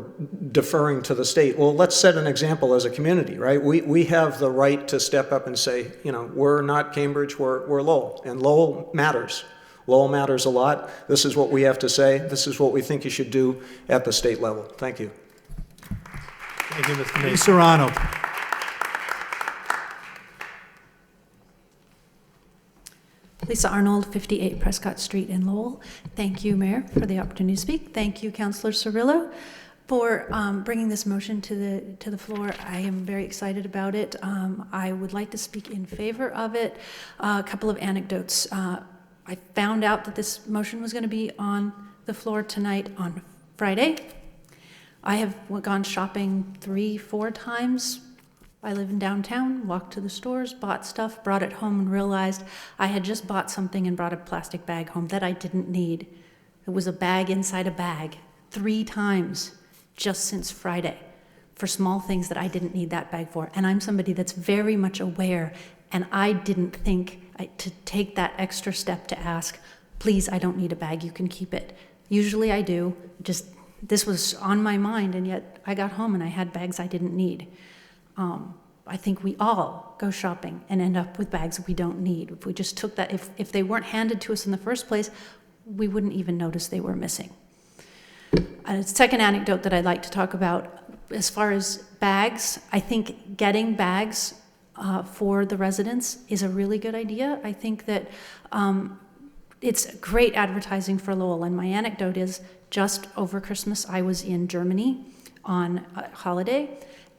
deferring to the state. Well, let's set an example as a community, right? We have the right to step up and say, we're not Cambridge, we're Lowell, and Lowell matters. Lowell matters a lot. This is what we have to say. This is what we think you should do at the state level. Thank you.
Thank you, Mr. Mason.
Serrano.
Lisa Arnold, 58 Prescott Street in Lowell. Thank you, Mayor, for the opportunity to speak. Thank you, Councilor Cirillo, for bringing this motion to the floor. I am very excited about it. I would like to speak in favor of it. A couple of anecdotes. I found out that this motion was going to be on the floor tonight on Friday. I have gone shopping 3-4 times. I live in downtown, walked to the stores, bought stuff, brought it home, and realized I had just bought something and brought a plastic bag home that I didn't need. It was a bag inside a bag 3 times just since Friday for small things that I didn't need that bag for. And I'm somebody that's very much aware, and I didn't think to take that extra step to ask, please, I don't need a bag, you can keep it. Usually I do, just this was on my mind, and yet I got home and I had bags I didn't need. I think we all go shopping and end up with bags we don't need. If we just took that, if they weren't handed to us in the first place, we wouldn't even notice they were missing. A second anecdote that I'd like to talk about, as far as bags, I think getting bags for the residents is a really good idea. I think that it's great advertising for Lowell. And my anecdote is, just over Christmas, I was in Germany on a holiday,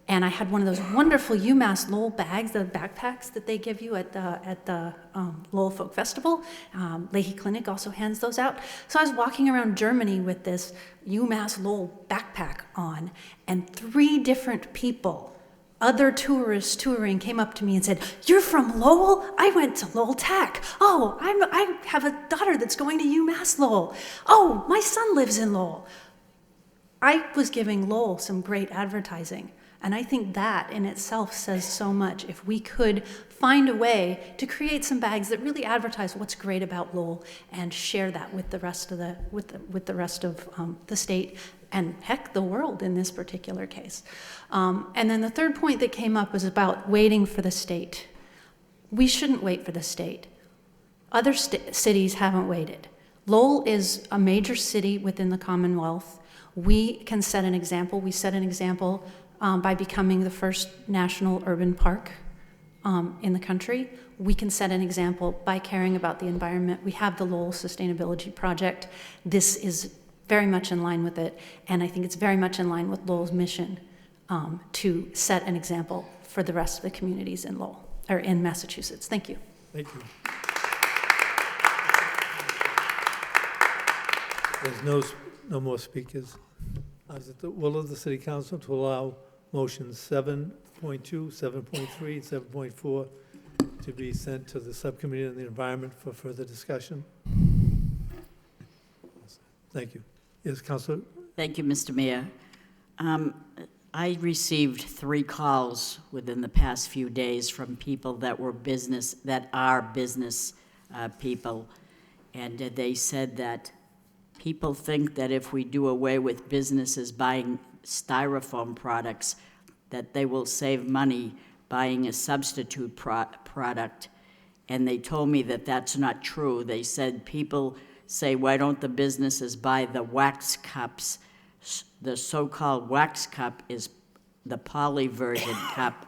and I had one of those wonderful UMass Lowell bags, the backpacks that they give you at the Lowell Folk Festival. Leahy Clinic also hands those out. So I was walking around Germany with this UMass Lowell backpack on, and 3 different people, other tourists touring, came up to me and said, "You're from Lowell? I went to Lowell Tech. Oh, I have a daughter that's going to UMass Lowell. Oh, my son lives in Lowell." I was giving Lowell some great advertising. And I think that in itself says so much. If we could find a way to create some bags that really advertise what's great about Lowell and share that with the rest of the state, and heck, the world in this particular case. And then the third point that came up was about waiting for the state. We shouldn't wait for the state. Other cities haven't waited. Lowell is a major city within the Commonwealth. We can set an example. We set an example by becoming the first national urban park in the country. We can set an example by caring about the environment. We have the Lowell Sustainability Project. This is very much in line with it, and I think it's very much in line with Lowell's mission to set an example for the rest of the communities in Lowell, or in Massachusetts. Thank you.
Thank you. There's no more speakers. Is it the will of the City Council to allow motions 7.2, 7.3, 7.4 to be sent to the Subcommittee on the Environment for further discussion? Thank you. Yes, Councilor?
Thank you, Mr. Mayor. I received 3 calls within the past few days from people that are business people, and they said that people think that if we do away with businesses buying styrofoam products, that they will save money buying a substitute product. And they told me that that's not true. They said people say, why don't the businesses buy the wax cups? The so-called wax cup is the poly version cup.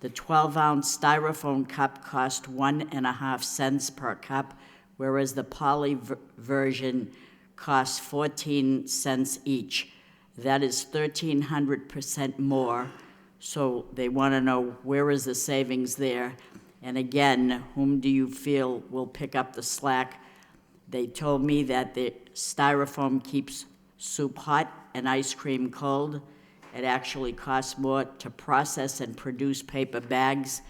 The 12-ounce styrofoam cup cost 1.5 cents per cup, whereas the poly version costs 14 cents each. That is 1,300% more. So they want to know, where is the savings there? And again, whom do you feel will pick up the slack? They told me that the styrofoam keeps soup hot and ice cream cold. It actually costs more to process and produce paper bags.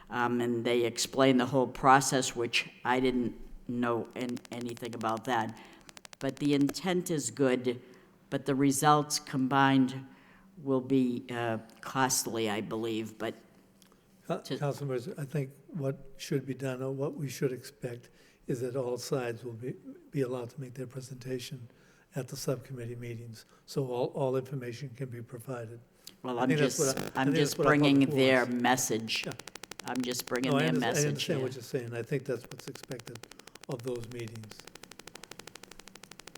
And they explained the whole process, which I didn't know anything about that. But the intent is good, but the results combined will be costly, I believe. But
Councilors, I think what should be done, or what we should expect, is that all sides will be allowed to make their presentation at the subcommittee meetings, so all information can be provided.
Well, I'm just bringing their message. Yeah. I'm just bringing their message.
I understand what you're saying. I think that's what's expected of those meetings.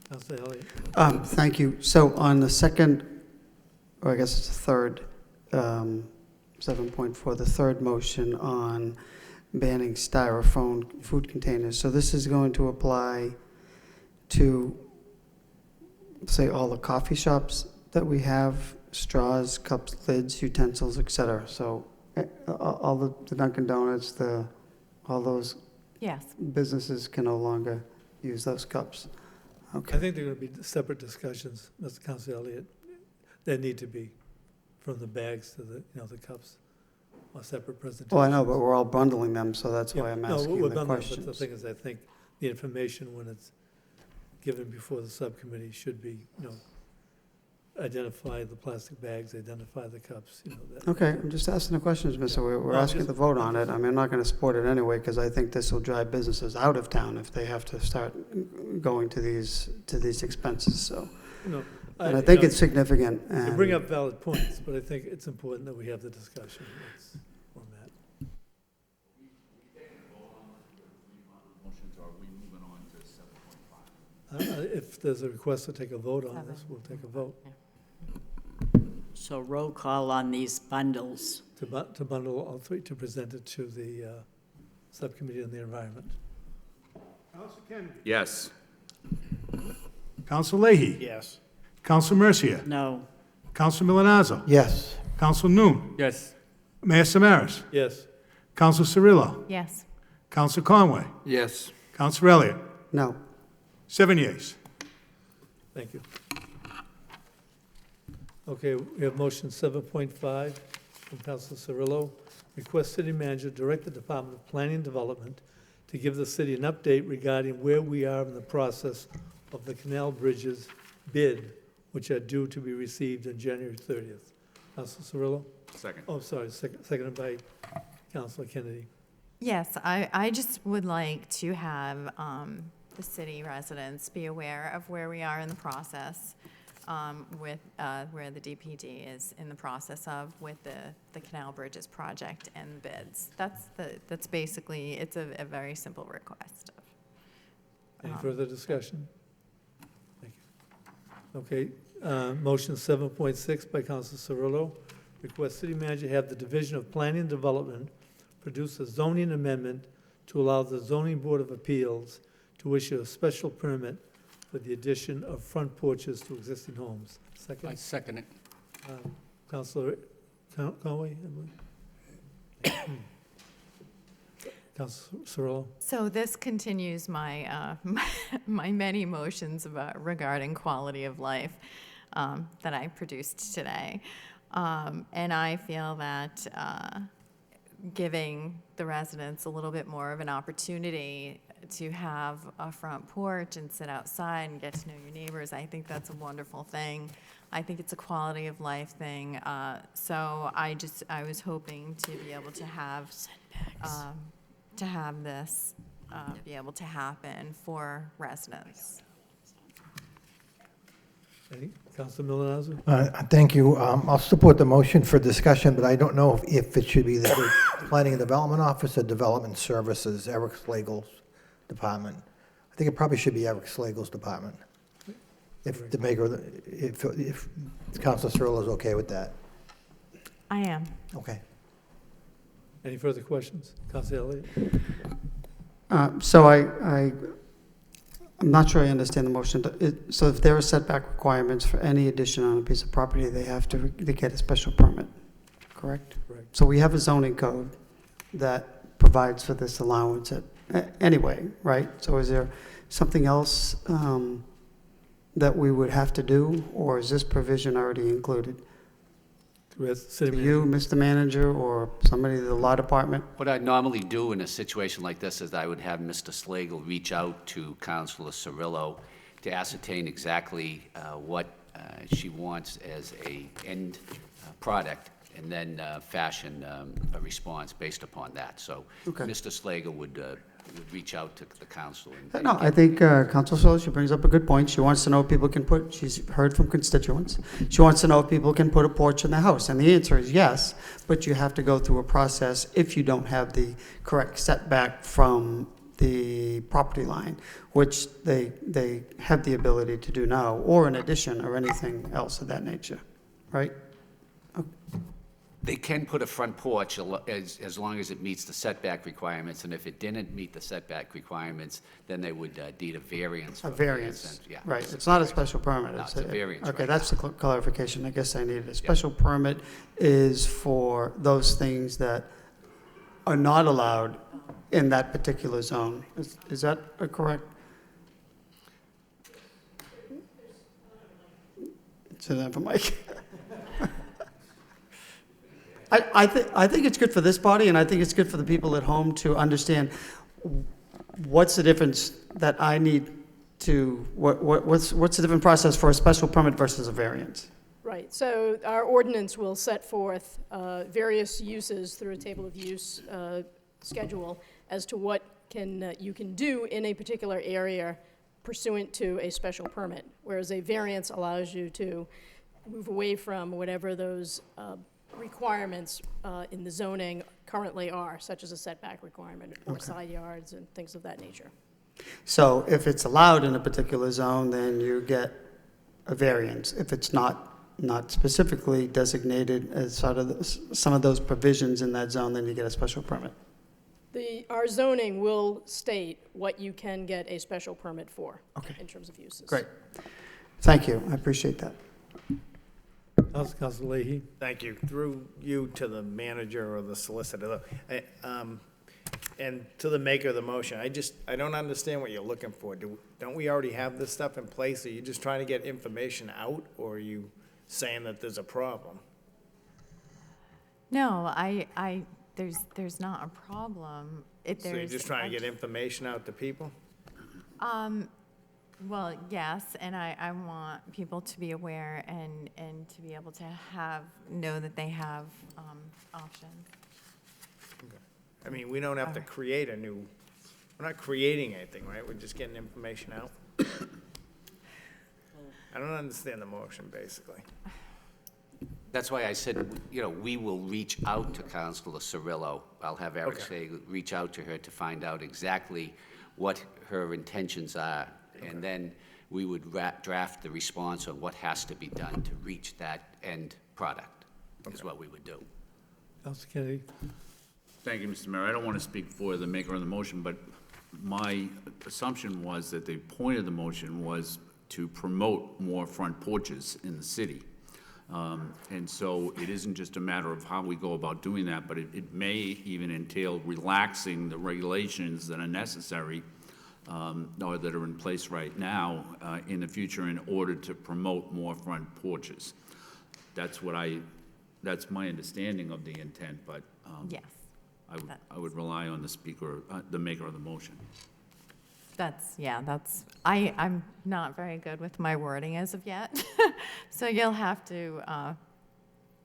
Councilor Elliott.
Thank you. So on the second, or I guess it's the third, 7.4, the third motion on banning styrofoam food containers. So this is going to apply to, say, all the coffee shops that we have, straws, cups, lids, utensils, etc. So all the Dunkin' Donuts, all those
Yes.
businesses can no longer use those cups. Okay.
I think there are going to be separate discussions, Mr. Council Elliott. There need to be, from the bags to the cups, or separate presentations.
Well, I know, but we're all bundling them, so that's why I'm
No,
asking
we're
the
done that,
questions.
but the thing is, I think the information, when it's given before the subcommittee, should be, identify the plastic bags, identify the cups, that.
Okay, I'm just asking the questions, Mr. We're
No, I'm
asking
just-
to vote on it. I mean, I'm not gonna support it anyway, because I think this will drive businesses out of town if they have to start going to these expenses, so. And I think it's significant,
You bring
and
up valid points, but I think it's important that we have the discussion on that. If there's a request to take a vote on this, we'll take a vote.
So roll call on these bundles.
To bundle all three, to present it to the Subcommittee on the Environment.
Council Kennedy.
Yes.
Council Leahy.
Yes.
Council Mercia.
No.
Council Milonazo.
Yes.
Council Noon.
Yes.
Mayor Samaras.
Yes.
Council Cirillo.
Yes.
Council Conway.
Yes.
Council Elliott.
no.
7 yeas.
Thank you. Okay, we have motion 7.5 from Councilor Cirillo. Request city manager direct the Department of Planning and Development to give the city an update regarding where we are in the process of the canal bridges bid, which are due to be received on January 30th. Councilor Cirillo?
Second.
Oh, sorry, seconded by Councilor Kennedy.
Yes, I just would like to have the city residents be aware of where we are in the process with where the DPD is in the process of with the Canal Bridges project and bids. That's basically, it's a very simple request.
Any further discussion? Thank you. Okay, motion 7.6 by Councilor Cirillo. Request city manager have the Division of Planning and Development produce a zoning amendment to allow the Zoning Board of Appeals to issue a special permit for the addition of front porches to existing homes.
I
Second,
second it.
Councilor Conway? Councilor Cirillo?
So this continues my my many motions regarding quality of life that I produced today. And I feel that giving the residents a little bit more of an opportunity to have a front porch and sit outside and get to know your neighbors, I think that's a wonderful thing. I think it's a quality of life thing. So I was hoping to be able to have this be able to happen for residents.
Any? Councilor Milonazo?
Thank you. I'll support the motion for discussion, but I don't know if it should be the Planning and Development Office or Development Services, Eric Slagle's department. I think it probably should be Eric Slagle's department. If Councilor Cirillo is okay with that.
I am.
Okay.
Any further questions? Councilor Elliott?
So I'm not sure I understand the motion. So if there are setback requirements for any addition on a piece of property, they get a special permit, correct?
Correct.
So we have a zoning code that provides for this allowance anyway, right? So is there something else that we would have to do, or is this provision already included?
City
You, Mr. Manager, or somebody in the law department?
What I'd normally do in a situation like this is I would have Mr. Slagle reach out to Councilor Cirillo to ascertain exactly what she wants as a end product, and then fashion a response based upon that. So
Okay.
Mr. Slagle would reach out to the council. And
No, I think Council Solis, she brings up a good point. She wants to know if people can she's heard from constituents. She wants to know if people can put a porch in their house. And the answer is yes, but you have to go through a process if you don't have the correct setback from the property line, which they have the ability to do now, or an addition or anything else of that nature, right?
They can put a front porch as long as it meets the setback requirements, and if it didn't meet the setback requirements, then they would need a variance.
A
for
variance,
Yeah.
right, it's not a special permit.
No, it's a variance
Okay,
right
that's the clarification I guess I needed. A special permit is for those things that are not allowed in that particular zone. Is that correct? So then for Mike. I think it's good for this body, and I think it's good for the people at home to understand what's the difference that I need to, what's the different process for a special permit versus a variance?
Right, so our ordinance will set forth various uses through a table of use schedule as to what you can do in a particular area pursuant to a special permit, whereas a variance allows you to move away from whatever those requirements in the zoning currently are, such as a setback requirement or side yards and things of that nature.
So if it's allowed in a particular zone, then you get a variance. If it's not specifically designated as sort of some of those provisions in that zone, then you get a special permit.
Our zoning will state what you can get a special permit for in terms of uses.
Great. Thank you. I appreciate that.
Councilor Leahy.
Thank you. Through you to the manager or the solicitor, and to the maker of the motion, I don't understand what you're looking for. Don't we already have this stuff in place? Are you just trying to get information out, or are you saying that there's a problem?
No, there's not a problem.
So you're just trying to get information out to people?
Well, yes, and I want people to be aware and to be able to know that they have options.
Okay. I mean, we don't have to create we're not creating anything, right? We're just getting information out? I don't understand the motion, basically.
That's why I said, we will reach out to Councilor Cirillo. I'll have Eric reach out to her to find out exactly what her intentions are. And then we would draft the response on what has to be done to reach that end product, is what we would do.
Councilor Kennedy.
Thank you, Mr. Mayor. I don't want to speak for the maker of the motion, but my assumption was that the point of the motion was to promote more front porches in the city. And so it isn't just a matter of how we go about doing that, but it may even entail relaxing the regulations that are necessary or that are in place right now in the future in order to promote more front porches. That's my understanding of the intent, but
yes,
I would rely on the speaker, the maker of the motion.
I'm not very good with my wording as of yet. So you'll have to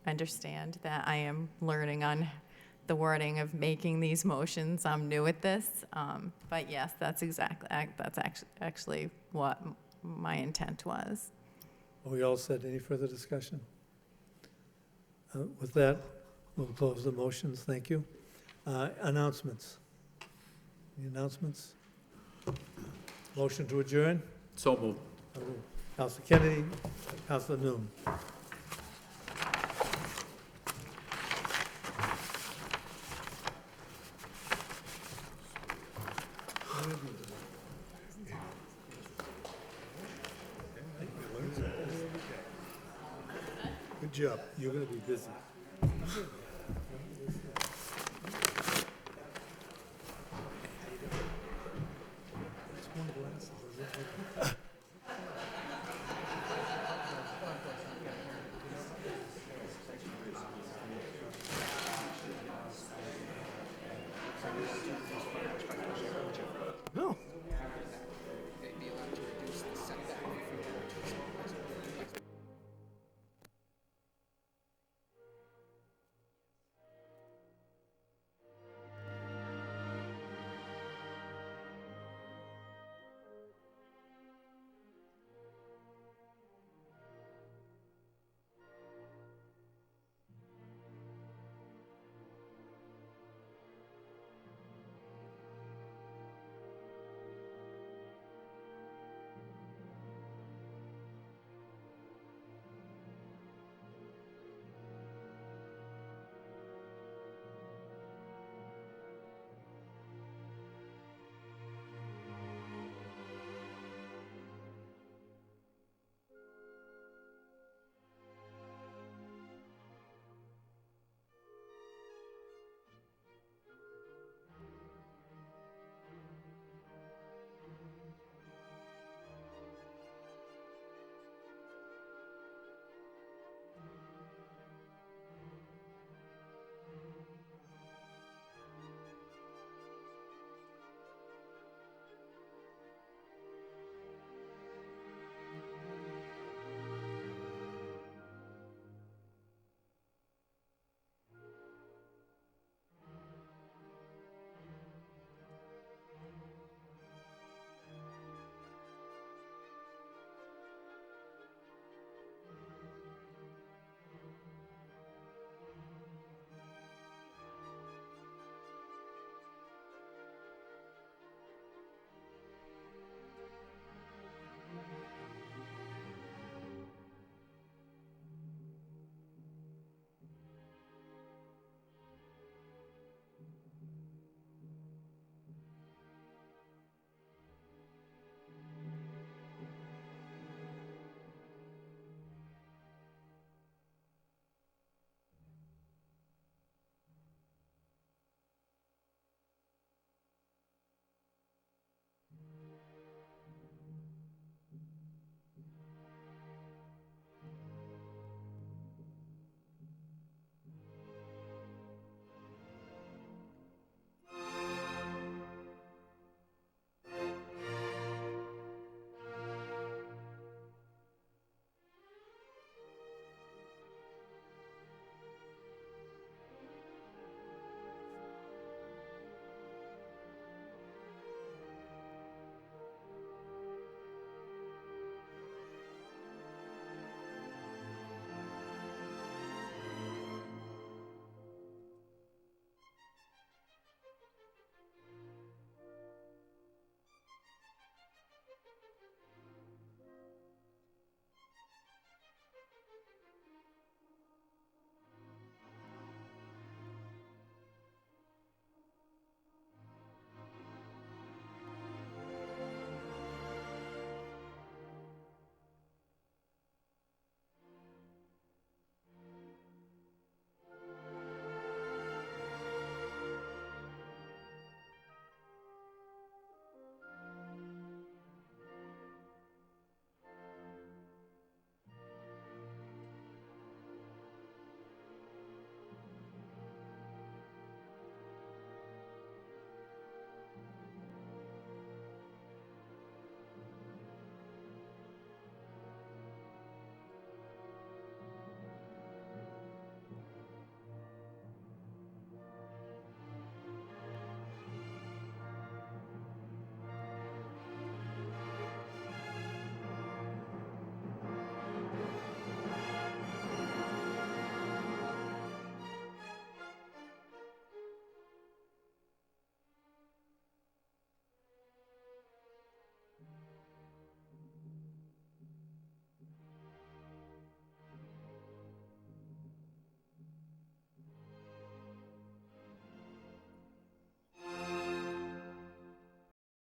understand that I am learning on the wording of making these motions. I'm new at this, but yes, that's actually what my intent was.
Are we all set? Any further discussion? With that, we'll close the motions. Thank you. Announcements. Any announcements? Motion to adjourn?
So moved.
Councilor Kennedy, Councilor Noon.
Good job.
You're going to be busy.